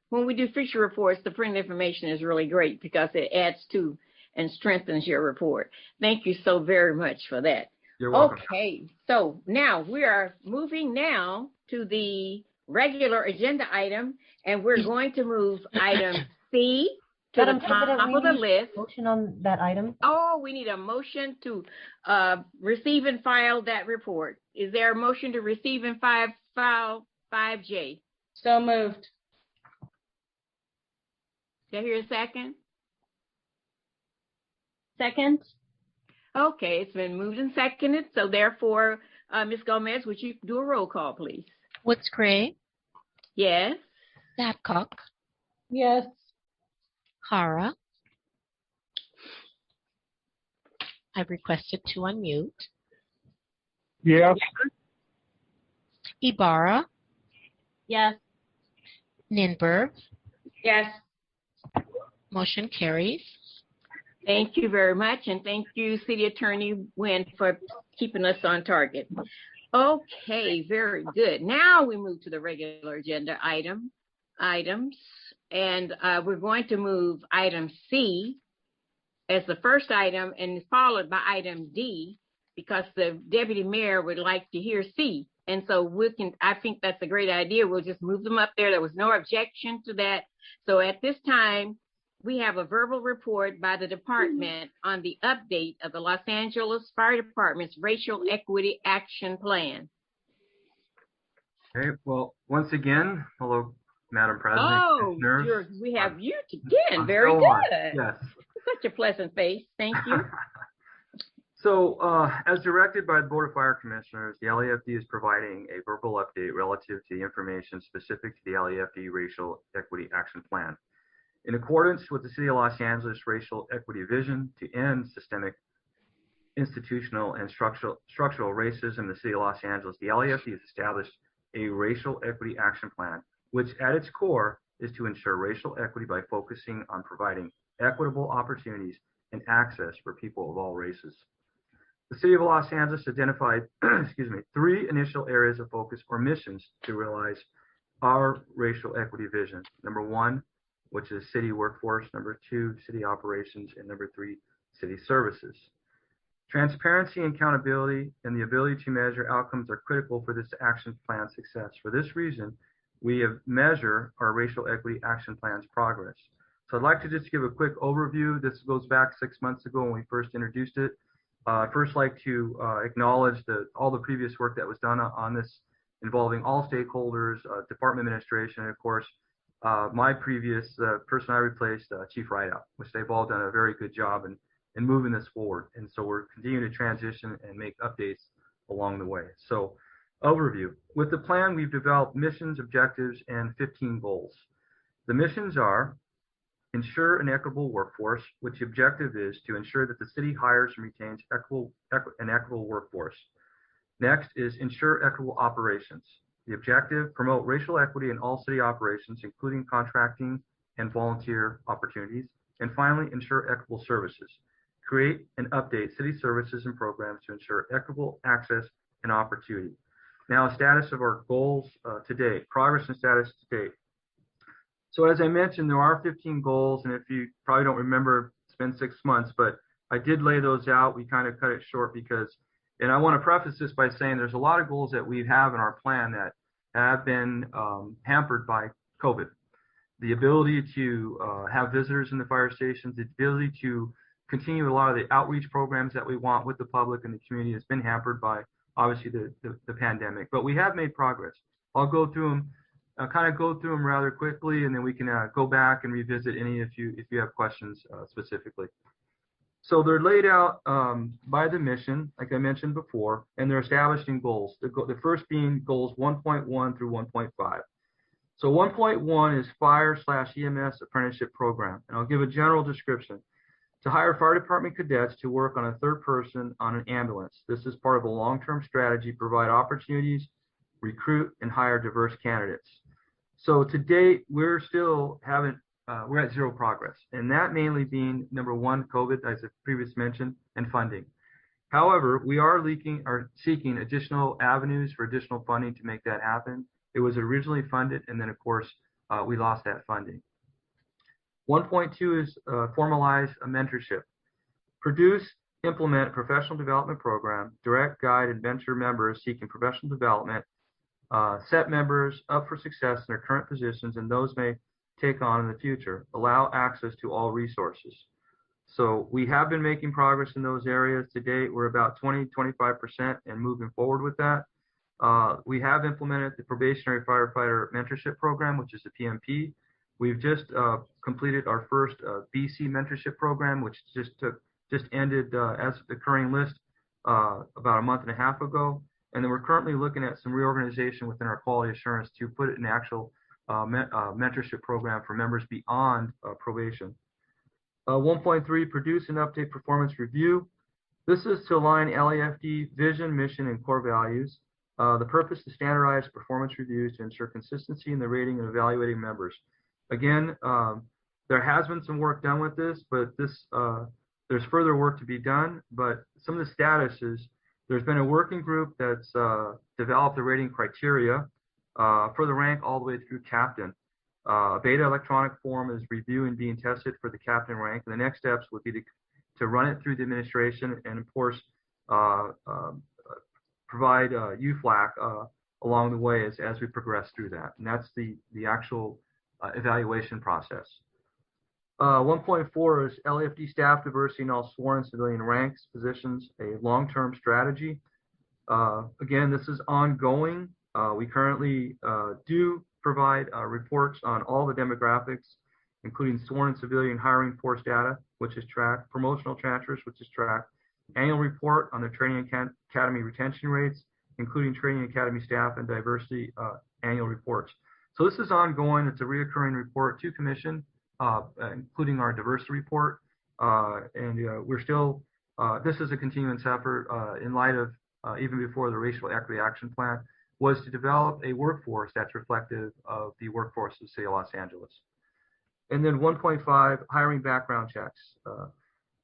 when we do feature reports, the printed information is really great because it adds to and strengthens your report. Thank you so very much for that. You're welcome. Okay, so now we are moving now to the regular agenda item, and we're going to move item C to the top of the list. Motion on that item? Oh, we need a motion to receive and file that report. Is there a motion to receive and file 5J? So moved. Did I hear a second? Second. Okay, it's been moved and seconded. So therefore, Ms. Gomez, would you do a roll call, please? Woods Gray? Yes. Babcock? Yes. Hara? I've requested to unmute. Yes. Ibarra, Yes. Ninberg. Yes. Motion carries. Thank you very much, and thank you, City Attorney Nguyen, for keeping us on target. Okay, very good. Now we move to the regular agenda items, and we're going to move item C as the first item and followed by item D, because the deputy mayor would like to hear C. And so I think that's a great idea. We'll just move them up there. There was no objection to that. So at this time, we have a verbal report by the department on the update of the Los Angeles Fire Department's Racial Equity Action Plan. Okay, well, once again, hello, Madam President. Oh, we have you again. Very good. Yes. Such a pleasant face. Thank you. So, as directed by the Board of Fire Commissioners, the LAFD is providing a verbal update relative to the information specific to the LAFD Racial Equity Action Plan. In accordance with the City of Los Angeles Racial Equity Vision to end systemic, institutional, and structural racism in the City of Los Angeles, the LAFD has established a Racial Equity Action Plan, which at its core is to ensure racial equity by focusing on providing equitable opportunities and access for people of all races. The City of Los Angeles identified, 3 initial areas of focus or missions to realize our racial equity vision. Number 1, which is city workforce. Number 2, city operations. And number 3, city services. Transparency and accountability and the ability to measure outcomes are critical for this action plan success. For this reason, we have measured our racial equity action plan's progress. So I'd like to just give a quick overview. This goes back 6 months ago when we first introduced it. I'd first like to acknowledge all the previous work that was done on this, involving all stakeholders, department administration, and of course, my previous person I replaced, Chief Rideout, which they've all done a very good job in moving this forward. And so we're continuing to transition and make updates along the way. So overview. With the plan, we've developed missions, objectives, and 15 goals. The missions are: ensure an equitable workforce, which the objective is to ensure that the city hires and retains an equitable workforce. Next is ensure equitable operations. The objective, promote racial equity in all city operations, including contracting and volunteer opportunities. And finally, ensure equitable services. Create and update city services and programs to ensure equitable access and opportunity. Now, status of our goals to date, progress and status to date. So as I mentioned, there are 15 goals, and if you probably don't remember, it's been 6 months, but I did lay those out. We kind of cut it short because, and I want to preface this by saying there's a lot of goals that we have in our plan that have been hampered by COVID. The ability to have visitors in the fire stations, the ability to continue a lot of the outreach programs that we want with the public and the community has been hampered by, obviously, the pandemic. But we have made progress. I'll go through them. I'll kind of go through them rather quickly, and then we can go back and revisit any if you have questions specifically. So they're laid out by the mission, like I mentioned before, and they're established in goals. The first being goals 1.1 through 1.5. So 1.1 is Fire/EMS Apprenticeship Program, and I'll give a general description. To hire fire department cadets to work on a third person on an ambulance. This is part of a long-term strategy to provide opportunities, recruit, and hire diverse candidates. So to date, we're still we're at zero progress, and that mainly being number 1, COVID, as I previously mentioned, and funding. However, we are seeking additional avenues for additional funding to make that happen. It was originally funded, and then of course we lost that funding. 1.2 is formalize a mentorship. Produce, implement a professional development program, direct, guide, and mentor members seeking professional development, set members up for success in their current positions and those may take on in the future, allow access to all resources. So we have been making progress in those areas to date. We're about 20-25% and moving forward with that. We have implemented the probationary firefighter mentorship program, which is the PMP. We've just completed our first BC mentorship program, which just ended as the current list about a month and a half ago. And then we're currently looking at some reorganization within our quality assurance to put it in actual mentorship program for members beyond probation. 1.3, produce and update performance review. This is to align LAFD vision, mission, and core values. The purpose is to standardize performance reviews to ensure consistency in the rating and evaluating members. Again, there has been some work done with this, but there's further work to be done. But some of the status is there's been a working group that's developed the rating criteria for the rank all the way through captain. Beta electronic form is reviewed and being tested for the captain rank. And the next steps would be to run it through the administration and, of course, provide UFLAC along the way as we progress through that. And that's the actual evaluation process. 1.4 is LAFD staff diversity in all sworn and civilian ranks, positions, a long-term strategy. Again, this is ongoing. We currently do provide reports on all the demographics, including sworn and civilian hiring force data, which is tracked, promotional transfers, which is tracked, annual report on the training academy retention rates, including training academy staff and diversity annual reports. So this is ongoing. It's a reoccurring report to commission, including our diversity report. We're still, this is a continuance effort in light of, even before the Racial Equity Action Plan, was to develop a workforce that's reflective of the workforce of the city of Los Angeles. And then 1.5, hiring background checks.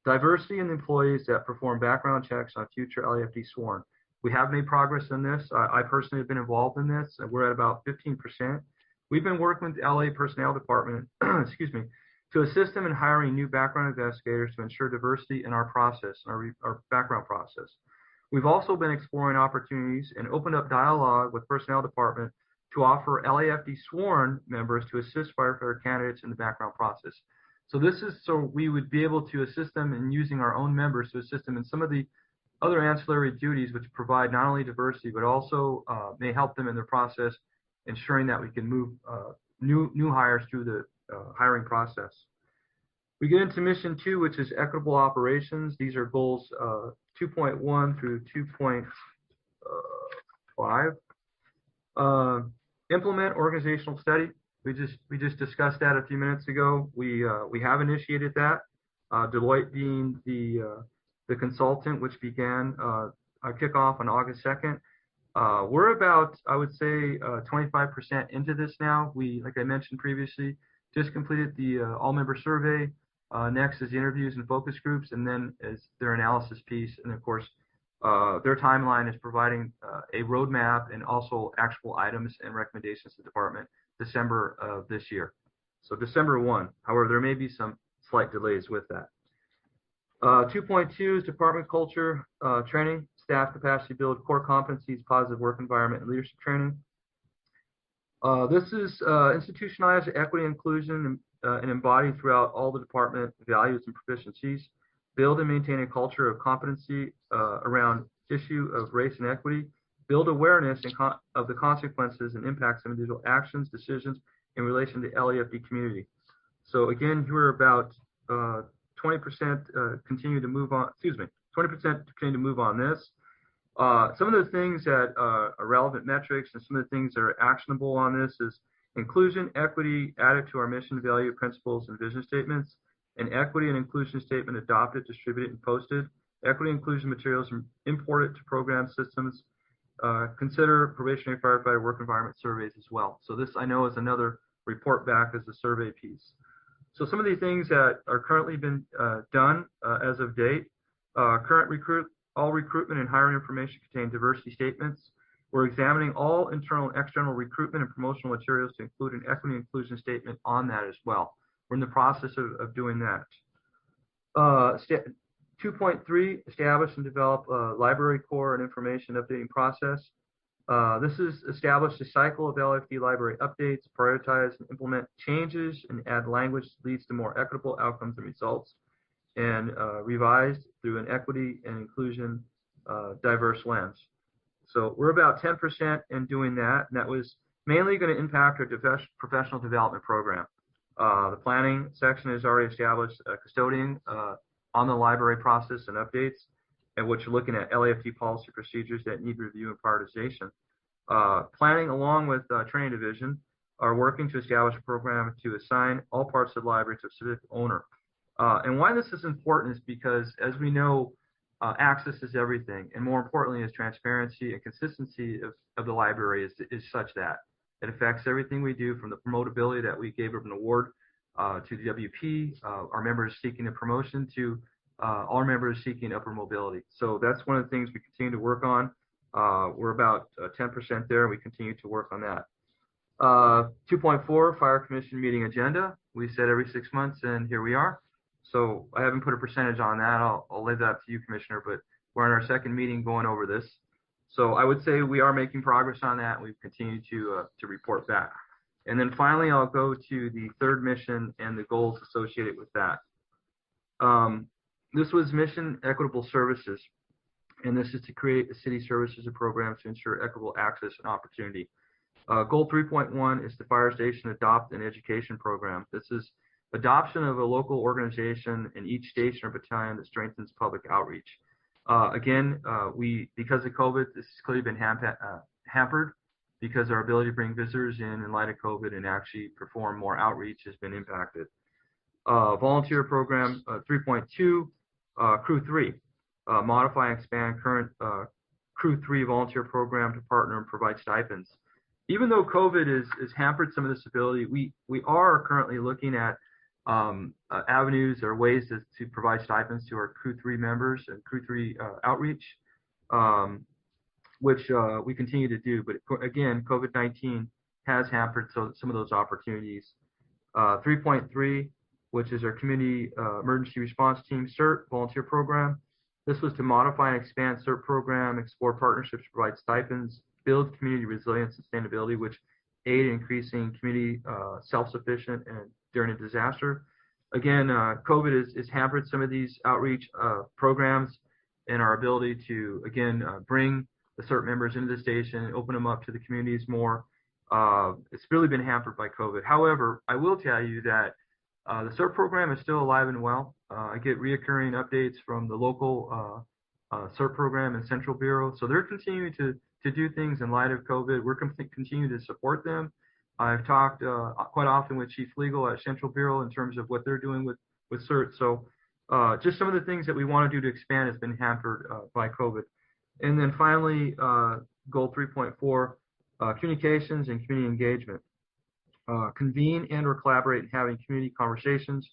Diversity in employees that perform background checks on future LAFD sworn. We have made progress in this. I personally have been involved in this. We're at about 15%. We've been working with the LA Personnel Department, excuse me, to assist them in hiring new background investigators to ensure diversity in our process, our background process. We've also been exploring opportunities and opened up dialogue with Personnel Department to offer LAFD sworn members to assist firefighter candidates in the background process. So this is so we would be able to assist them in using our own members to assist them in some of the other ancillary duties which provide not only diversity, but also may help them in their process, ensuring that we can move new hires through the hiring process. We get into mission 2, which is equitable operations. These are goals 2.1 through 2.5. Implement organizational study. We just discussed that a few minutes ago. We have initiated that. Deloitte being the consultant, which began our kickoff on August 2nd. We're about, I would say, 25% into this now. We, like I mentioned previously, just completed the all-member survey. Next is the interviews and focus groups, and then is their analysis piece. And of course, their timeline is providing a roadmap and also actual items and recommendations to the department December of this year. So December 1. However, there may be some slight delays with that. 2.2 is department culture training, staff capacity build, core competencies, positive work environment, and leadership training. This is institutionalized equity and inclusion and embodied throughout all the department values and proficiencies. Build and maintain a culture of competency around issue of race and equity. Build awareness of the consequences and impacts of individual actions, decisions in relation to LAFD community. So again, we're about 20% continue to move on. 20% continue to move on this. Some of the things that are relevant metrics and some of the things that are actionable on this is inclusion, equity added to our mission, value, principles, and vision statements. An equity and inclusion statement adopted, distributed, and posted. Equity and inclusion materials imported to program systems. Consider probationary firefighter work environment surveys as well. So this, I know, is another report back as a survey piece. So some of the things that are currently been done as of date. All recruitment and hiring information contain diversity statements. We're examining all internal and external recruitment and promotional materials to include an equity and inclusion statement on that as well. We're in the process of doing that. 2.3, establish and develop a library core and information updating process. This is establish a cycle of LFD library updates, prioritize and implement changes, and add language that leads to more equitable outcomes and results, and revised through an equity and inclusion diverse lens. So we're about 10% in doing that, and that was mainly going to impact our professional development program. The planning section has already established a custodian on the library process and updates, and which are looking at LAFD policy procedures that need review and prioritization. Planning, along with training division, are working to establish a program to assign all parts of the library to a civic owner. And why this is important is because, as we know, access is everything, and more importantly is transparency and consistency of the library is such that it affects everything we do, from the promotability that we gave an award to the WP, our members seeking a promotion, to all members seeking upper mobility. So that's one of the things we continue to work on. We're about 10% there, and we continue to work on that. 2.4, Fire Commission meeting agenda. We said every 6 months, and here we are. So I haven't put a percentage on that. I'll leave that to you, Commissioner, but we're on our second meeting going over this. So I would say we are making progress on that, and we've continued to report back. And then finally, I'll go to the third mission and the goals associated with that. This was Mission Equitable Services, and this is to create a city services and programs to ensure equitable access and opportunity. Goal 3.1 is the fire station adopt an education program. This is adoption of a local organization in each station or battalion that strengthens public outreach. Because of COVID, this has clearly been hampered, because our ability to bring visitors in light of COVID and actually perform more outreach has been impacted. Volunteer program 3.2, Crew 3, modify and expand current Crew 3 volunteer program to partner and provide stipends. Even though COVID has hampered some of this ability, we are currently looking at avenues or ways to provide stipends to our Crew 3 members and Crew 3 outreach, which we continue to do. But again, COVID-19 has hampered some of those opportunities. 3.3, which is our Community Emergency Response Team CERT volunteer program. This was to modify and expand CERT program, explore partnerships to provide stipends, build community resilience and sustainability, which aid in increasing community self-sufficient and during a disaster. Again, COVID has hampered some of these outreach programs and our ability to, again, bring the CERT members into the station and open them up to the communities more. It's really been hampered by COVID. However, I will tell you that the CERT program is still alive and well. I get reoccurring updates from the local CERT program and Central Bureau. So they're continuing to do things in light of COVID. We're continuing to support them. I've talked quite often with Chief Legal at Central Bureau in terms of what they're doing with CERT. So just some of the things that we want to do to expand has been hampered by COVID. And then finally, goal 3.4, communications and community engagement. Convene and or collaborate in having community conversations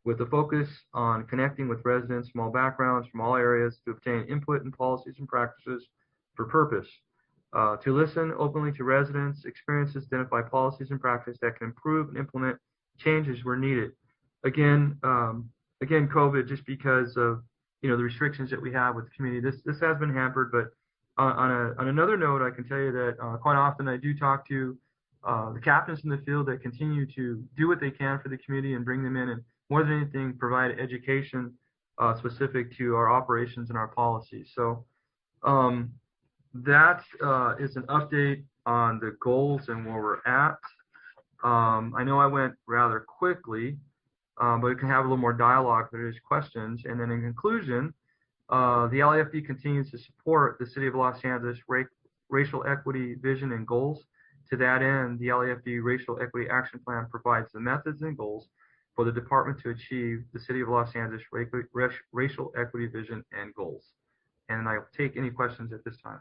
with a focus on connecting with residents from all backgrounds, from all areas, to obtain input in policies and practices for purpose. To listen openly to residents' experiences, identify policies and practices that can improve and implement changes where needed. Again, COVID, just because of the restrictions that we have with the community, this has been hampered. But on another note, I can tell you that quite often I do talk to the captains in the field that continue to do what they can for the community and bring them in, and more than anything, provide education specific to our operations and our policies. So that is an update on the goals and where we're at. I know I went rather quickly, but we can have a little more dialogue if there's questions. And then in conclusion, the LAFD continues to support the City of Los Angeles racial equity vision and goals. To that end, the LAFD Racial Equity Action Plan provides the methods and goals for the department to achieve the City of Los Angeles racial equity vision and goals. And I'll take any questions at this time.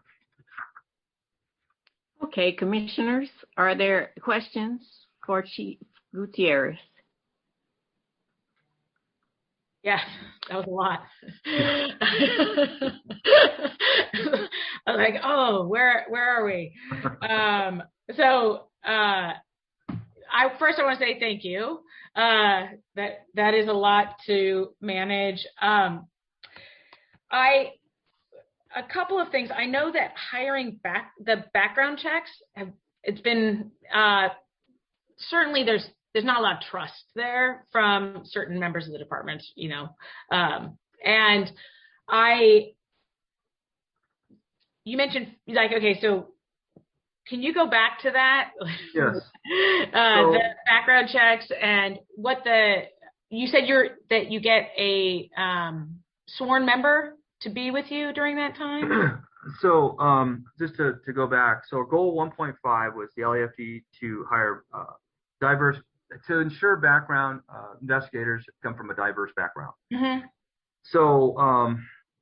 Okay, commissioners, are there questions for Chief Gutierrez? Yeah, that was a lot. I was like, oh, where are we? First I want to say thank you. That is a lot to manage. A couple of things. I know that hiring the background checks it's been certainly there's not a lot of trust there from certain members of the department, and you mentioned okay, so can you go back to that? Yes. The background checks and you said that you get a sworn member to be with you during that time? So just to go back, so goal 1.5 was the LAFD to hire to ensure background investigators come from a diverse background. Mm-hmm. So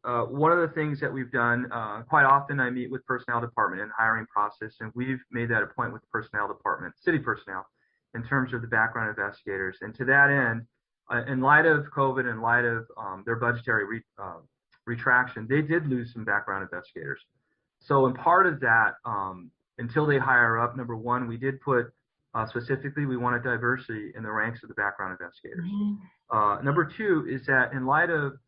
one of the things that we've done, quite often I meet with personnel department in the hiring process, and we've made that a point with the personnel department, city personnel, in terms of the background investigators. And to that end, in light of COVID, in light of their budgetary retraction, they did lose some background investigators. So in part of that, until they hire up, number one, we did put specifically, we wanted diversity in the ranks of the background investigators. Number two is that in light of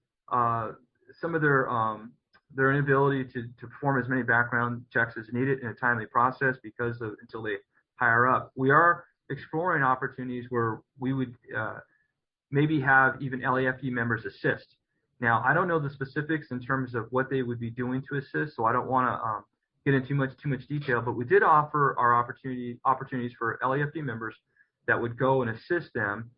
some of their inability to perform as many background checks as needed in a timely process because of until they hire up, we are exploring opportunities where we would maybe have even LAFD members assist. Now, I don't know the specifics in terms of what they would be doing to assist, so I don't want to get into too much detail, but we did offer our opportunities for LAFD members that would go and assist them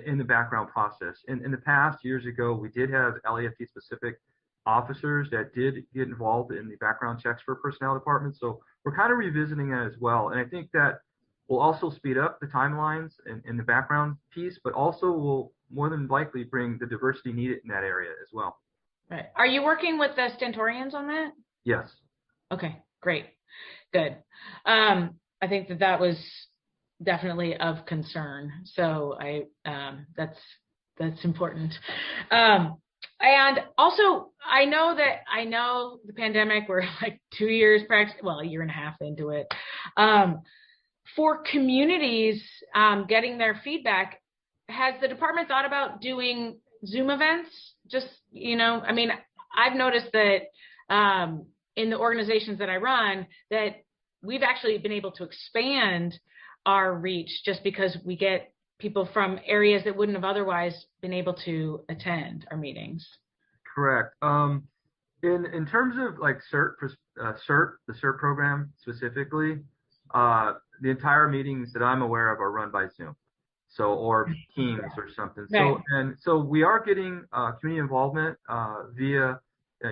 in the background process. In the past, years ago, we did have LAFD specific officers that did get involved in the background checks for personnel departments. So we're kind of revisiting that as well. And I think that will also speed up the timelines in the background piece, but also will more than likely bring the diversity needed in that area as well. Right. Are you working with the Stentorians on that? Yes. Okay, great. Good. I think that was definitely of concern. So that's important. And also, I know the pandemic, we're like 2 years, a year and a half into it. For communities getting their feedback, has the department thought about doing Zoom events? Just, I mean, I've noticed that in the organizations that I run, that we've actually been able to expand our reach just because we get people from areas that wouldn't have otherwise been able to attend our meetings. Correct. In terms of like the CERT program specifically, the entire meetings that I'm aware of are run by Zoom, or Teams or something. Right. So we are getting community involvement via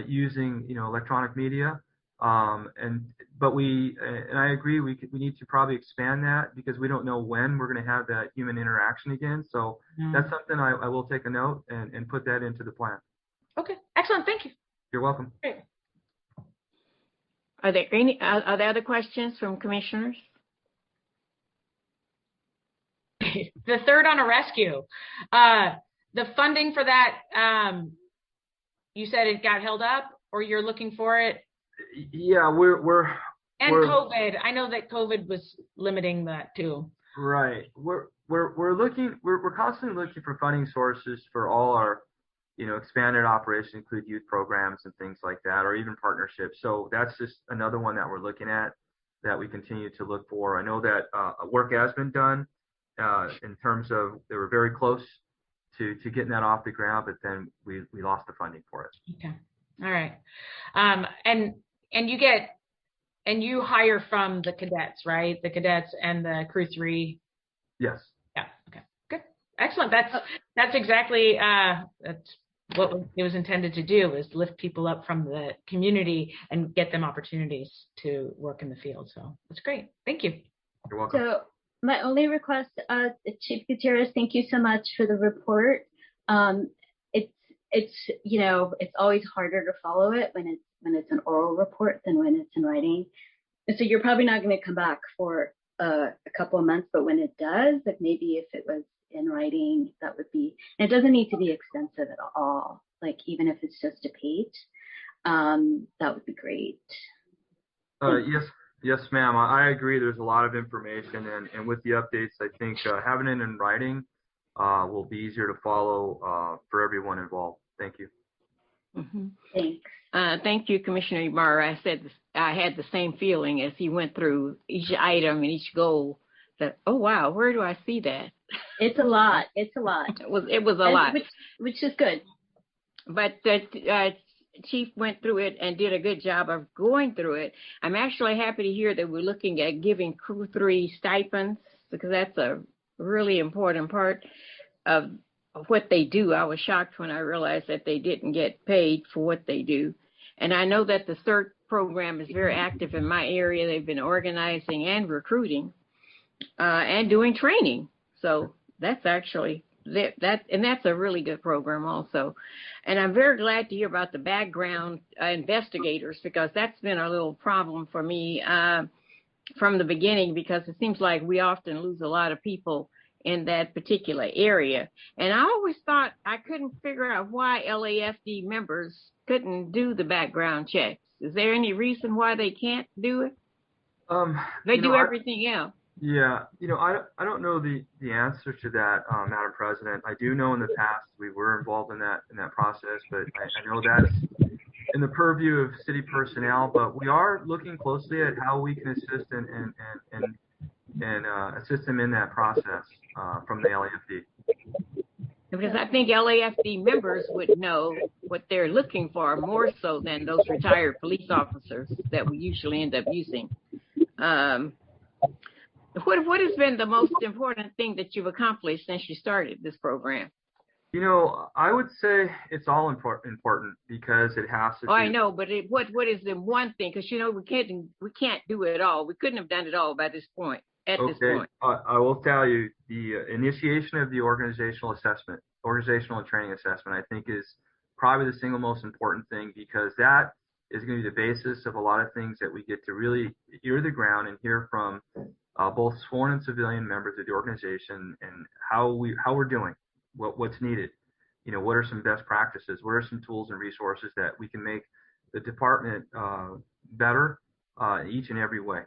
using electronic media, but I agree we need to probably expand that because we don't know when we're going to have that human interaction again. So that's something I will take a note and put that into the plan. Okay, excellent. Thank you. You're welcome. Great. Are there other questions from commissioners? The third on a rescue. The funding for that, you said it got held up, or you're looking for it? Yeah, we're COVID. I know that COVID was limiting that too. Right. We're constantly looking for funding sources for all our expanded operations, include youth programs and things like that, or even partnerships. So that's just another one that we're looking at that we continue to look for. I know that work has been done in terms of they were very close to getting that off the ground, but then we lost the funding for it. Okay. All right. And you hire from the cadets, right? The cadets and the crew 3. Yes. Yeah. Okay. Good. Excellent. That's exactly that's what it was intended to do, is lift people up from the community and get them opportunities to work in the field. So that's great. Thank you. You're welcome. So my only request, Chief Gutierrez, thank you so much for the report. It's always harder to follow it when it's an oral report than when it's in writing. And so you're probably not going to come back for a couple of months, but when it does, like maybe if it was in writing, that would be, and it doesn't need to be extensive at all. Like even if it's just a page, that would be great. Yes, ma'am. I agree. There's a lot of information, and with the updates, I think having it in writing will be easier to follow for everyone involved. Thank you. Mm-hmm. Thanks. Thank you, Commissioner Ibarra. I had the same feeling as he went through each item and each goal. That, oh wow, where do I see that? It's a lot. It was a lot, which is good. But the Chief went through it and did a good job of going through it. I'm actually happy to hear that we're looking at giving crew 3 stipends, because that's a really important part of what they do. I was shocked when I realized that they didn't get paid for what they do. And I know that the CERT program is very active in my area. They've been organizing and recruiting and doing training. So that's actually that's a really good program also. And I'm very glad to hear about the background investigators, because that's been a little problem for me from the beginning, because it seems like we often lose a lot of people in that particular area. And I always thought I couldn't figure out why LAFD members couldn't do the background checks. Is there any reason why they can't do it? They do everything else. Yeah, I don't know the answer to that, Madam President. I do know in the past we were involved in that process, but I know that's in the purview of city personnel. But we are looking closely at how we can assist and assist them in that process from the LAFD. Because I think LAFD members would know what they're looking for more so than those retired police officers that we usually end up using. What has been the most important thing that you've accomplished since you started this program? I would say it's all important because it has to. I know, but what is the one thing? Because we can't do it all. We couldn't have done it all by this point. This point. I will tell you, the initiation of the organizational and training assessment, I think is probably the single most important thing, because that is going to be the basis of a lot of things that we get to really ear the ground and hear from both sworn and civilian members of the organization, and how we're doing, what's needed. What are some best practices? What are some tools and resources that we can make the department better in each and every way?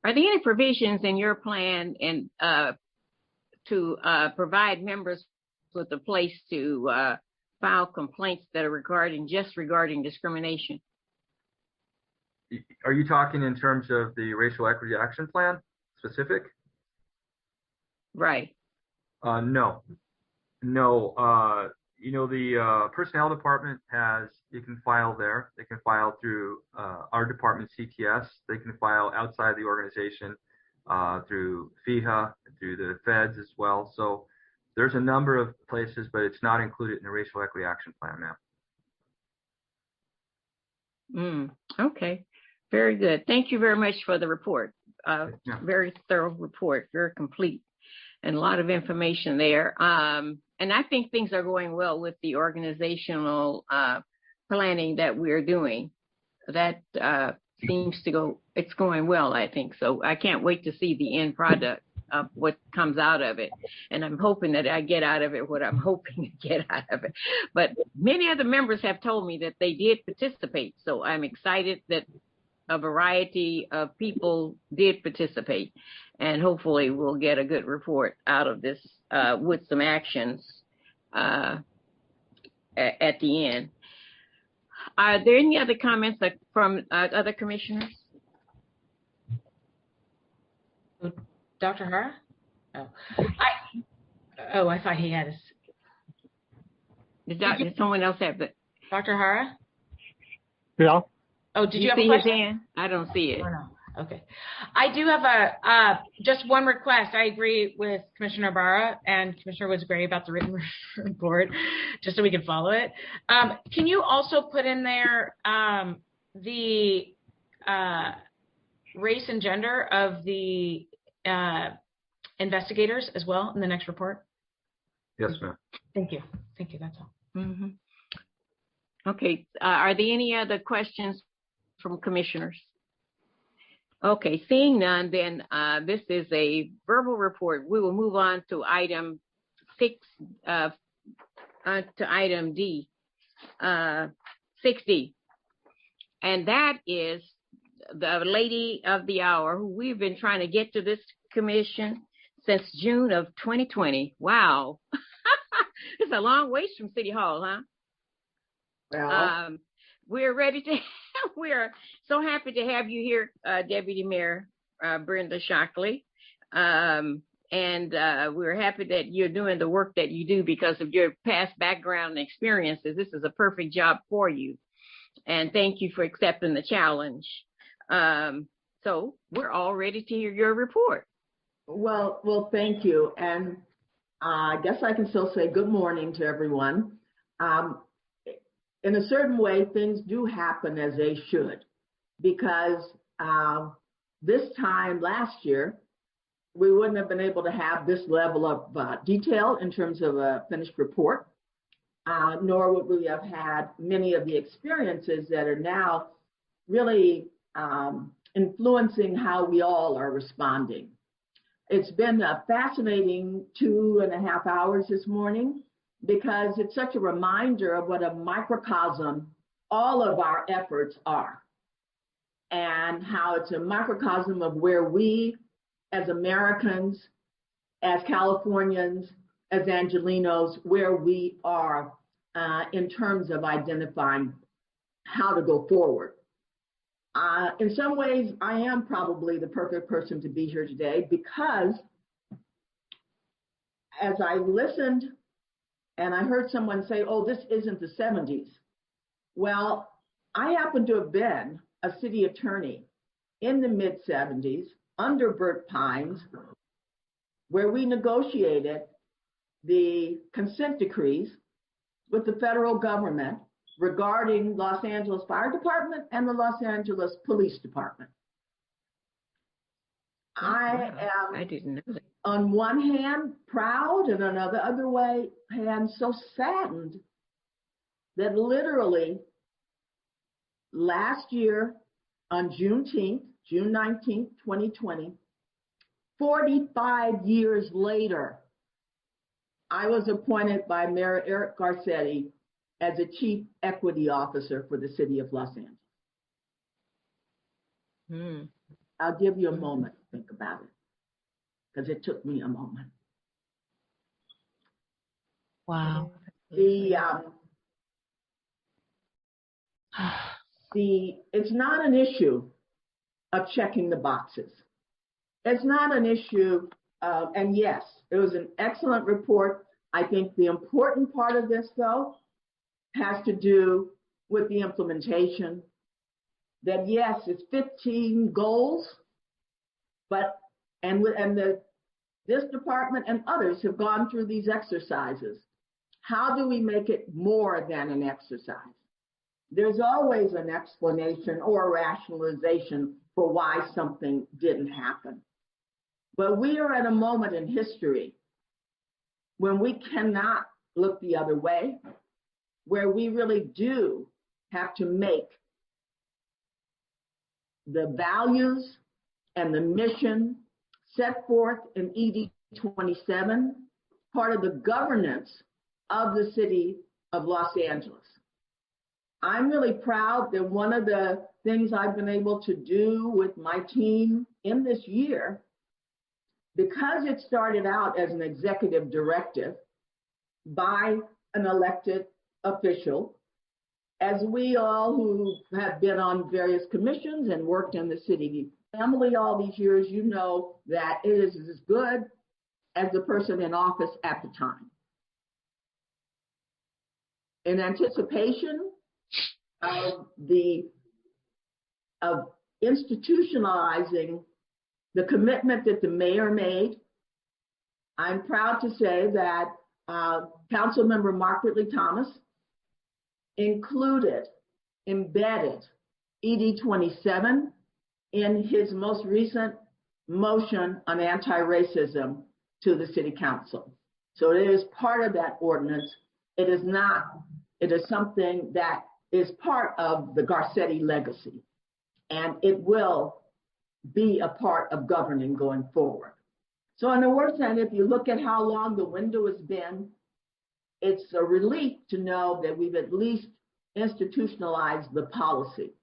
Are there any provisions in your plan to provide members with a place to file complaints that are regarding discrimination? Are you talking in terms of the Racial Equity Action Plan specific? Right. No. The personnel department you can file there. They can file through our department, CTS. They can file outside the organization through FEHA, through the feds as well. So there's a number of places, but it's not included in the Racial Equity Action Plan, ma'am. Okay. Very good. Thank you very much for the report. Very thorough report, very complete, and a lot of information there. And I think things are going well with the organizational planning that we're doing. That seems to go, it's going well, I think. So I can't wait to see the end product of what comes out of it. And I'm hoping that I get out of it what I'm hoping to get out of it. But many of the members have told me that they did participate. So I'm excited that a variety of people did participate. And hopefully we'll get a good report out of this with some actions at the end. Are there any other comments from other commissioners? Dr. Hara? I thought he had Did someone else have it? Dr. Hara? Yeah. Oh, did you have see a question? His hand? I don't see it. Oh, no. Okay. I do have just one request. I agree with Commissioner Barra, and Commissioner Woods agree about the written report, just so we can follow it. Can you also put in there the race and gender of the investigators as well in the next report? Yes, ma'am. Thank you. Thank you. That's all. Mm-hmm. Okay. Are there any other questions from commissioners? Okay, seeing none, then this is a verbal report. We will move on to item 6, to item D, 6D. And that is the lady of the hour who we've been trying to get to this commission since June of 2020. Wow. It's a long ways from City Hall, huh? Well, we're ready to, we're so happy to have you here, Deputy Mayor Brenda Shockley. And we're happy that you're doing the work that you do because of your past background and experiences. This is a perfect job for you. And thank you for accepting the challenge. So we're all ready to hear your report. Well, thank you. And I guess I can still say good morning to everyone. In a certain way, things do happen as they should, because this time last year, we wouldn't have been able to have this level of detail in terms of a finished report, nor would we have had many of the experiences that are now really influencing how we all are responding. It's been a fascinating 2.5 hours this morning because it's such a reminder of what a microcosm all of our efforts are, and how it's a microcosm of where we as Americans, as Californians, as Angelenos, where we are in terms of identifying how to go forward. In some ways, I am probably the perfect person to be here today because as I listened and I heard someone say, oh, this isn't the 70s. Well, I happen to have been a city attorney in the mid-70s under Bert Pines, where we negotiated the consent decrees with the federal government regarding Los Angeles Fire Department and the Los Angeles Police Department. I didn't know that. On one hand, proud, and on the other way, hand, so saddened that literally last year on June 19th, 2020, 45 years later, I was appointed by Mayor Eric Garcetti as a Chief Equity Officer for the City of Los Angeles. I'll give you a moment to think about it, because it took me a moment. Wow. It's not an issue of checking the boxes. It's not an issue of, and yes, it was an excellent report. I think the important part of this, though, has to do with the implementation. That yes, it's 15 goals, but this department and others have gone through these exercises. How do we make it more than an exercise? There's always an explanation or a rationalization for why something didn't happen. But we are at a moment in history when we cannot look the other way, where we really do have to make the values and the mission set forth in ED 27 part of the governance of the city of Los Angeles. I'm really proud that one of the things I've been able to do with my team in this year, because it started out as an executive directive by an elected official, as we all who have been on various commissions and worked in the city family all these years, you know that it is as good as the person in office at the time. In anticipation of institutionalizing the commitment that the mayor made, I'm proud to say that Councilmember Mark Ridley Thomas embedded ED 27 in his most recent motion on anti-racism to the city council. So it is part of that ordinance. It is something that is part of the Garcetti legacy, and it will be a part of governing going forward. So in the words, and if you look at how long the window has been, it's a relief to know that we've at least institutionalized the policy.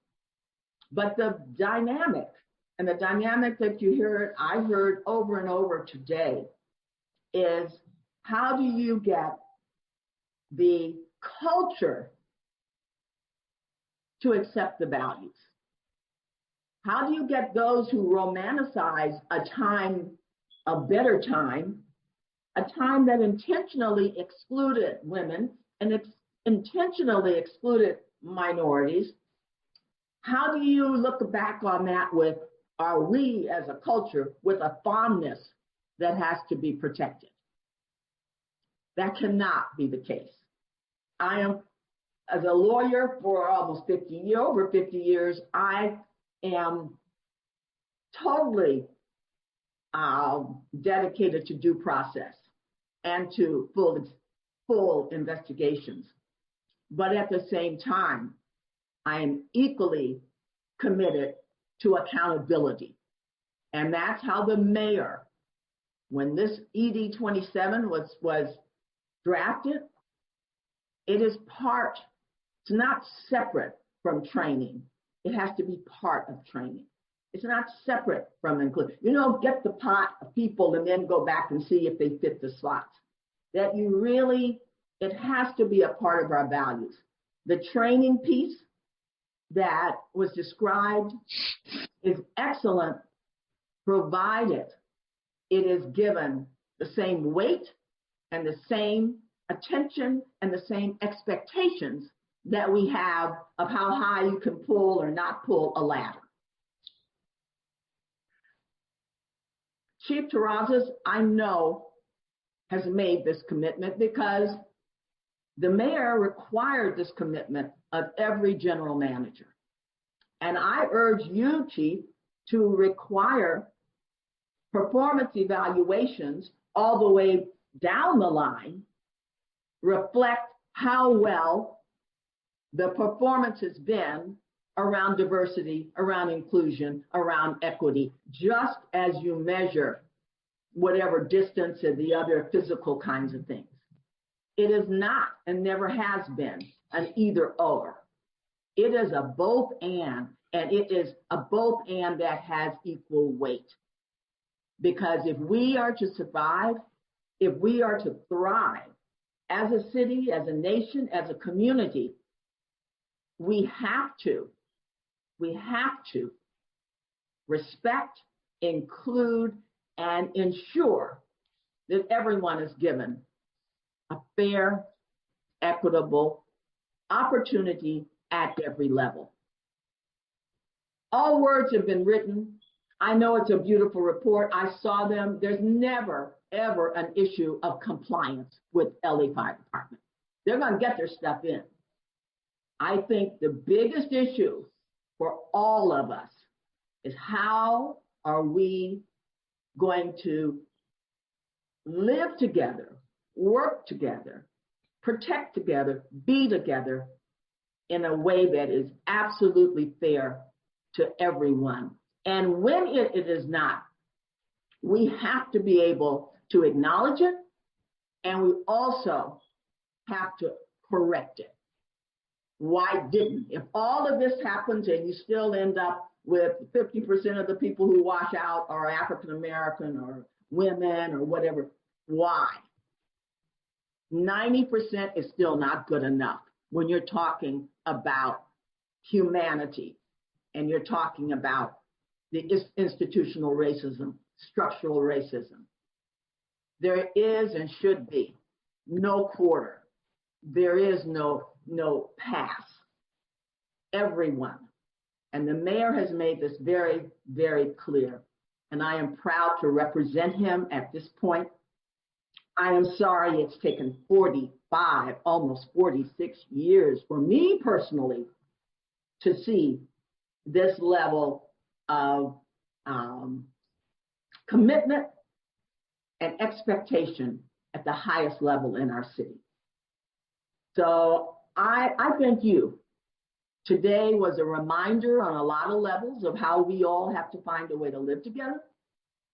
But the dynamic, and the dynamic that I heard over and over today, is how do you get the culture to accept the values? How do you get those who romanticize a better time, a time that intentionally excluded women and intentionally excluded minorities? How do you look back on that with, are we as a culture with a fondness that has to be protected? That cannot be the case. I am, as a lawyer for over 50 years, I am totally dedicated to due process and to full investigations. But at the same time, I am equally committed to accountability. And that's how the mayor, when this ED 27 was drafted, it is part, it's not separate from training. It has to be part of training. It's not separate from inclusion. You don't get the pot of people and then go back and see if they fit the slots. That you really, it has to be a part of our values. The training piece that was described is excellent, provided it is given the same weight and the same attention and the same expectations that we have of how high you can pull or not pull a ladder. Chief Terrazas, I know, has made this commitment because the mayor required this commitment of every general manager. And I urge you, Chief, to require performance evaluations all the way down the line, reflect how well the performance has been around diversity, around inclusion, around equity, just as you measure whatever distance and the other physical kinds of things. It is not and never has been an either or. It is a both and it is a both and that has equal weight. Because if we are to survive, if we are to thrive as a city, as a nation, as a community, we have to respect, include, and ensure that everyone is given a fair, equitable opportunity at every level. All words have been written. I know it's a beautiful report. I saw them. There's never, ever an issue of compliance with LA Fire Department. They're going to get their stuff in. I think the biggest issue for all of us is how are we going to live together, work together, protect together, be together in a way that is absolutely fair to everyone. And when it is not, we have to be able to acknowledge it, and we also have to correct it. Why didn't? If all of this happens and you still end up with 50% of the people who wash out are African American or women or whatever, why? 90% is still not good enough when you're talking about humanity and you're talking about the institutional racism, structural racism. There is and should be no quarter. There is no pass. Everyone. And the mayor has made this very, very clear. And I am proud to represent him at this point. I am sorry it's taken 45, almost 46 years for me personally to see this level of commitment and expectation at the highest level in our city. So I thank you. Today was a reminder on a lot of levels of how we all have to find a way to live together,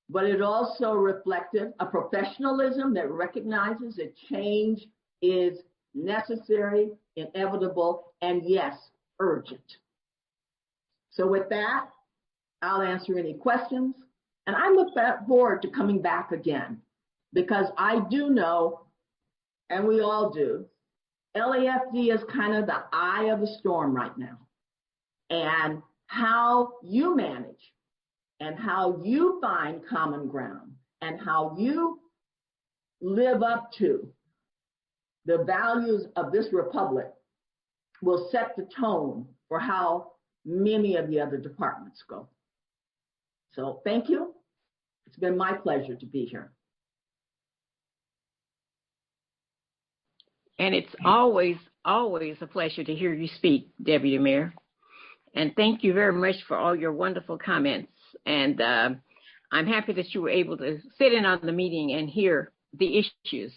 but it also reflected a professionalism that recognizes that change is necessary, inevitable, and yes, urgent. So with that, I'll answer any questions, and I look forward to coming back again, because I do know, and we all do, LAFD is kind of the eye of the storm right now. And how you manage and how you find common ground and how you live up to the values of this republic will set the tone for how many of the other departments go. So thank you. It's been my pleasure to be here. And it's always, always a pleasure to hear you speak, Deputy Mayor. And thank you very much for all your wonderful comments. And I'm happy that you were able to sit in on the meeting and hear the issues.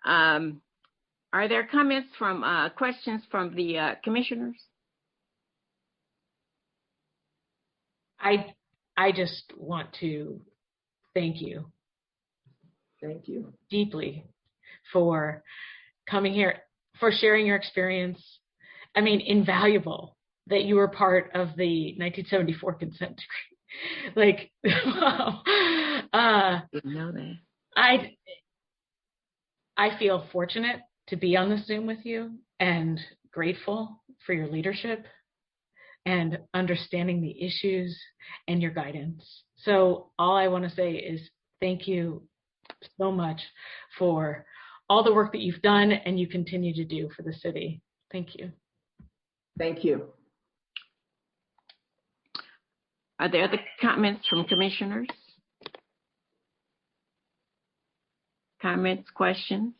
Are there comments from questions from the commissioners? I just want to thank you. Thank you deeply for coming here, for sharing your experience. I mean, invaluable that you were part of the 1974 consent decree. Like, wow. Didn't know that. I feel fortunate to be on this Zoom with you and grateful for your leadership and understanding the issues and your guidance. So all I want to say is thank you so much for all the work that you've done and you continue to do for the city. Thank you. Thank you. Are there other comments from commissioners? Comments, questions?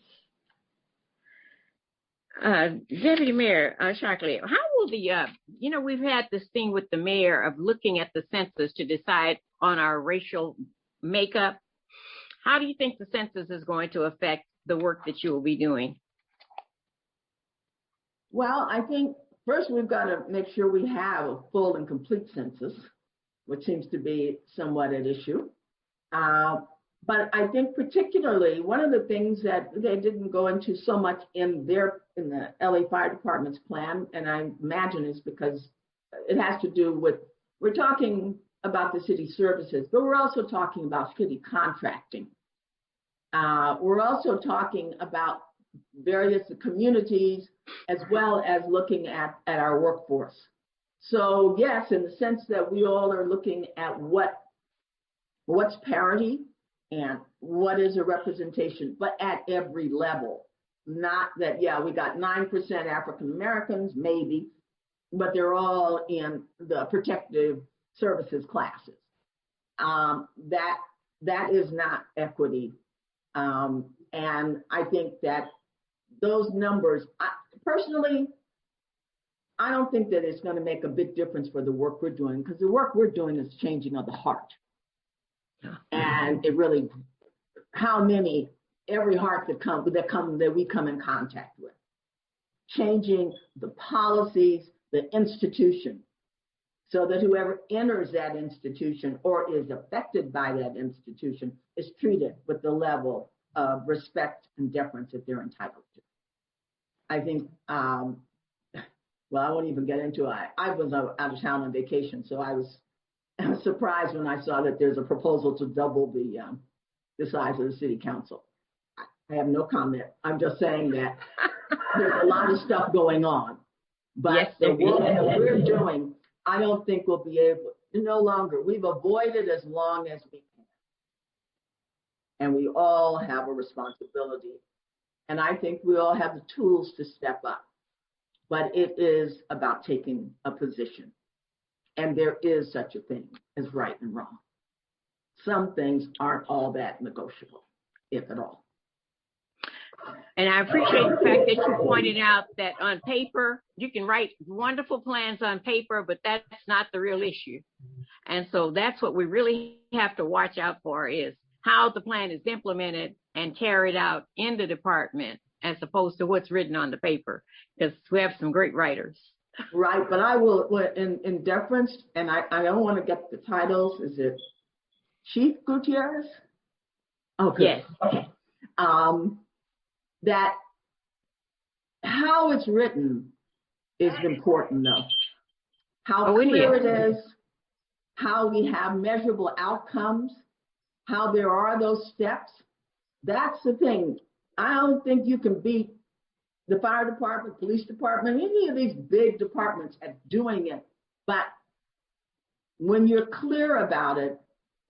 Deputy Mayor Shockley, how will the, we've had this thing with the mayor of looking at the census to decide on our racial makeup. How do you think the census is going to affect the work that you will be doing? Well, I think first we've got to make sure we have a full and complete census, which seems to be somewhat at issue. But I think particularly one of the things that they didn't go into so much in the LA Fire Department's plan, and I imagine is because it has to do with, we're talking about the city services, but we're also talking about city contracting. We're also talking about various communities as well as looking at our workforce. So yes, in the sense that we all are looking at what's parity and what is a representation, but at every level. Not that, yeah, we got 9% African Americans, maybe, but they're all in the protective services classes. That is not equity. And I think that those numbers, personally, I don't think that it's going to make a big difference for the work we're doing, because the work we're doing is changing of the heart. And it really, every heart that we come in contact with, changing the policies, the institution, so that whoever enters that institution or is affected by that institution is treated with the level of respect and deference that they're entitled to. I think, well, I won't even get into it. I was out of town on vacation, so I was surprised when I saw that there's a proposal to double the size of the city council. I have no comment. I'm just saying that there's a lot of stuff going on. But yes, the work that we're doing, I don't think we'll be able to, no longer. We've avoided as long as we can. And we all have a responsibility. And I think we all have the tools to step up. But it is about taking a position. And there is such a thing as right and wrong. Some things aren't all that negotiable, if at all. And I appreciate the fact that you pointed out that on paper, you can write wonderful plans on paper, but that's not the real issue. And so that's what we really have to watch out for, is how the plan is implemented and carried out in the department as opposed to what's written on the paper, because we have some great writers. Right, but I will, in deference, and I don't want to get the titles, is it Chief Gutierrez? Okay. Yes. Okay. That how it's written is important, though. How clear it is, how we have measurable outcomes, how there are those steps. That's the thing. I don't think you can beat the fire department, police department, any of these big departments at doing it. But when you're clear about it,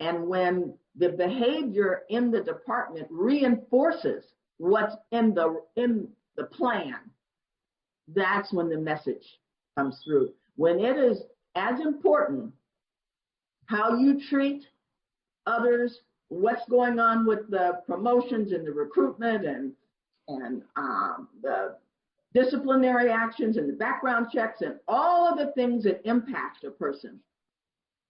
and when the behavior in the department reinforces what's in the plan, that's when the message comes through. When it is as important how you treat others, what's going on with the promotions and the recruitment and the disciplinary actions and the background checks and all of the things that impact a person,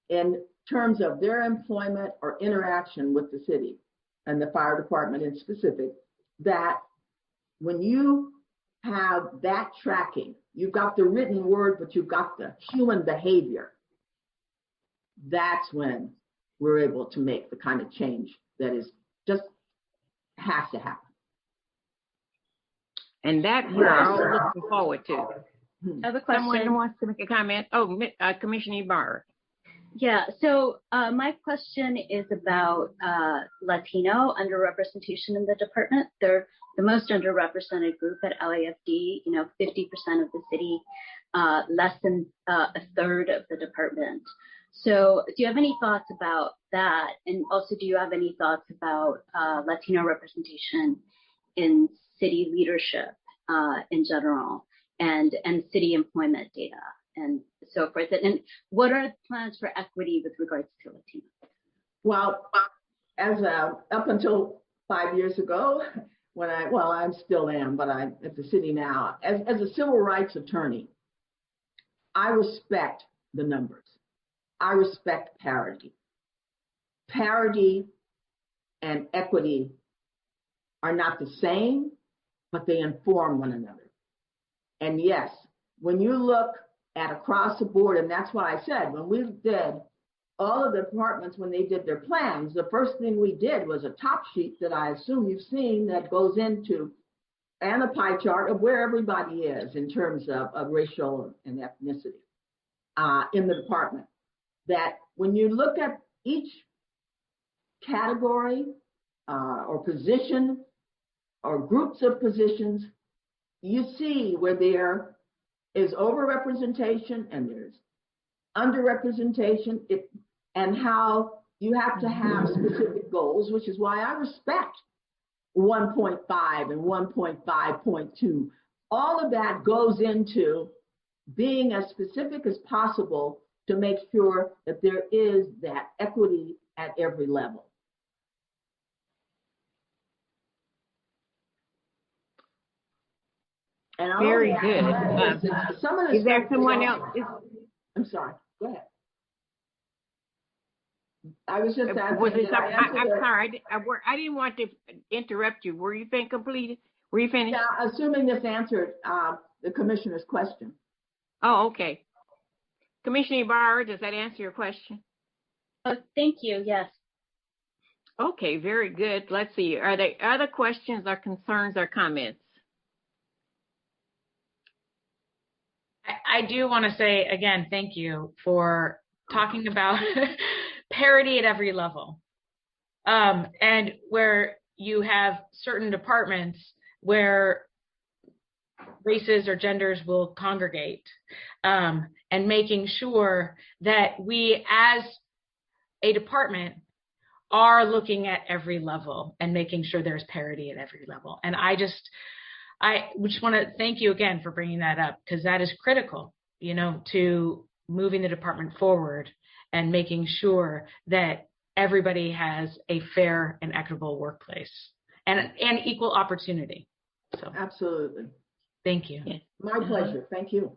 in terms of their employment or interaction with the city and the fire department in specific, that when you have that tracking, you've got the written word, but you've got the human behavior, that's when we're able to make the kind of change that is just has to happen. And that we're all looking forward to. I have a question. Someone wants to make a comment? Oh, Commissioner Ibarra. Yeah, so my question is about Latino underrepresentation in the department. They're the most underrepresented group at LAFD, 50% of the city, less than a third of the department. So do you have any thoughts about that? And also, do you have any thoughts about Latino representation in city leadership in general and city employment data and so forth? And what are plans for equity with regards to Latino? Well, as up until 5 years ago, when I still am, but I'm at the city now, as a civil rights attorney, I respect the numbers. I respect parity. Parity and equity are not the same, but they inform one another. And yes, when you look at across the board, and that's why I said, when we did all of the departments, when they did their plans, the first thing we did was a top sheet that I assume you've seen that goes into, and a pie chart of where everybody is in terms of racial and ethnicity in the department. That when you look at each category or position or groups of positions, you see where there is overrepresentation and there's underrepresentation, and how you have to have specific goals, which is why I respect 1.5 and 1.5.2. All of that goes into being as specific as possible to make sure that there is that equity at every level. And very good. Is there someone else? I'm sorry. Go ahead. I was just asking. I'm sorry. I didn't want to interrupt you. Were you completed? Were you finished? Yeah, assuming this answered the commissioner's question. Oh, okay. Commissioner Ibarra, does that answer your question? Oh, thank you. Yes. Okay, very good. Let's see. Are there other questions or concerns or comments? I do want to say, again, thank you for talking about parity at every level. And where you have certain departments where races or genders will congregate, and making sure that we as a department are looking at every level and making sure there's parity at every level. And I just want to thank you again for bringing that up, because that is critical, to moving the department forward and making sure that everybody has a fair and equitable workplace and equal opportunity. So absolutely. Thank you. Yes. My pleasure. Thank you.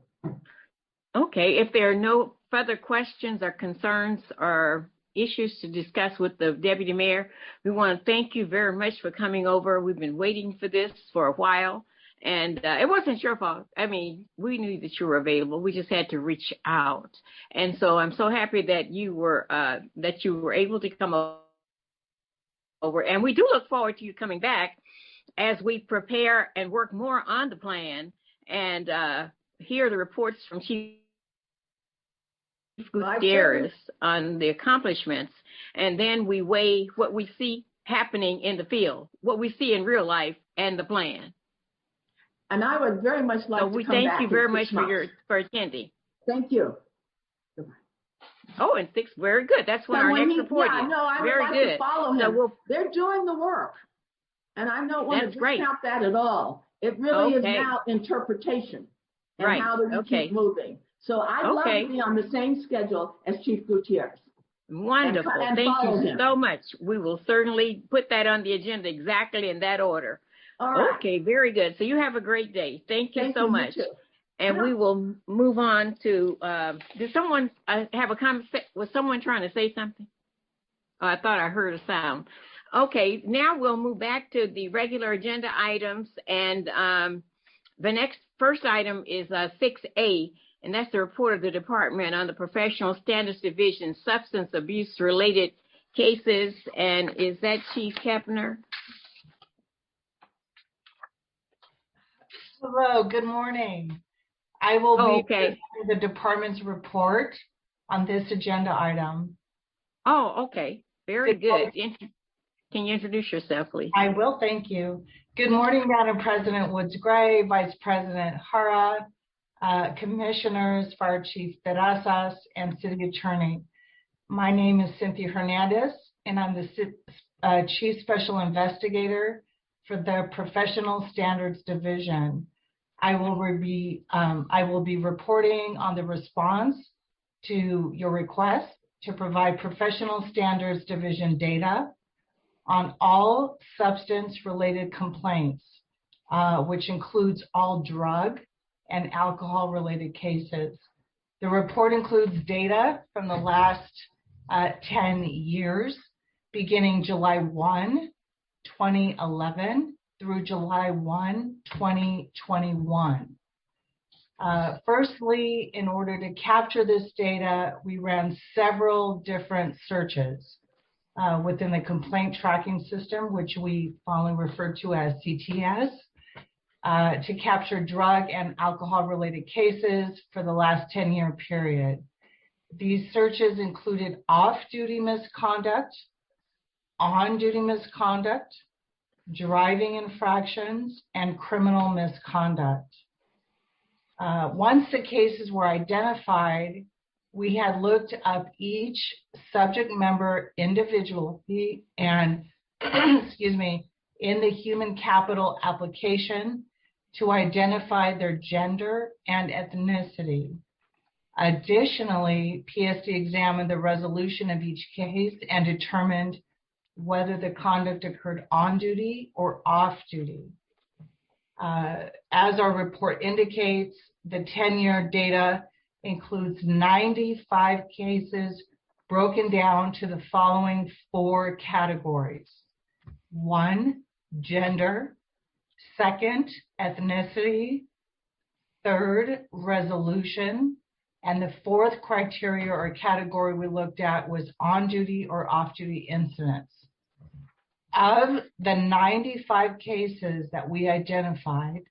Okay, if there are no further questions or concerns or issues to discuss with the Deputy Mayor, we want to thank you very much for coming over. We've been waiting for this for a while, and it wasn't your fault. I mean, we knew that you were available. We just had to reach out. And so I'm so happy that you were able to come over. And we do look forward to you coming back as we prepare and work more on the plan and hear the reports from Chief Gutierrez on the accomplishments, and then we weigh what we see happening in the field, what we see in real life, and the plan. And I would very much like to come back. We thank you very much for attending. Thank you. Oh, and 6, very good. That's when our next report is. I would like to follow him. They're doing the work, and I don't want to discount that at all. It really is now interpretation and how do we keep moving. So I'd love to be on the same schedule as Chief Gutierrez. Wonderful. Thank you so much. We will certainly put that on the agenda exactly in that order. All right. Okay, very good. So you have a great day. Thank you so much. And we will move on to, did someone have a comment? Was someone trying to say something? Oh, I thought I heard a sound. Okay, now we'll move back to the regular agenda items. And the first item is 6A, and that's the report of the department on the Professional Standards Division substance abuse related cases. And is that Chief Kepner? Hello, good morning. I will be presenting the department's report on this agenda item. Oh, okay. Very good. Can you introduce yourself, please? I will, thank you. Good morning, Madam President Woods-Gray, Vice President Hara, Commissioners, Fire Chief Terrazas, and City Attorney. My name is Cynthia Hernandez, and I'm the Chief Special Investigator for the Professional Standards Division. I will be reporting on the response to your request to provide Professional Standards Division data on all substance-related complaints, which includes all drug and alcohol-related cases. The report includes data from the last 10 years, beginning July 1, 2011 through July 1, 2021. Firstly, in order to capture this data, we ran several different searches within the complaint tracking system, which we fondly refer to as CTS, to capture drug and alcohol-related cases for the last 10-year period. These searches included off-duty misconduct, on-duty misconduct, driving infractions, and criminal misconduct. Once the cases were identified, we had looked up each subject member individually and, excuse me, in the human capital application to identify their gender and ethnicity. Additionally, PSD examined the resolution of each case and determined whether the conduct occurred on duty or off duty. As our report indicates, the 10-year data includes 95 cases broken down to the following 4 categories. 1, gender. 2nd, ethnicity. 3rd, resolution. And the 4th criteria or category we looked at was on-duty or off-duty incidents. Of the 95 cases that we identified,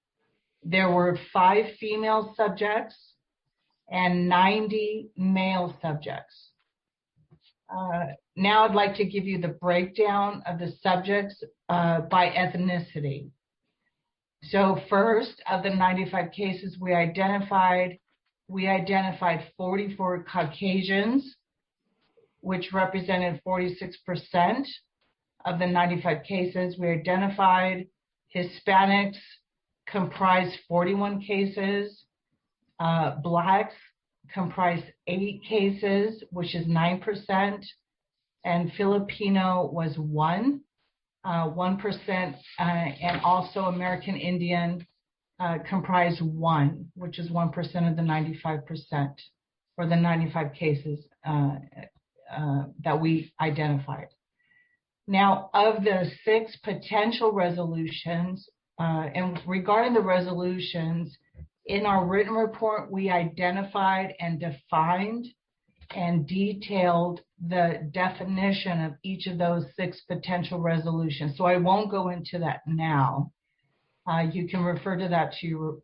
there were 5 female subjects and 90 male subjects. Now I'd like to give you the breakdown of the subjects by ethnicity. So first, of the 95 cases we identified 44 Caucasians, which represented 46%. Of the 95 cases we identified, Hispanics comprised 41 cases, Blacks comprised 8 cases, which is 9%, and Filipino was 1%, and also American Indian comprised 1, which is 1% of the 95%, or the 95 cases that we identified. Now, of the 6 potential resolutions, and regarding the resolutions, in our written report, we identified and defined and detailed the definition of each of those 6 potential resolutions. So I won't go into that now. You can refer to that to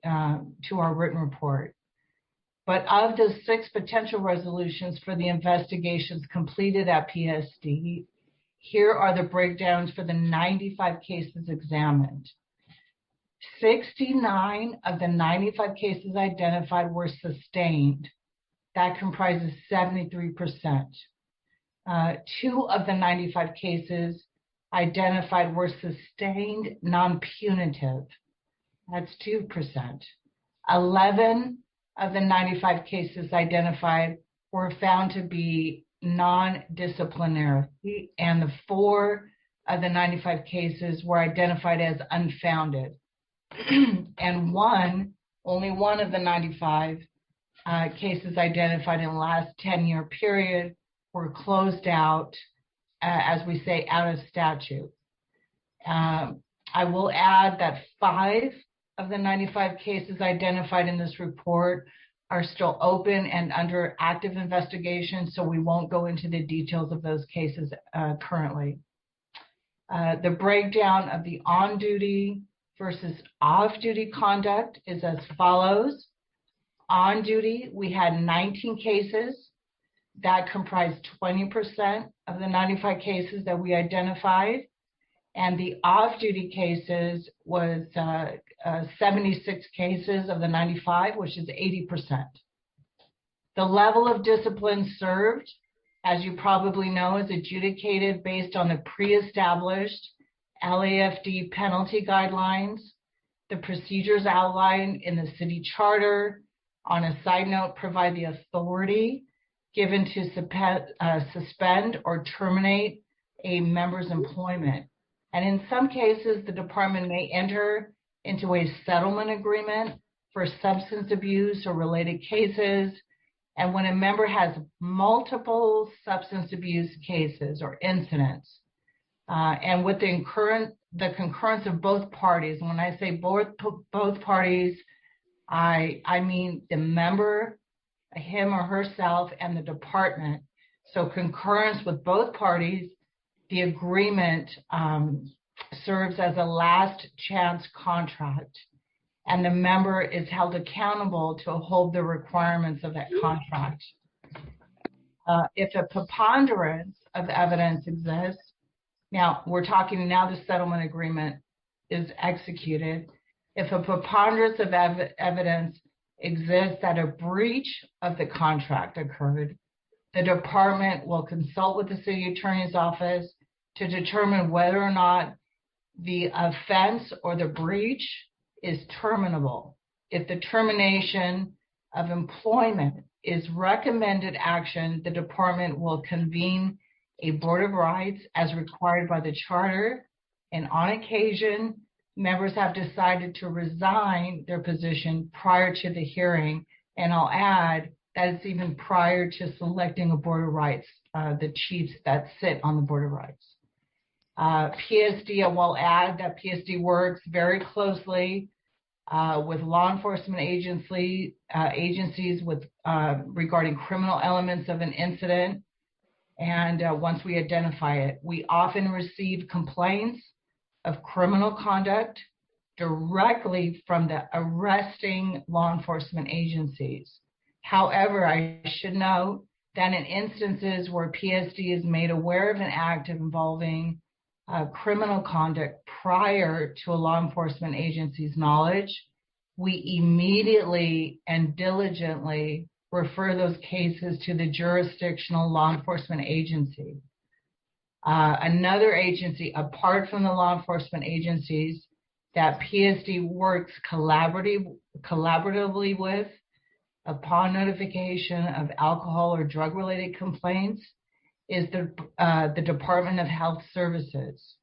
our written report. But of the 6 potential resolutions for the investigations completed at PSD, here are the breakdowns for the 95 cases examined. 69 of the 95 cases identified were sustained. That comprises 73%. 2 of the 95 cases identified were sustained non-punitive. That's 2%. 11 of the 95 cases identified were found to be non-disciplinary, and the 4 of the 95 cases were identified as unfounded. And 1 only one of the 95 cases identified in the last 10-year period were closed out, as we say, out of statute. I will add that 5 of the 95 cases identified in this report are still open and under active investigation, so we won't go into the details of those cases currently. The breakdown of the on-duty versus off-duty conduct is as follows. On duty, we had 19 cases. That comprised 20% of the 95 cases that we identified. And the off-duty cases was 76 cases of the 95, which is 80%. The level of discipline served, as you probably know, is adjudicated based on the pre-established LAFD penalty guidelines, the procedures outlined in the city charter. On a side note, provide the authority given to suspend or terminate a member's employment. And in some cases, the department may enter into a settlement agreement for substance abuse or related cases. And when a member has multiple substance abuse cases or incidents, and with the concurrence of both parties, and when I say both parties, I mean the member, him or herself, and the department. So concurrence with both parties, the agreement serves as a last chance contract, and the member is held accountable to hold the requirements of that contract. If a preponderance of evidence exists, now we're talking now the settlement agreement is executed. If a preponderance of evidence exists that a breach of the contract occurred, the department will consult with the city attorney's office to determine whether or not the offense or the breach is terminable. If the termination of employment is recommended action, the department will convene a board of rights as required by the charter, and on occasion, members have decided to resign their position prior to the hearing, and I'll add that it's even prior to selecting a board of rights, the chiefs that sit on the board of rights. PSD, I will add that PSD works very closely with law enforcement agencies with regarding criminal elements of an incident, and once we identify it, we often receive complaints of criminal conduct directly from the arresting law enforcement agencies. However, I should note that in instances where PSD is made aware of an act involving criminal conduct prior to a law enforcement agency's knowledge, we immediately and diligently refer those cases to the jurisdictional law enforcement agency. Another agency, apart from the law enforcement agencies, that PSD works collaboratively with upon notification of alcohol or drug-related complaints is the Department of Health Services.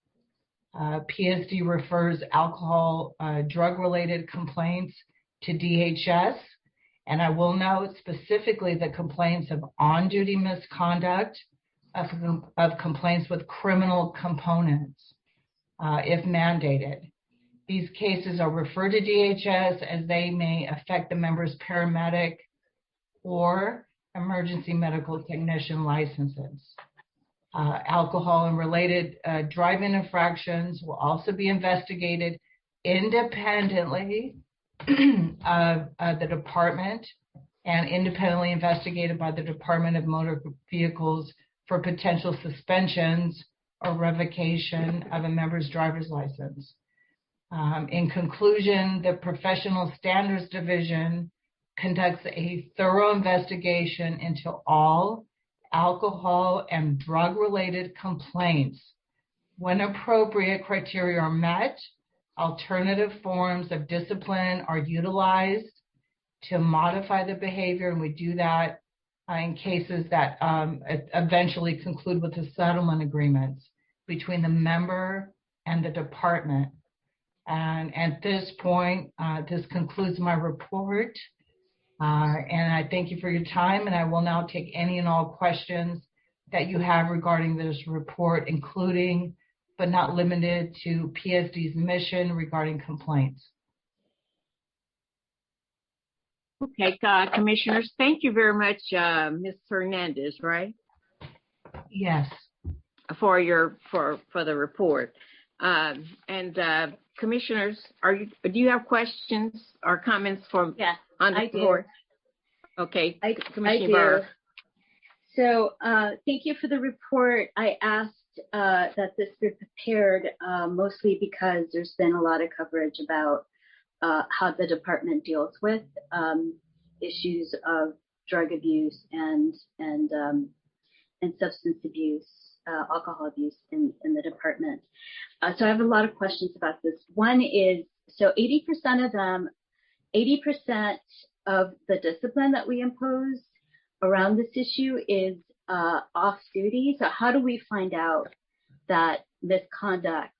PSD refers alcohol, drug-related complaints to DHS, and I will note specifically the complaints of on-duty misconduct, of complaints with criminal components, if mandated. These cases are referred to DHS as they may affect the member's paramedic or emergency medical technician licenses. Alcohol and related driving infractions will also be investigated independently of the department and independently investigated by the Department of Motor Vehicles for potential suspensions or revocation of a member's driver's license. In conclusion, the Professional Standards Division conducts a thorough investigation into all alcohol and drug-related complaints. When appropriate criteria are met, alternative forms of discipline are utilized to modify the behavior, and we do that in cases that eventually conclude with the settlement agreements between the member and the department. And at this point, this concludes my report. And I thank you for your time, and I will now take any and all questions that you have regarding this report, including but not limited to PSD's mission regarding complaints. Okay, commissioners, thank you very much, Ms. Hernandez, right? Yes. For the report. Commissioners, do you have questions or comments on the report? Okay, Commissioner Barr. So thank you for the report. I asked that this be prepared mostly because there's been a lot of coverage about how the department deals with issues of drug abuse and substance abuse, alcohol abuse in the department. So I have a lot of questions about this. One is, so 80% of the discipline that we impose around this issue is off duty. So how do we find out that misconduct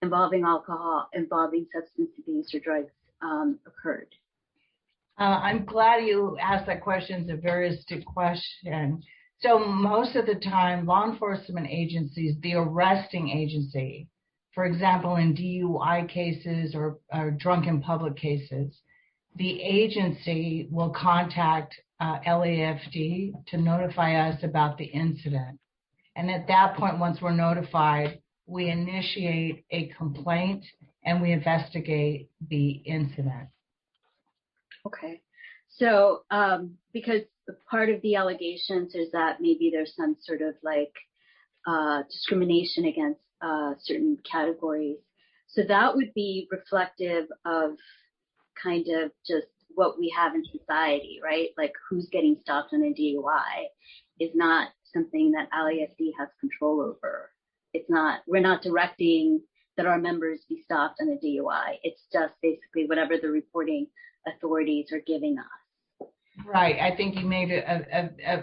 involving alcohol, involving substance abuse or drugs occurred? I'm glad you asked that question. It's a very astute question. So most of the time, law enforcement agencies, the arresting agency, for example, in DUI cases or drunk in public cases, the agency will contact LAFD to notify us about the incident. And at that point, once we're notified, we initiate a complaint and we investigate the incident. Okay. So because part of the allegations is that maybe there's some sort of like discrimination against certain categories. So that would be reflective of kind of just what we have in society, right? Like who's getting stopped on a DUI is not something that LAFD has control over. It's not, we're not directing that our members be stopped on a DUI. It's just basically whatever the reporting authorities are giving us. Right. I think you made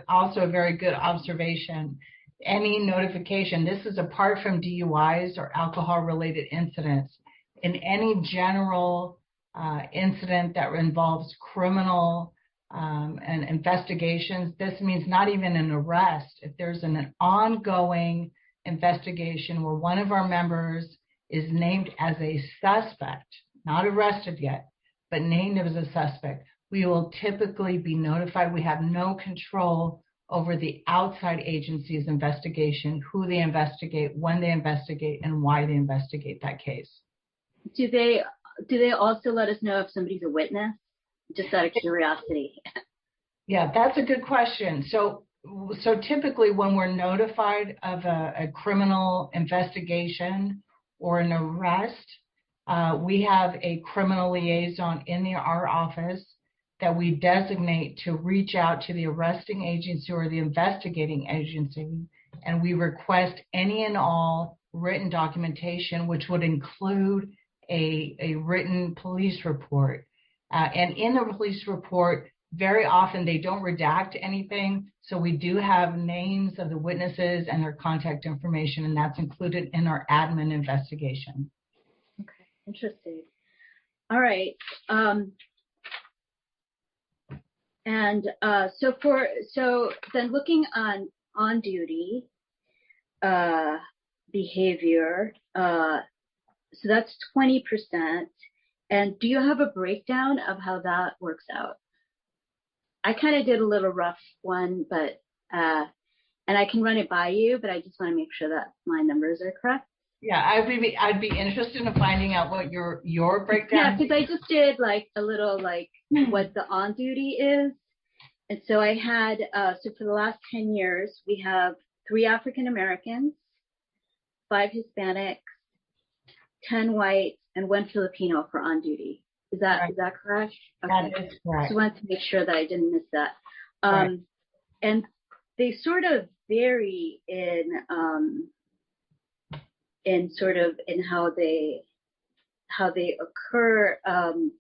also a very good observation. Any notification, this is apart from DUIs or alcohol-related incidents, in any general incident that involves criminal and investigations, this means not even an arrest. If there's an ongoing investigation where one of our members is named as a suspect, not arrested yet, but named as a suspect, we will typically be notified. We have no control over the outside agency's investigation, who they investigate, when they investigate, and why they investigate that case. Do they also let us know if somebody's a witness? Just out of curiosity. Yeah, that's a good question. So typically when we're notified of a criminal investigation or an arrest, we have a criminal liaison in our office that we designate to reach out to the arresting agency or the investigating agency, and we request any and all written documentation, which would include a written police report. And in the police report, very often they don't redact anything, so we do have names of the witnesses and their contact information, and that's included in our admin investigation. Okay, interesting. All right. So then looking on duty behavior, so that's 20%. And do you have a breakdown of how that works out? I kind of did a little rough one, but and I can run it by you, but I just want to make sure that my numbers are correct. Yeah, I'd be interested in finding out what your breakdown. Yeah, because I just did like a little like what the on duty is, and so I had so for the last 10 years we have 3 African Americans, 5 Hispanics, 10 whites, and 1 Filipino for on duty. Is that correct? Okay. That is correct. So I wanted to make sure that I didn't miss that. Right. And they sort of vary in sort of in how they occur.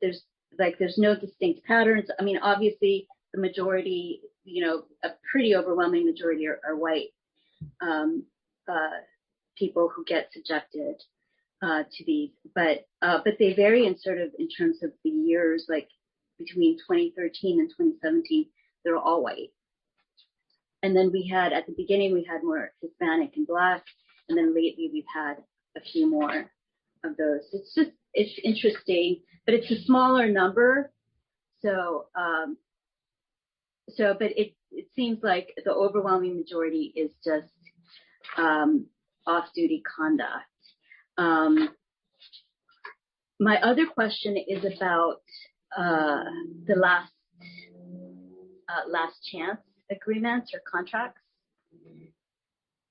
There's no distinct patterns. I mean, obviously the majority, a pretty overwhelming majority are white people who get subjected. to these, but they vary in terms of the years, like between 2013 and 2017, they're all white. And then at the beginning, we had more Hispanic and Black, and then lately we've had a few more of those. It's interesting, but it's a smaller number. So, but it seems like the overwhelming majority is just off-duty conduct. My other question is about the last chance agreements or contracts.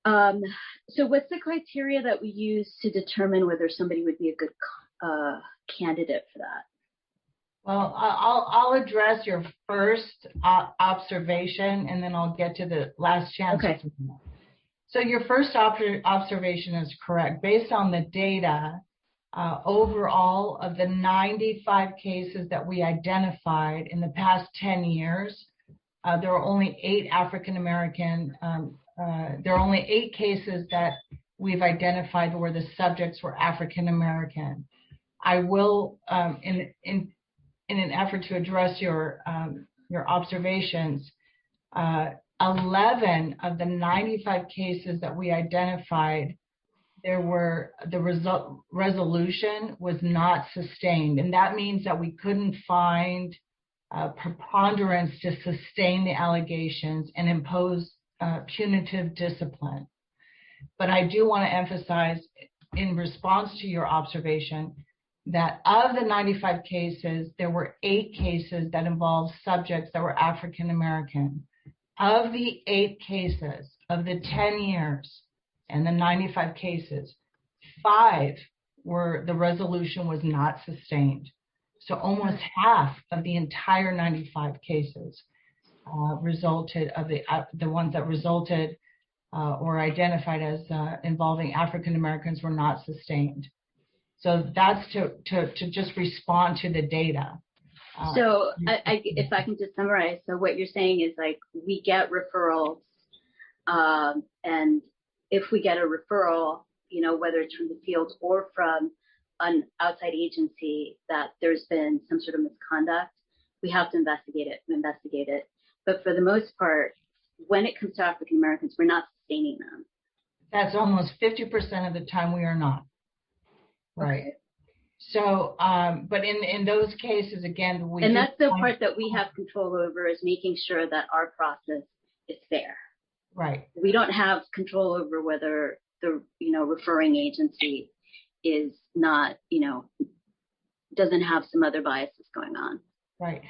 So what's the criteria that we use to determine whether somebody would be a good candidate for that? Well, I'll address your first observation, and then I'll get to the last chance. Okay. So your first observation is correct. Based on the data, overall of the 95 cases that we identified in the past 10 years, there are only 8 African-American, there are only 8 cases that we've identified where the subjects were African-American. I will, in an effort to address your observations, 11 of the 95 cases that we identified, the resolution was not sustained, and that means that we couldn't find preponderance to sustain the allegations and impose punitive discipline. But I do want to emphasize, in response to your observation, that of the 95 cases, there were 8 cases that involved subjects that were African American. Of the 8 cases of the 10 years and the 95 cases, 5 were the resolution was not sustained. So almost half of the entire 95 cases resulted of the ones that resulted or identified as involving African Americans were not sustained. So that's to just respond to the data. So if I can just summarize, so what you're saying is like we get referrals, and if we get a referral, whether it's from the field or from an outside agency that there's been some sort of misconduct, we have to investigate it. But for the most part, when it comes to African Americans, we're not sustaining them. That's almost 50% of the time we are not. Right. Okay. So, but in those cases, again, and that's the part that we have control over, is making sure that our process is fair. Right. We don't have control over whether the referring agency is not doesn't have some other biases going on. Right.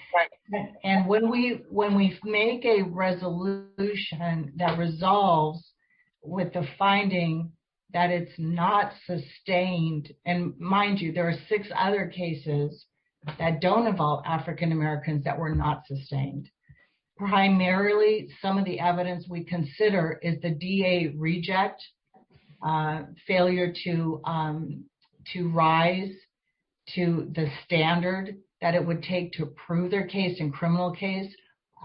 Right. And when we make a resolution that resolves with the finding that it's not sustained, and mind you, there are 6 other cases that don't involve African Americans that were not sustained. Primarily, some of the evidence we consider is the DA reject, failure to rise to the standard that it would take to prove their case in criminal case.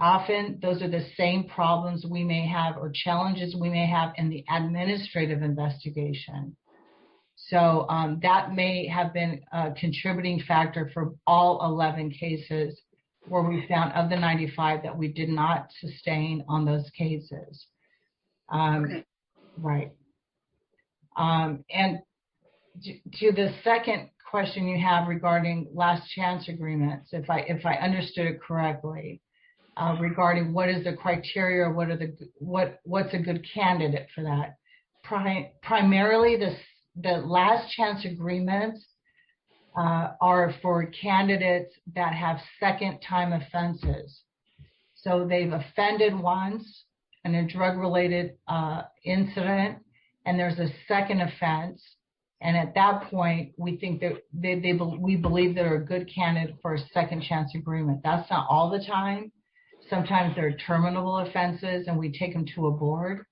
Often, those are the same problems we may have or challenges we may have in the administrative investigation. So that may have been a contributing factor for all 11 cases where we found of the 95 that we did not sustain on those cases. Okay. Right. And to the second question you have regarding last chance agreements, if I understood it correctly, regarding what is the criteria, what's a good candidate for that. Primarily, the last chance agreements are for candidates that have second-time offenses. So they've offended once in a drug-related incident, and there's a second offense. And at that point, we think that we believe they're a good candidate for a second chance agreement. That's not all the time. Sometimes they're terminable offenses, and we take them to a board,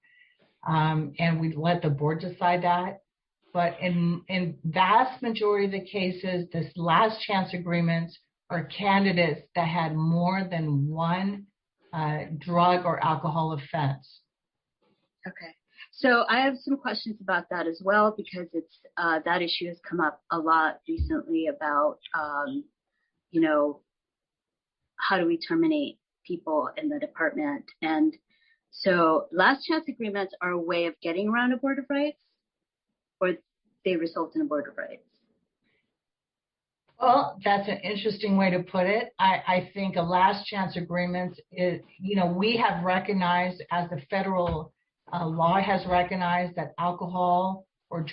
and we let the board decide that. But in vast majority of the cases, this last chance agreements are candidates that had more than one drug or alcohol offense. Okay. So I have some questions about that as well, because it's that issue has come up a lot recently about, you know, how do we terminate people in the department? And so last chance agreements are a way of getting around a board of rights, or they result in a board of rights? Well, that's an interesting way to put it. I think a last chance agreement is, you know, we have recognized, as the federal law has recognized, that alcohol or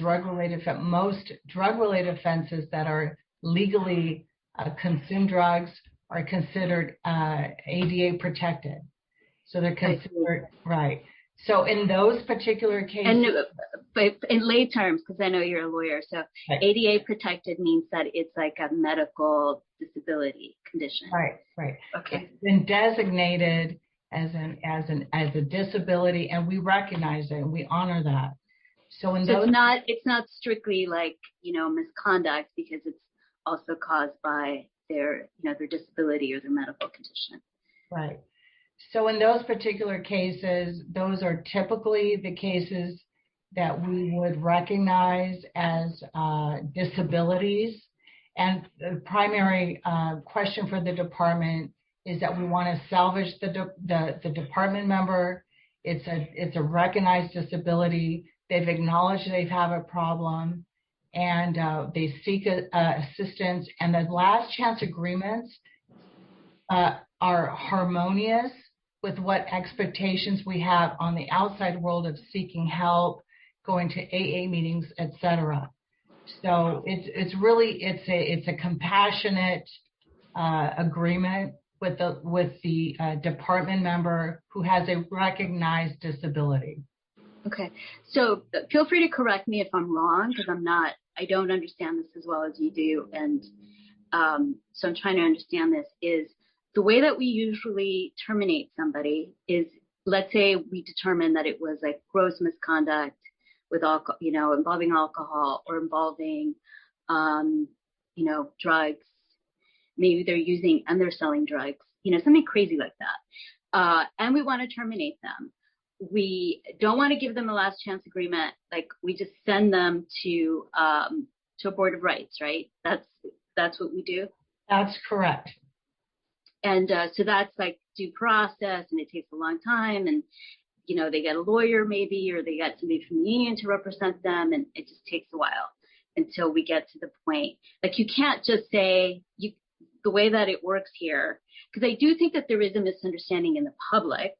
most drug-related offenses that are legally consumed drugs are considered ADA protected. So they're considered, right. So in those particular cases. And but in lay terms, because I know you're a lawyer, so right. ADA protected means that it's like a medical disability condition. Right, right. Okay. It's been designated as a disability, and we recognize it and we honor that. So in those, it's not strictly like, you know, misconduct, because it's also caused by their disability or their medical condition. Right. So in those particular cases, those are typically the cases that we would recognize as disabilities. And the primary question for the department is that we want to salvage the department member. It's a recognized disability. They've acknowledged they have a problem, and they seek assistance. And the last chance agreements are harmonious with what expectations we have on the outside world of seeking help, going to AA meetings, etc. So it's really a compassionate agreement with the department member who has a recognized disability. Okay, so feel free to correct me if I'm wrong, because I don't understand this as well as you do, and so I'm trying to understand this. Is the way that we usually terminate somebody is, let's say we determine that it was like gross misconduct with involving alcohol or involving, drugs. Maybe they're using and they're selling drugs, something crazy like that. And we want to terminate them. We don't want to give them a last chance agreement. Like, we just send them to a board of rights, right? That's what we do. That's correct. And so that's like due process, and it takes a long time, and they get a lawyer maybe, or they get somebody from the union to represent them, and it just takes a while until we get to the point. Like, you can't just say the way that it works here, because I do think that there is a misunderstanding in the public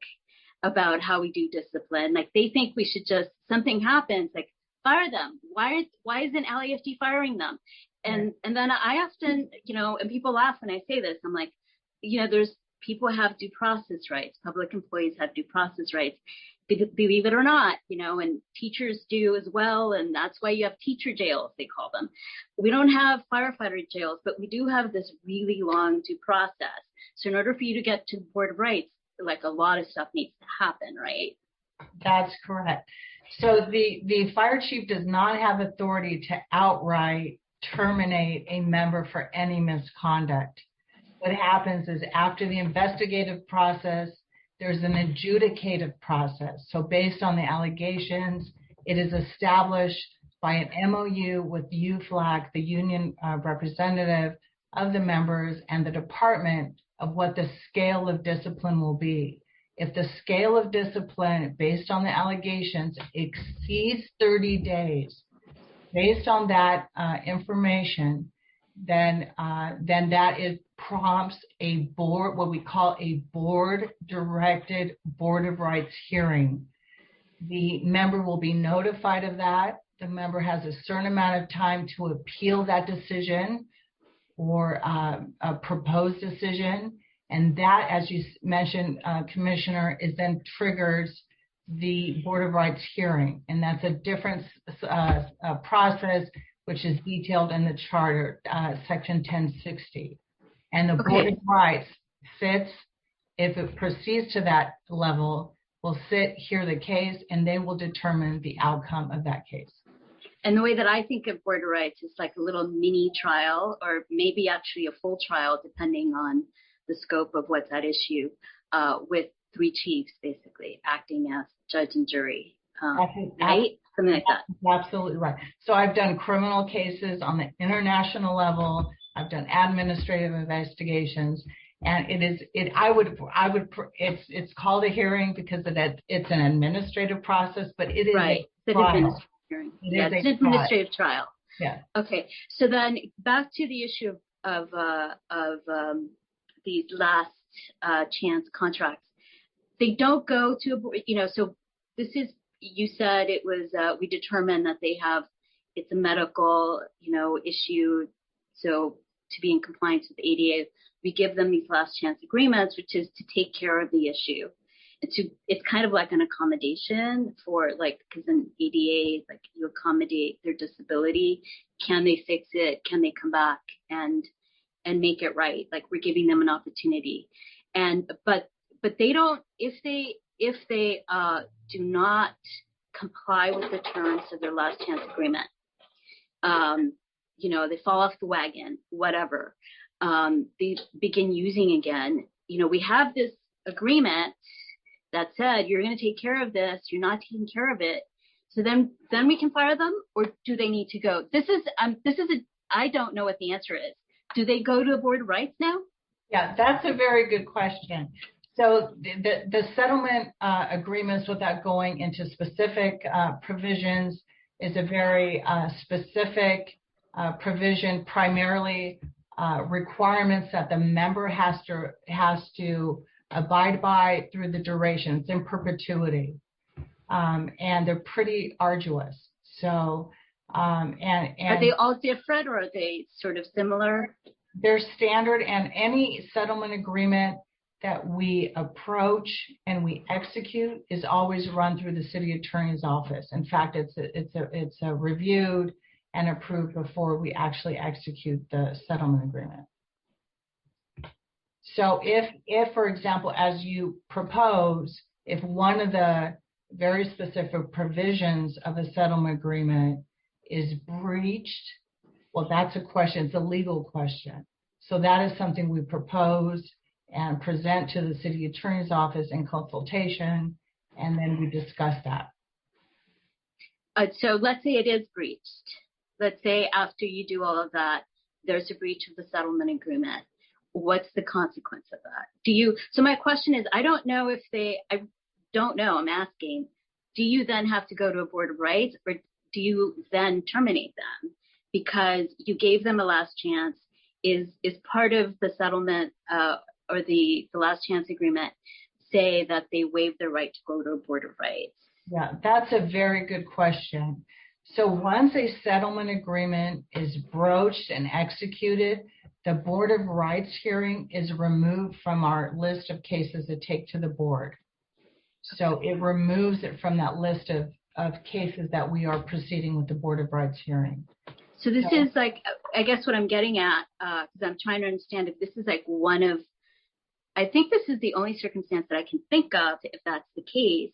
about how we do discipline. Like, they think we should just, something happens, like, fire them. Why isn't LAFD firing them? And then I often, and people laugh when I say this, I'm like, people have due process rights. Public employees have due process rights, believe it or not, and teachers do as well. And that's why you have teacher jails, they call them. We don't have firefighter jails, but we do have this really long due process. So in order for you to get to the Board of Rights, like, a lot of stuff needs to happen, right? That's correct. So the fire chief does not have authority to outright terminate a member for any misconduct. What happens is, after the investigative process, there's an adjudicative process. So based on the allegations, it is established by an MOU with UFLAC, the union representative of the members, and the department, of what the scale of discipline will be. If the scale of discipline based on the allegations exceeds 30 days, based on that information, then that prompts a board, what we call a board-directed Board of Rights hearing. The member will be notified of that. The member has a certain amount of time to appeal that decision or a proposed decision. And that, as you mentioned, Commissioner, is then triggers the Board of Rights hearing. And that's a different process, which is detailed in the charter, section 1060. And the Board of Rights sits, if it proceeds to that level, will sit, hear the case, and they will determine the outcome of that case. And the way that I think of Board of Rights is like a little mini trial, or maybe actually a full trial, depending on the scope of what's at issue, with three chiefs basically acting as judge and jury. right? Something like that. Absolutely right. So I've done criminal cases on the international level. I've done administrative investigations, and it's called a hearing because it's an administrative process, but it is right. a trial. Yeah, it's an administrative trial. Yeah. Okay. So then back to the issue of these last chance contracts. They don't go to, so this is, you said it was, we determined that it's a medical, issue. So to be in compliance with the ADA, we give them these last chance agreements, which is to take care of the issue. It's kind of like an accommodation for because in ADA, you accommodate their disability. Can they fix it? Can they come back and make it right? We're giving them an opportunity. But they don't, if they do not comply with the terms of their last chance agreement, they fall off the wagon, whatever, they begin using again. We have this agreement that said, you're going to take care of this, you're not taking care of it. So then we can fire them, or do they need to go? I don't know what the answer is. Do they go to a board of rights now? Yeah, that's a very good question. So the settlement agreements, without going into specific provisions, is a very specific provision, primarily requirements that the member has to abide by through the duration. It's in perpetuity, and they're pretty arduous. So, and are they all different, or are they sort of similar? They're standard, and any settlement agreement that we approach and we execute is always run through the city attorney's office. In fact, it's reviewed and approved before we actually execute the settlement agreement. So if, for example, as you propose, if one of the very specific provisions of a settlement agreement is breached, well, that's a question. It's a legal question. So that is something we propose and present to the city attorney's office in consultation, and then we discuss that. So let's say it is breached. Let's say after you do all of that, there's a breach of the settlement agreement. What's the consequence of that? So my question is, I don't know, I'm asking, do you then have to go to a board of rights, or do you then terminate them? Because you gave them a last chance. Is part of the settlement or the last chance agreement say that they waive their right to go to a board of rights? Yeah, that's a very good question. So once a settlement agreement is broached and executed, the Board of Rights hearing is removed from our list of cases to take to the board. So it removes it from that list of cases that we are proceeding with the Board of Rights hearing. So this is I guess what I'm getting at, because I'm trying to understand if this is I think this is the only circumstance that I can think of, if that's the case,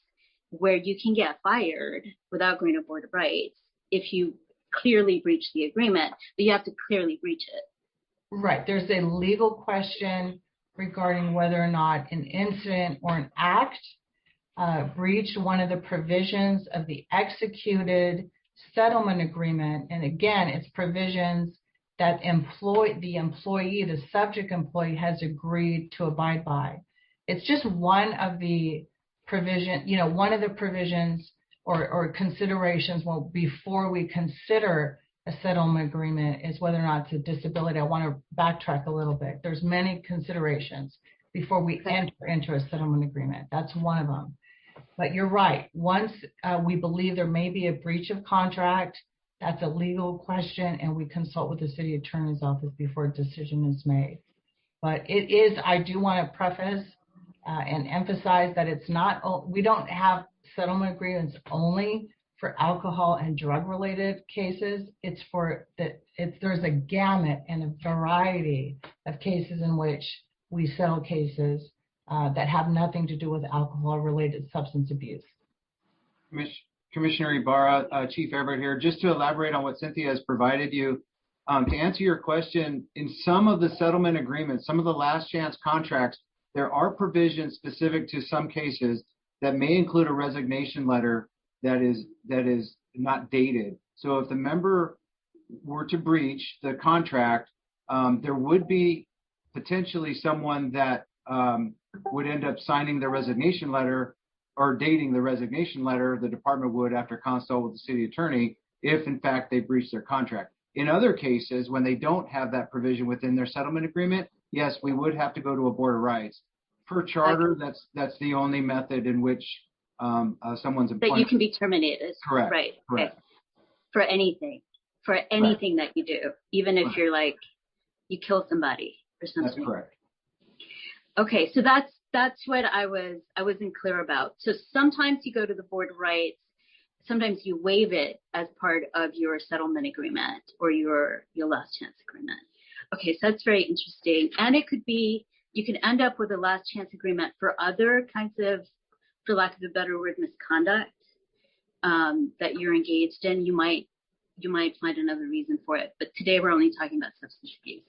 where you can get fired without going to Board of Rights if you clearly breach the agreement, but you have to clearly breach it. Right. There's a legal question regarding whether or not an incident or an act breached one of the provisions of the executed settlement agreement. And again, it's provisions that the subject employee has agreed to abide by. It's just one of the provisions or considerations before we consider a settlement agreement is whether or not it's a disability. I want to backtrack a little bit. There's many considerations before we enter into a settlement agreement. That's one of them. But you're right. Once we believe there may be a breach of contract, that's a legal question, and we consult with the city attorney's office before a decision is made. But it is, I do want to preface and emphasize that it's not, we don't have settlement agreements only for alcohol and drug related cases. It's there's a gamut and a variety of cases in which we settle cases that have nothing to do with alcohol related substance abuse. Commissioner Ibarra, Chief Everett here. Just to elaborate on what Cynthia has provided you, to answer your question, in some of the settlement agreements, some of the last chance contracts, there are provisions specific to some cases that may include a resignation letter that is not dated. So if the member were to breach the contract, there would be potentially someone that would end up signing the resignation letter or dating the resignation letter. The department would, after consult with the city attorney, if in fact they breach their contract. In other cases, when they don't have that provision within their settlement agreement, yes, we would have to go to a board of rights. Per charter, that's the only method in which someone's employment. That you can be terminated. Correct. Right. Correct. Right. For anything that you do, even if you're like, you kill somebody or something. That's correct. Okay, so that's what I wasn't clear about. So sometimes you go to the board of rights, sometimes you waive it as part of your settlement agreement or your last chance agreement. Okay, so that's very interesting. And it could be, you can end up with a last chance agreement for other kinds of, for lack of a better word, misconduct that you're engaged in. You might find another reason for it. But today we're only talking about substance abuse.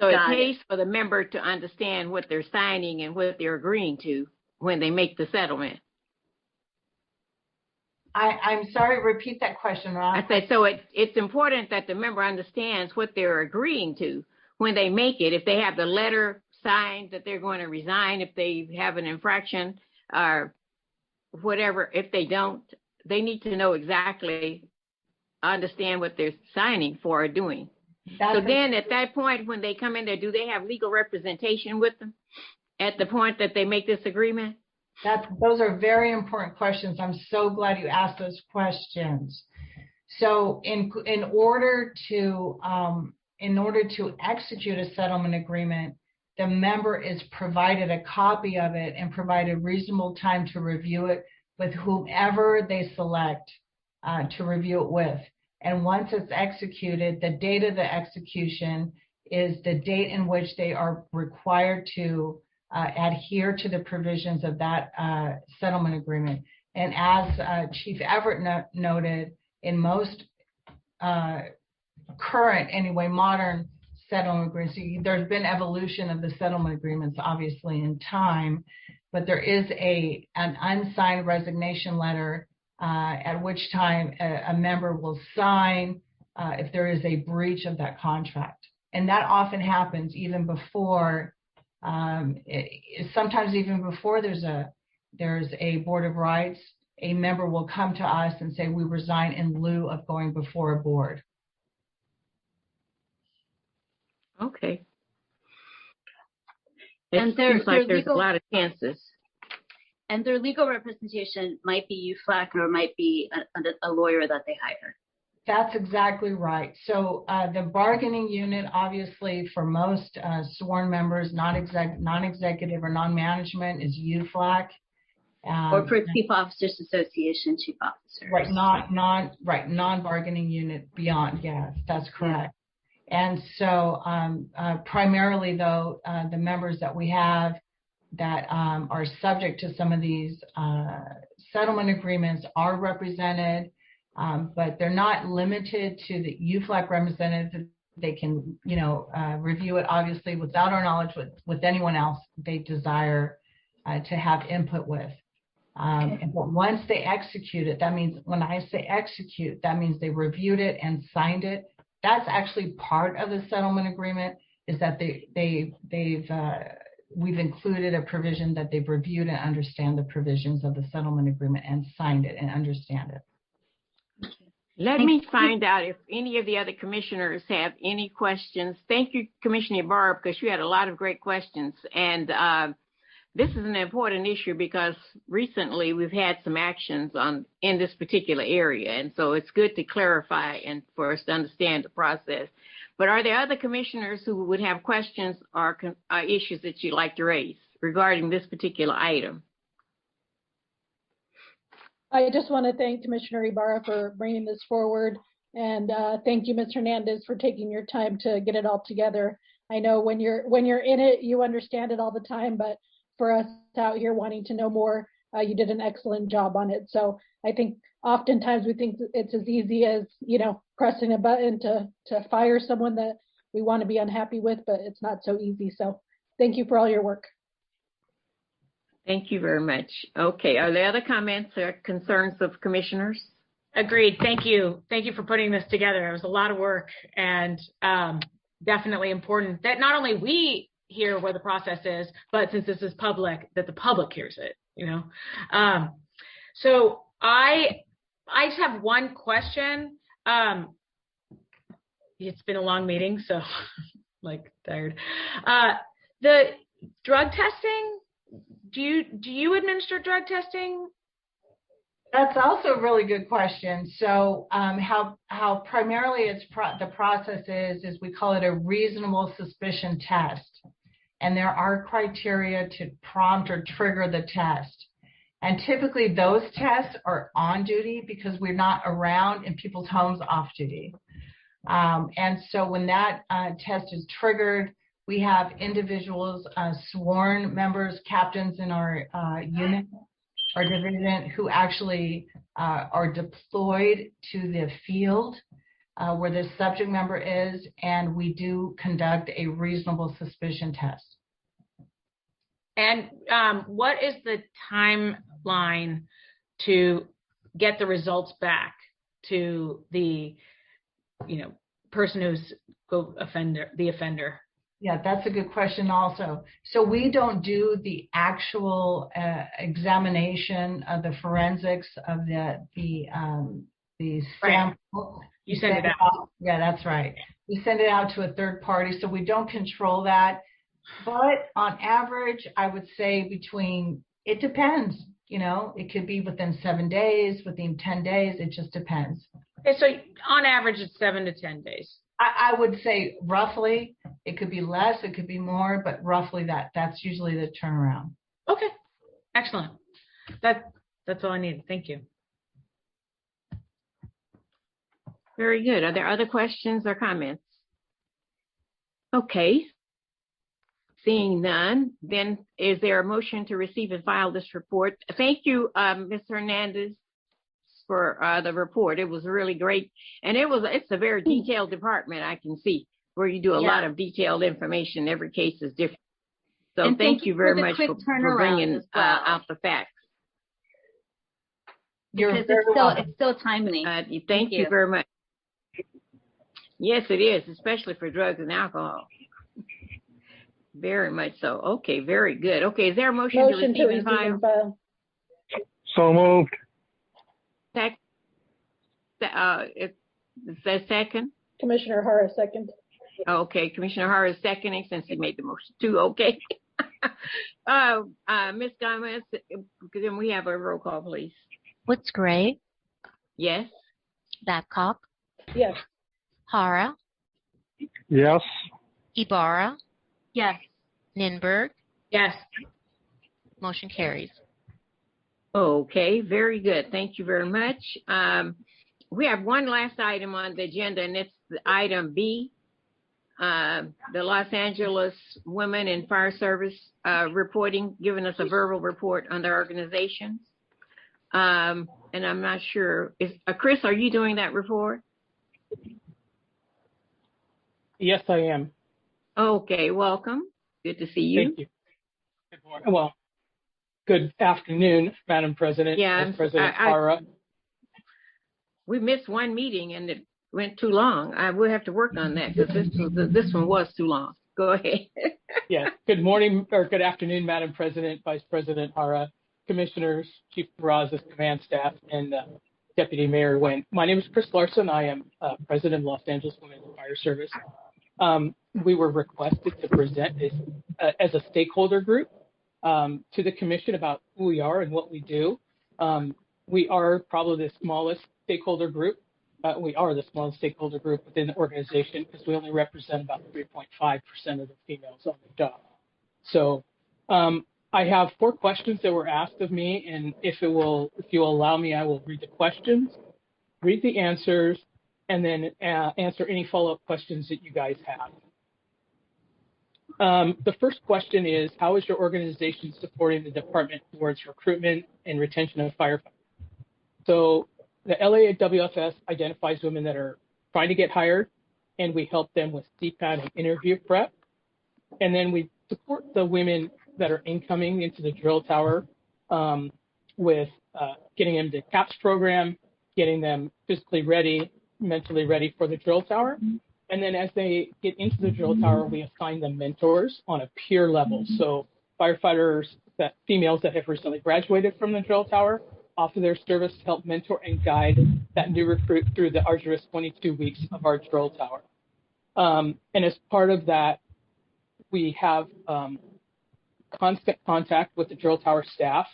So it pays for the member to understand what they're signing and what they're agreeing to when they make the settlement. I'm sorry, repeat that question, Ron. I said, so it's important that the member understands what they're agreeing to when they make it. If they have the letter signed that they're going to resign, if they have an infraction or whatever, if they don't, they need to know exactly, understand what they're signing for or doing. So then at that point, when they come in there, do they have legal representation with them at the point that they make this agreement? Those are very important questions. I'm so glad you asked those questions. So in order to execute a settlement agreement, the member is provided a copy of it and provided reasonable time to review it with whomever they select to review it with. And once it's executed, the date of the execution is the date in which they are required to adhere to the provisions of that settlement agreement. And as Chief Everett noted, in most current, anyway, modern settlement agreements, there's been evolution of the settlement agreements, obviously, in time, but there is an unsigned resignation letter at which time a member will sign if there is a breach of that contract. And that often happens even before, sometimes even before there's a board of rights, a member will come to us and say, we resign in lieu of going before a board. Okay. And it seems like there's a lot of chances. And their legal representation might be UFLAC or might be a lawyer that they hire. That's exactly right. So the bargaining unit, obviously, for most sworn members, non-executive or non-management, is UFLAC. Or for Chief Officers Association, Chief Officers. Right, non-bargaining unit beyond, yes, that's correct. And so primarily, though, the members that we have that are subject to some of these settlement agreements are represented, but they're not limited to the UFLAC representatives. They can, review it, obviously, without our knowledge with anyone else they desire to have input with. But once they execute it, that means, when I say execute, that means they reviewed it and signed it. That's actually part of the settlement agreement, is that we've included a provision that they've reviewed and understand the provisions of the settlement agreement and signed it and understand it. Let me find out if any of the other commissioners have any questions. Thank you, Commissioner Barr, because you had a lot of great questions. And this is an important issue because recently we've had some actions in this particular area. And so it's good to clarify and for us to understand the process. But are there other commissioners who would have questions or issues that you'd like to raise regarding this particular item? I just want to thank Commissioner Ibarra for bringing this forward. And thank you, Ms. Hernandez, for taking your time to get it all together. I know when you're in it, you understand it all the time, but for us out here wanting to know more, you did an excellent job on it. So I think oftentimes we think it's as easy as, pressing a button to fire someone that we want to be unhappy with, but it's not so easy. So thank you for all your work. Thank you very much. Okay, are there other comments or concerns of commissioners? Agreed. Thank you. Thank you for putting this together. It was a lot of work and definitely important that not only we hear where the process is, but since this is public, that the public hears it, you know? So I just have one question. It's been a long meeting, so like tired. The drug testing, do you administer drug testing? That's also a really good question. So how primarily the process is we call it a reasonable suspicion test. And there are criteria to prompt or trigger the test. And typically those tests are on duty because we're not around in people's homes off duty. And so when that test is triggered, we have individuals, sworn members, captains in our unit, our division, who actually are deployed to the field where the subject member is, and we do conduct a reasonable suspicion test. And what is the timeline to get the results back to the, person who's the offender? Yeah, that's a good question also. So we don't do the actual examination of the forensics of the sample. Right. You send it out. Yeah, that's right. We send it out to a third party, so we don't control that. But on average, I would say it depends. It could be within 7 days, within 10 days. It just depends. Okay, so on average, it's 7 to 10 days. I would say roughly. It could be less, it could be more, but roughly that's usually the turnaround. Okay, excellent. That's all I need. Thank you. Very good. Are there other questions or comments? Okay. Seeing none, then is there a motion to receive and file this report? Thank you, Ms. Hernandez, for the report. It was really great. And it's a very detailed department, I can see, where you do a lot of detailed information. Every case is different. So and thank you very much for bringing out the facts. Because it's still timely. Thank you very much. Yes, it is, especially for drugs and alcohol. Very much so. Okay, very good. Okay, is there a motion to receive and file? So moved. It says second. Commissioner Hara, second. Okay, Commissioner Hara is seconding since he made the motion too. Okay. Ms. Gomez, then we have a roll call, please. Woods Gray? Yes. Babcock? Yes. Hara? Yes. Ibarra? Yes. Ninberg? Yes. Motion carries. Okay, very good. Thank you very much. We have one last item on the agenda, and it's item B, the Los Angeles Women in Fire Service reporting, giving us a verbal report on their organizations. And I'm not sure, Chris, are you doing that report? Yes, I am. Okay, welcome. Good to see you. Thank you. Good morning. Well, good afternoon, Madam President. Yeah, Vice President Hara. We missed one meeting and it went too long. We'll have to work on that because this one was too long. Go ahead. Yes. Good morning or good afternoon, Madam President, Vice President Hara, Commissioners, Chief Terrazas, Command Staff, and Deputy Mayor Nguyen. My name is Chris Larson. I am President of Los Angeles Women in Fire Service. We were requested to present as a stakeholder group to the Commission about who we are and what we do. We are probably the smallest stakeholder group. We are the smallest stakeholder group within the organization because we only represent about 3.5% of the females on the job. So I have 4 questions that were asked of me, and if you allow me, I will read the questions, read the answers, and then answer any follow-up questions that you guys have. The first question is, how is your organization supporting the department towards recruitment and retention of firefighters? So the LAWFS identifies women that are trying to get hired, and we help them with CPAT and interview prep. And then we support the women that are incoming into the drill tower with getting them to CAPS program, getting them physically ready, mentally ready for the drill tower. And then as they get into the drill tower, we assign them mentors on a peer level. So firefighters, females that have recently graduated from the drill tower, offer their service to help mentor and guide that new recruit through the arduous 22 weeks of our drill tower. And as part of that, we have constant contact with the drill tower staff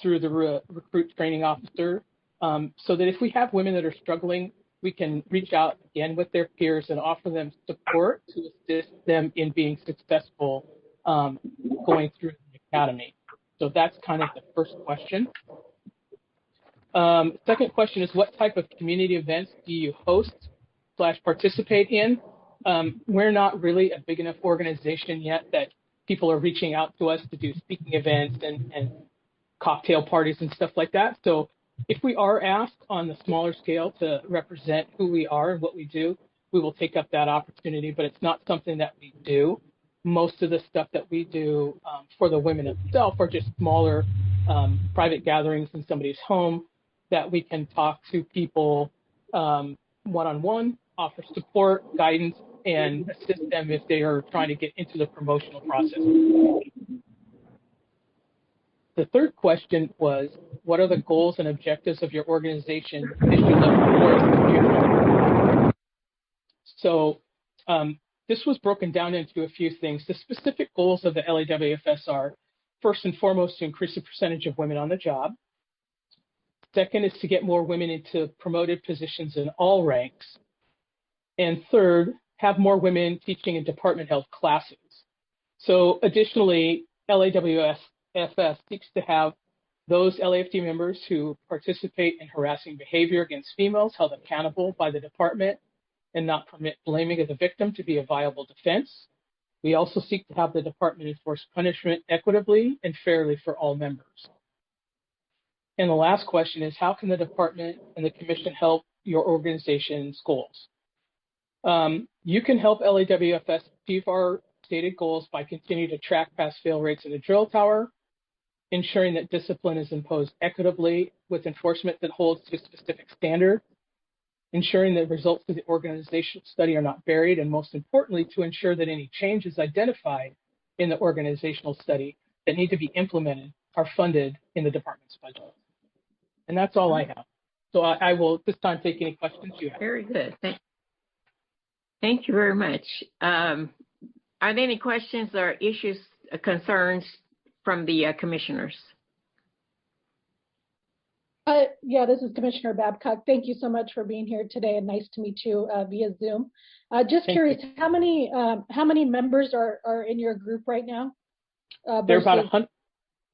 through the recruit training officer, so that if we have women that are struggling, we can reach out again with their peers and offer them support to assist them in being successful going through the academy. So that's kind of the first question. Second question is, what type of community events do you host / participate in? We're not really a big enough organization yet that people are reaching out to us to do speaking events and cocktail parties and stuff like that. So if we are asked on the smaller scale to represent who we are and what we do, we will take up that opportunity, but it's not something that we do. Most of the stuff that we do for the women itself are just smaller private gatherings in somebody's home that we can talk to people one-on-one, offer support, guidance, and assist them if they are trying to get into the promotional process. The third question was, what are the goals and objectives of your organization as you look towards the future? So this was broken down into a few things. The specific goals of the LAWFS are, first and foremost, to increase the percentage of women on the job. Second is to get more women into promoted positions in all ranks. And third, have more women teaching in department health classes. So additionally, LAWFS seeks to have those LAFD members who participate in harassing behavior against females held accountable by the department and not permit blaming of the victim to be a viable defense. We also seek to have the department enforce punishment equitably and fairly for all members. And the last question is, how can the department and the commission help your organization's goals? You can help LAWFS achieve our stated goals by continuing to track pass-fail rates in the drill tower, ensuring that discipline is imposed equitably with enforcement that holds to a specific standard, ensuring that results of the organizational study are not buried, and most importantly, to ensure that any changes identified in the organizational study that need to be implemented are funded in the department's budget. And that's all I have. So I will at this time take any questions you have. Very good. Thank you very much. Are there any questions or issues, concerns from the commissioners? Yeah, this is Commissioner Babcock. Thank you so much for being here today, and nice to meet you via Zoom. Just curious, how many members are in your group right now? There are about 100.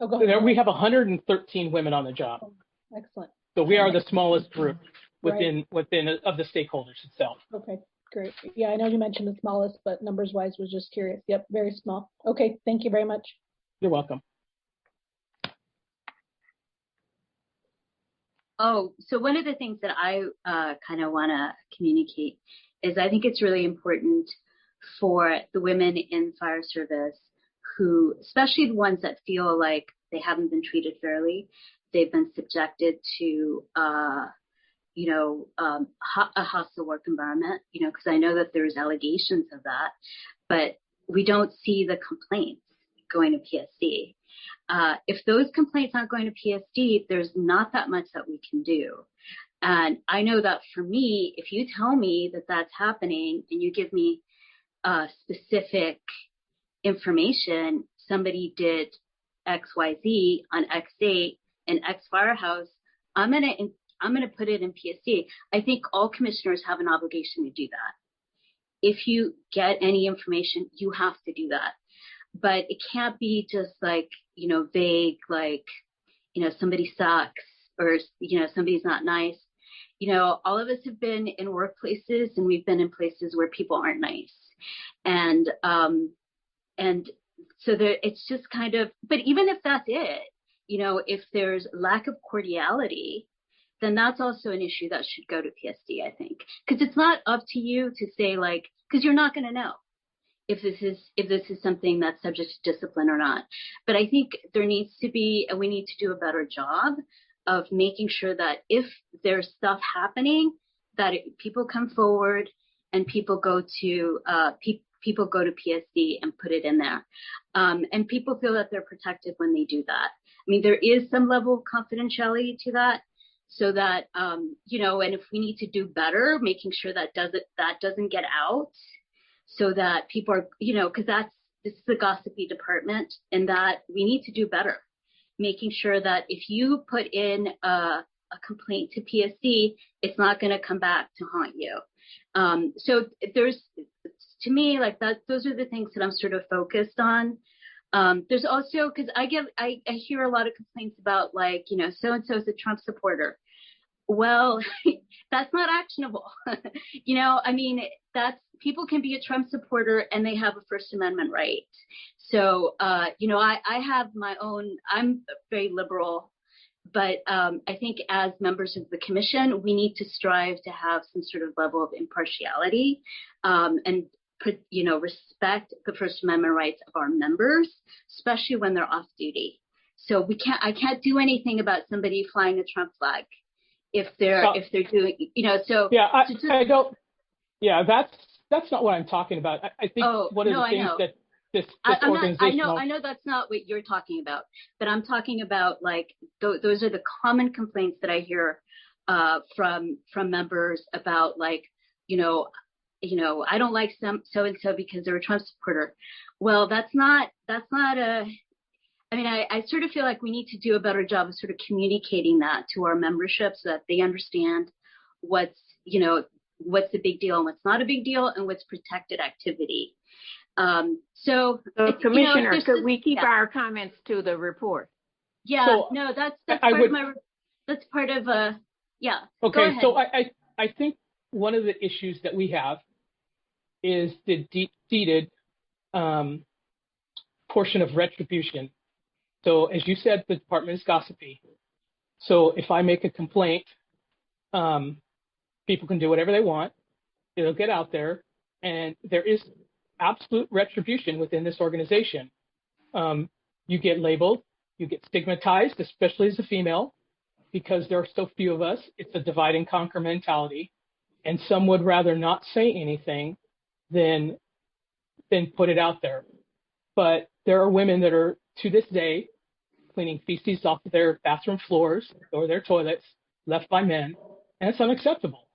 Oh, go ahead. We have 113 women on the job. Oh, excellent. So we are the smallest group within of the stakeholders itself. Okay, great. Yeah, I know you mentioned the smallest, but numbers-wise, was just curious. Yep, very small. Okay, thank you very much. You're welcome. Oh, so one of the things that I kind of want to communicate is I think it's really important for the women in fire service who, especially the ones that feel like they haven't been treated fairly, they've been subjected to, a hostile work environment, because I know that there's allegations of that, but we don't see the complaints going to PSD. If those complaints aren't going to PSD, there's not that much that we can do. And I know that for me, if you tell me that that's happening and you give me specific information, somebody did XYZ on X date in X firehouse, I'm gonna put it in PSD. I think all commissioners have an obligation to do that. If you get any information, you have to do that. But it can't be just like, vague, like, somebody sucks or, somebody's not nice. All of us have been in workplaces and we've been in places where people aren't nice. And so it's just kind of, but even if that's it, if there's lack of cordiality, then that's also an issue that should go to PSD, I think. Because it's not up to you to say, like, because you're not going to know. if this is something that's subject to discipline or not. But I think there needs to be, and we need to do a better job of making sure that if there's stuff happening, that people come forward and people go to people go to PSD and put it in there, and people feel that they're protected when they do that. I mean, there is some level of confidentiality to that, so that you know, and if we need to do better, making sure that doesn't get out, so that people are, you know, because this is the gossipy department, and that we need to do better, making sure that if you put in a complaint to PSD, it's not going to come back to haunt you. So there's, to me, like that, those are the things that I'm sort of focused on. There's also, because I hear a lot of complaints about, like, you know, so-and-so is a Trump supporter. Well, that's not actionable. You know, I mean, people can be a Trump supporter and they have a First Amendment right. So, you know, I have my own, I'm very liberal, but I think as members of the commission, we need to strive to have some sort of level of impartiality, and you know, respect the First Amendment rights of our members, especially when they're off duty. So I can't do anything about somebody flying a Trump flag if they're doing, you know, so. Yeah, I don't, yeah, that's not what I'm talking about. I think one of the things that this organization. I know that's not what you're talking about, but I'm talking about, like, those are the common complaints that I hear from members about, like, you know, I don't like so-and-so because they're a Trump supporter. Well, that's not I mean, I sort of feel like we need to do a better job of sort of communicating that to our membership so that they understand what's a big deal and what's not a big deal and what's protected activity. So Commissioner, could we keep our comments to the report? Yeah, so, no, that's part of yeah. Okay, go ahead. So I think one of the issues that we have is the deep-seated portion of retribution. So as you said, the department is gossipy. So if I make a complaint, people can do whatever they want. It'll get out there, and there is absolute retribution within this organization. You get labeled, you get stigmatized, especially as a female, because there are so few of us. It's a divide and conquer mentality, and some would rather not say anything than put it out there. But there are women that are, to this day, cleaning feces off of their bathroom floors or their toilets left by men, and it's unacceptable.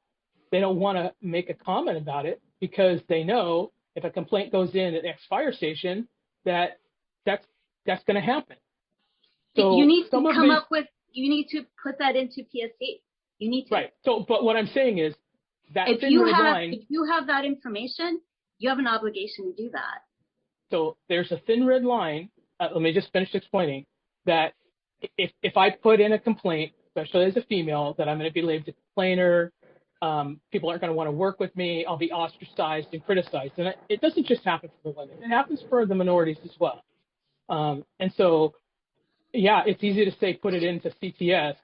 They don't want to make a comment about it because they know if a complaint goes in at X fire station, that's going to happen. So you need to you need to put that into PSD. You need to. Right. So, but what I'm saying is that if you have that information, you have an obligation to do that. So there's a thin red line. Let me just finish explaining that if I put in a complaint, especially as a female, that I'm going to be labeled a complainer, people aren't going to want to work with me, I'll be ostracized and criticized. And it doesn't just happen for the women. It happens for the minorities as well. And so, yeah, it's easy to say put it into CTS,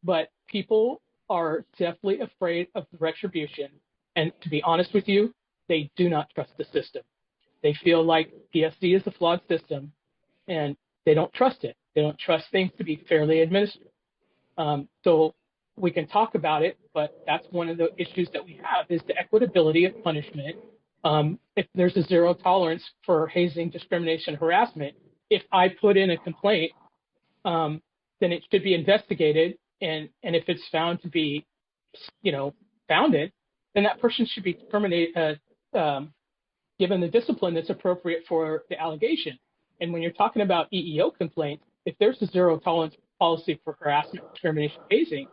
but people are definitely afraid of retribution. And to be honest with you, they do not trust the system. They feel like PSD is a flawed system, and they don't trust it. They don't trust things to be fairly administered. So we can talk about it, but that's one of the issues that we have is the equitability of punishment. If there's a zero tolerance for hazing, discrimination, harassment, if I put in a complaint, then it should be investigated. And if it's found to be, founded, then that person should be terminated, given the discipline that's appropriate for the allegation. And when you're talking about EEO complaints, if there's a zero tolerance policy for harassment, discrimination, hazing,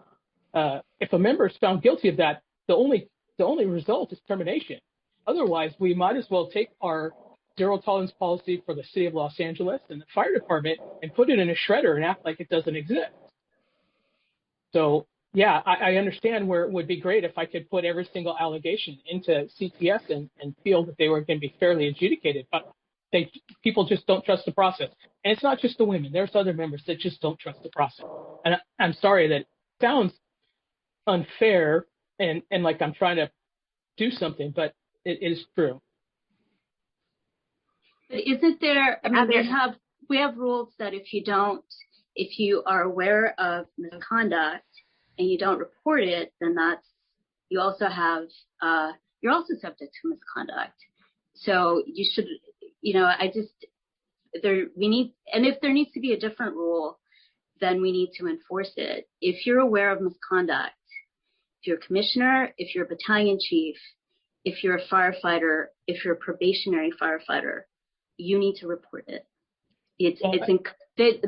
if a member is found guilty of that, the only result is termination. Otherwise, we might as well take our zero tolerance policy for the city of Los Angeles and the fire department and put it in a shredder and act like it doesn't exist. So, yeah, I understand where it would be great if I could put every single allegation into CTS and feel that they were going to be fairly adjudicated, but people just don't trust the process. And it's not just the women. There's other members that just don't trust the process. And I'm sorry that it sounds unfair and like I'm trying to do something, but it is true. isn't there, I mean, we have rules that if you are aware of misconduct and you don't report it, then you also have, you're also subject to misconduct. So you should, if there needs to be a different rule, then we need to enforce it. If you're aware of misconduct, if you're a commissioner, if you're a battalion chief, if you're a firefighter, if you're a probationary firefighter, you need to report it.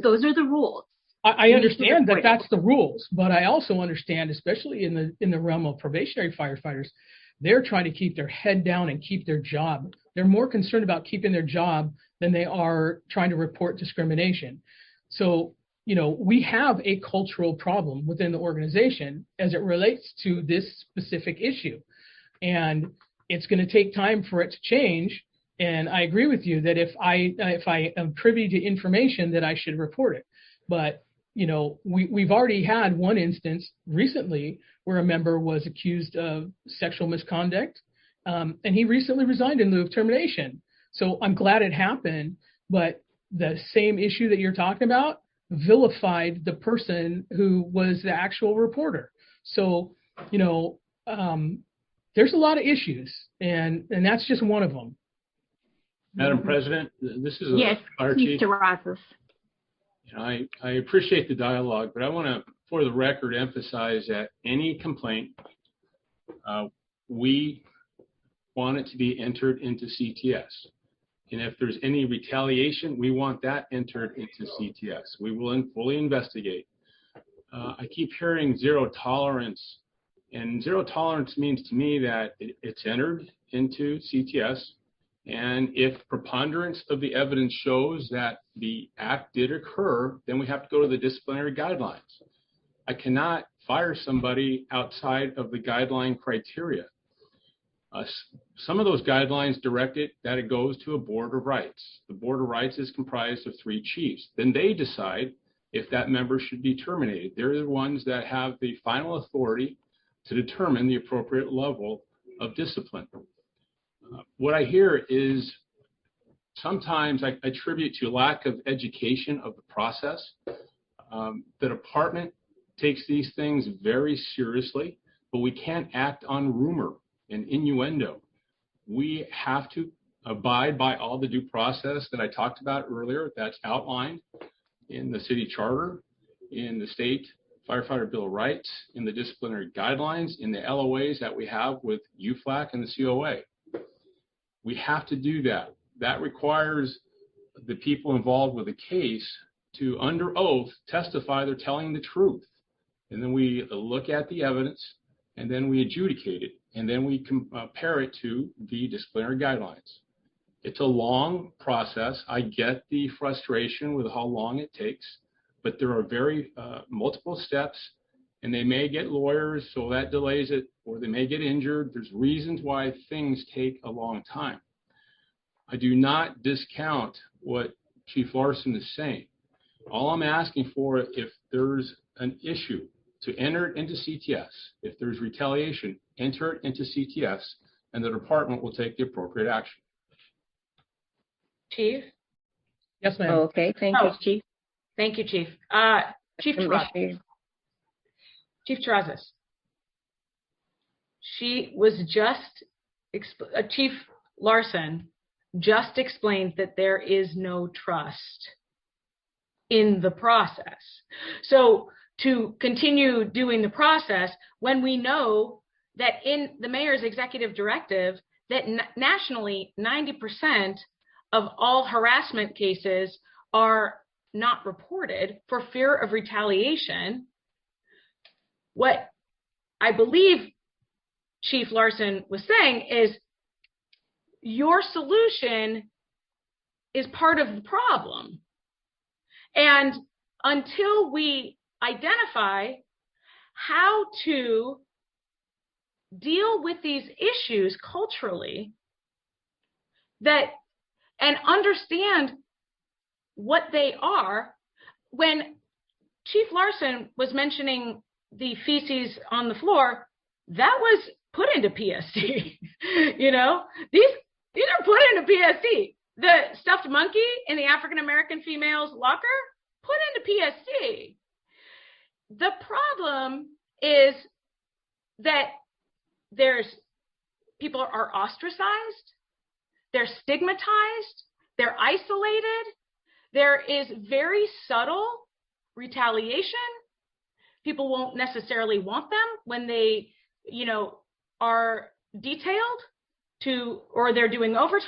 Those are the rules. I understand that that's the rules, but I also understand, especially in the realm of probationary firefighters, they're trying to keep their head down and keep their job. They're more concerned about keeping their job than they are trying to report discrimination. So, we have a cultural problem within the organization as it relates to this specific issue. And it's going to take time for it to change. And I agree with you that if I am privy to information, that I should report it. But, we've already had one instance recently where a member was accused of sexual misconduct, and he recently resigned in lieu of termination. So I'm glad it happened, but the same issue that you're talking about vilified the person who was the actual reporter. So, there's a lot of issues, and that's just one of them. Madam President, this is yes, Chief Terrazas. I appreciate the dialogue, but I want to, for the record, emphasize that any complaint, we want it to be entered into CTS. And if there's any retaliation, we want that entered into CTS. We will fully investigate. I keep hearing zero tolerance, and zero tolerance means to me that it's entered into CTS. And if preponderance of the evidence shows that the act did occur, then we have to go to the disciplinary guidelines. I cannot fire somebody outside of the guideline criteria. Some of those guidelines direct it that it goes to a board of rights. The board of rights is comprised of 3 chiefs. Then they decide if that member should be terminated. They're the ones that have the final authority to determine the appropriate level of discipline. What I hear is sometimes I attribute to lack of education of the process. The department takes these things very seriously, but we can't act on rumor and innuendo. We have to abide by all the due process that I talked about earlier that's outlined in the city charter, in the state firefighter bill of rights, in the disciplinary guidelines, in the LOAs that we have with UFLAC and the COA. We have to do that. That requires the people involved with the case to, under oath, testify they're telling the truth. And then we look at the evidence, and then we adjudicate it, and then we compare it to the disciplinary guidelines. It's a long process. I get the frustration with how long it takes, but there are very multiple steps, and they may get lawyers, so that delays it, or they may get injured. There's reasons why things take a long time. I do not discount what Chief Larson is saying. All I'm asking for, if there's an issue, to enter it into CTS. If there's retaliation, enter it into CTS, and the department will take the appropriate action. Chief? Yes, ma'am. Oh, okay, thank you, Chief. Thank you, Chief. Chief Terrazas. Chief Terrazas. Chief Larson just explained that there is no trust in the process. So to continue doing the process when we know that in the mayor's executive directive that nationally 90% of all harassment cases are not reported for fear of retaliation, what I believe Chief Larson was saying is your solution is part of the problem. And until we identify how to deal with these issues culturally and understand what they are, when Chief Larson was mentioning the feces on the floor, that was put into PSD. These are put into PSD. the stuffed monkey in the African American female's locker, put into PSD. The problem is that people are ostracized, they're stigmatized, they're isolated, there is very subtle retaliation. People won't necessarily want them when they, are detailed or they're doing overtime.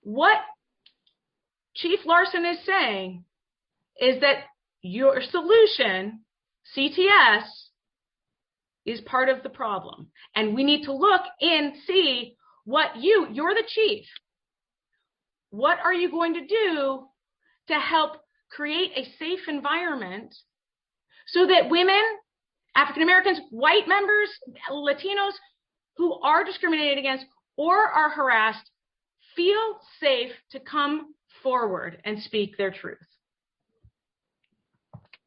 What Chief Larson is saying is that your solution, CTS, is part of the problem. And we need to look and see what you're the chief. What are you going to do to help create a safe environment so that women, African Americans, white members, Latinos who are discriminated against or are harassed feel safe to come forward and speak their truth?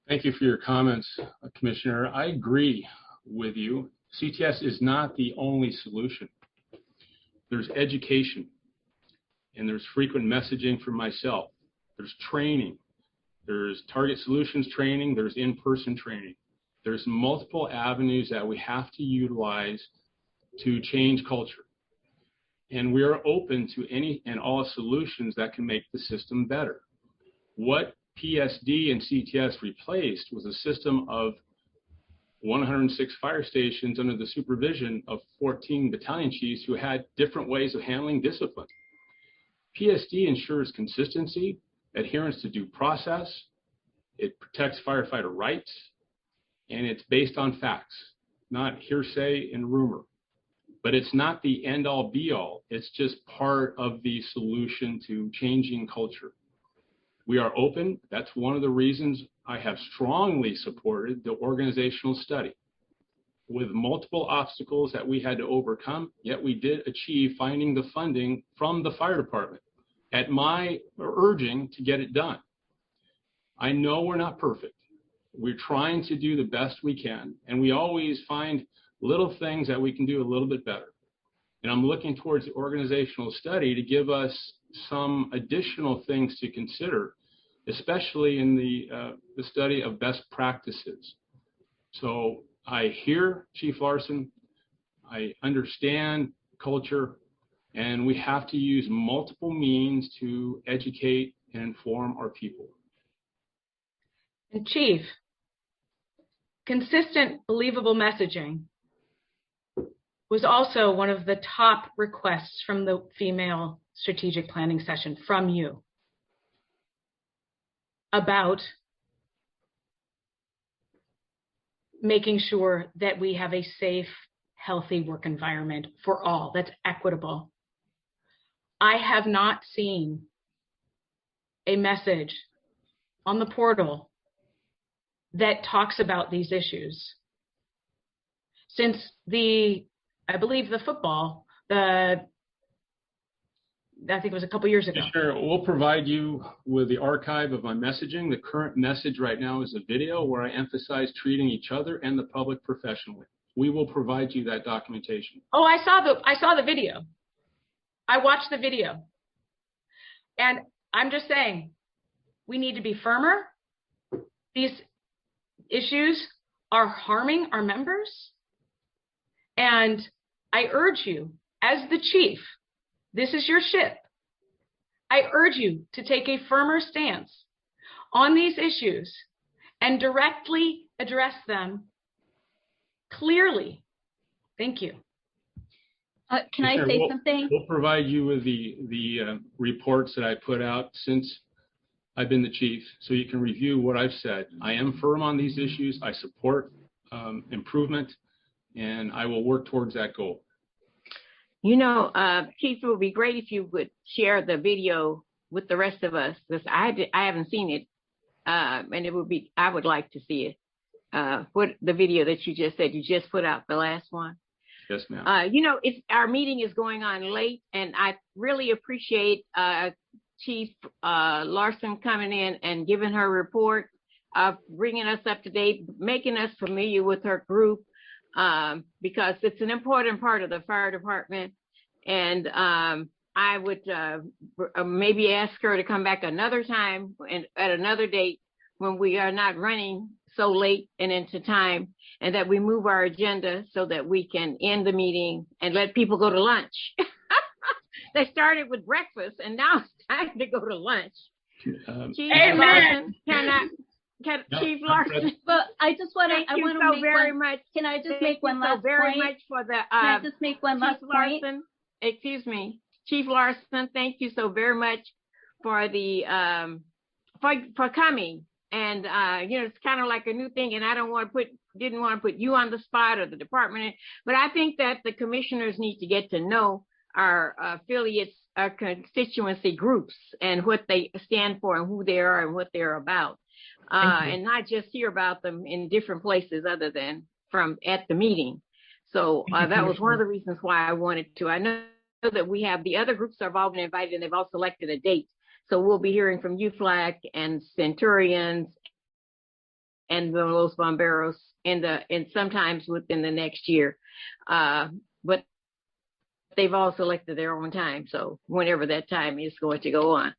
Thank you for your comments, Commissioner. I agree with you. CTS is not the only solution. There's education, and there's frequent messaging from myself. There's training. There's target solutions training. There's in-person training. There's multiple avenues that we have to utilize to change culture. And we are open to any and all solutions that can make the system better. What PSD and CTS replaced was a system of 106 fire stations under the supervision of 14 battalion chiefs who had different ways of handling discipline. PSD ensures consistency, adherence to due process, it protects firefighter rights, and it's based on facts, not hearsay and rumor. But it's not the end-all be-all. It's just part of the solution to changing culture. We are open. That's one of the reasons I have strongly supported the organizational study. With multiple obstacles that we had to overcome, yet we did achieve finding the funding from the fire department at my urging to get it done. I know we're not perfect. We're trying to do the best we can, and we always find little things that we can do a little bit better. And I'm looking towards the organizational study to give us some additional things to consider, especially in the study of best practices. So I hear Chief Larson, I understand culture, and we have to use multiple means to educate and inform our people. And Chief, consistent, believable messaging was also one of the top requests from the female strategic planning session from you about making sure that we have a safe, healthy work environment for all that's equitable. I have not seen a message on the portal that talks about these issues since I believe the football, I think it was a couple years ago. Sure, we'll provide you with the archive of my messaging. The current message right now is a video where I emphasize treating each other and the public professionally. We will provide you that documentation. Oh, I saw the video. I watched the video. And I'm just saying, we need to be firmer. These issues are harming our members. And I urge you, as the chief, this is your ship. I urge you to take a firmer stance on these issues and directly address them clearly. Thank you. Can I say something? We'll provide you with the reports that I put out since I've been the chief, so you can review what I've said. I am firm on these issues. I support improvement, and I will work towards that goal. You know, Chief, it would be great if you would share the video with the rest of us, because I haven't seen it, and I would like to see it. What the video that you just said, you just put out the last one. Yes, ma'am. You know, our meeting is going on late, and I really appreciate Chief Larson coming in and giving her report, bringing us up to date, making us familiar with her group. Because it's an important part of the fire department. And I would maybe ask her to come back another time and at another date when we are not running so late and into time, and that we move our agenda so that we can end the meeting and let people go to lunch. They started with breakfast and now it's time to go to lunch. Chief Larson, Chief Larson. Well, I just want to. Thank you so very much. Can I just make one last point? Very much for the. Can I just make one last point? Excuse me, Chief Larson. Thank you so very much for the for coming. And it's kind of like a new thing, and I didn't want to put you on the spot or the department, but I think that the commissioners need to get to know our affiliates, our constituency groups, and what they stand for, and who they are, and what they're about, and not just hear about them in different places other than from at the meeting. So that was one of the reasons why I wanted to. I know that we have the other groups are all been invited, and they've all selected a date. So we'll be hearing from UFLAC and Centurions and the Los Bomberos in sometimes within the next year. But they've all selected their own time. So whenever that time is going to go on.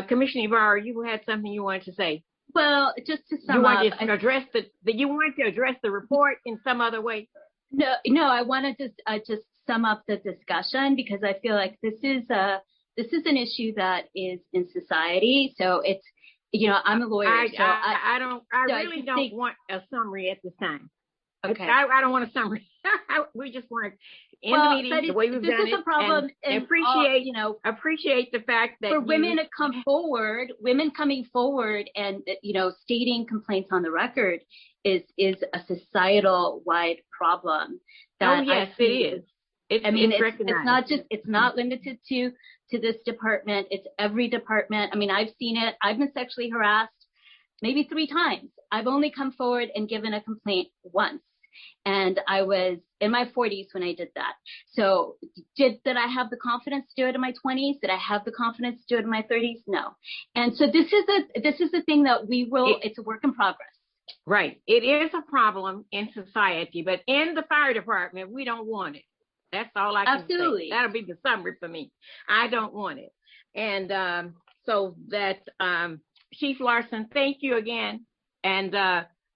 Commissioner Ibarra, you had something you wanted to say. Well, just to sum you up. Want to address you want to address the report in some other way? No, I want to just sum up the discussion, because I feel like this is an issue that is in society. So it's, I'm a lawyer. I really don't want a summary at this time. Okay. I don't want a summary. We just want to end the meeting the way we've done it. This is a problem. And appreciate the fact that for women to come forward, women coming forward and, stating complaints on the record is a societal wide problem. That yes, it is. It's not limited to this department. It's every department. I mean, I've seen it. I've been sexually harassed maybe 3 times. I've only come forward and given a complaint once. And I was in my 40s when I did that. So did I have the confidence to do it in my 20s? Did I have the confidence to do it in my 30s? No. And so this is the thing that it's a work in progress. Right. It is a problem in society, but in the fire department, we don't want it. That's all I can say. That'll be the summary for me. I don't want it. And so that Chief Larson, thank you again. And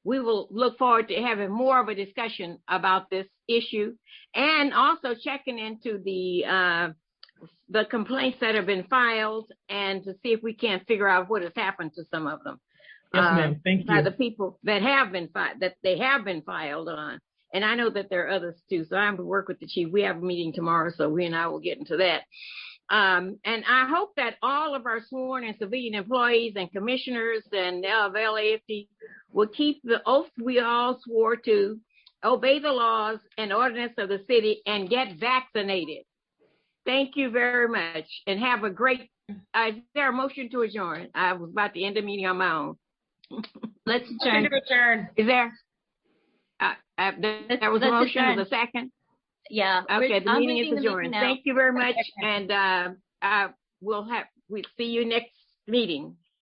we will look forward to having more of a discussion about this issue, and also checking into the complaints that have been filed, and to see if we can't figure out what has happened to some of them. Yes, ma'am. Thank you. By the people that have been filed on. And I know that there are others too. So I'm going to work with the chief. We have a meeting tomorrow, so we and I will get into that. And I hope that all of our sworn and civilian employees and commissioners and of LAFD will keep the oath we all swore to, obey the laws and ordinance of the city, and get vaccinated. Thank you very much, and have a great. Is there a motion to adjourn? I was about to end the meeting on my own. Let's adjourn. Is there? There was a motion. Was a second? Yeah. Okay. The meeting is adjourned. Thank you very much, and we'll see you next meeting.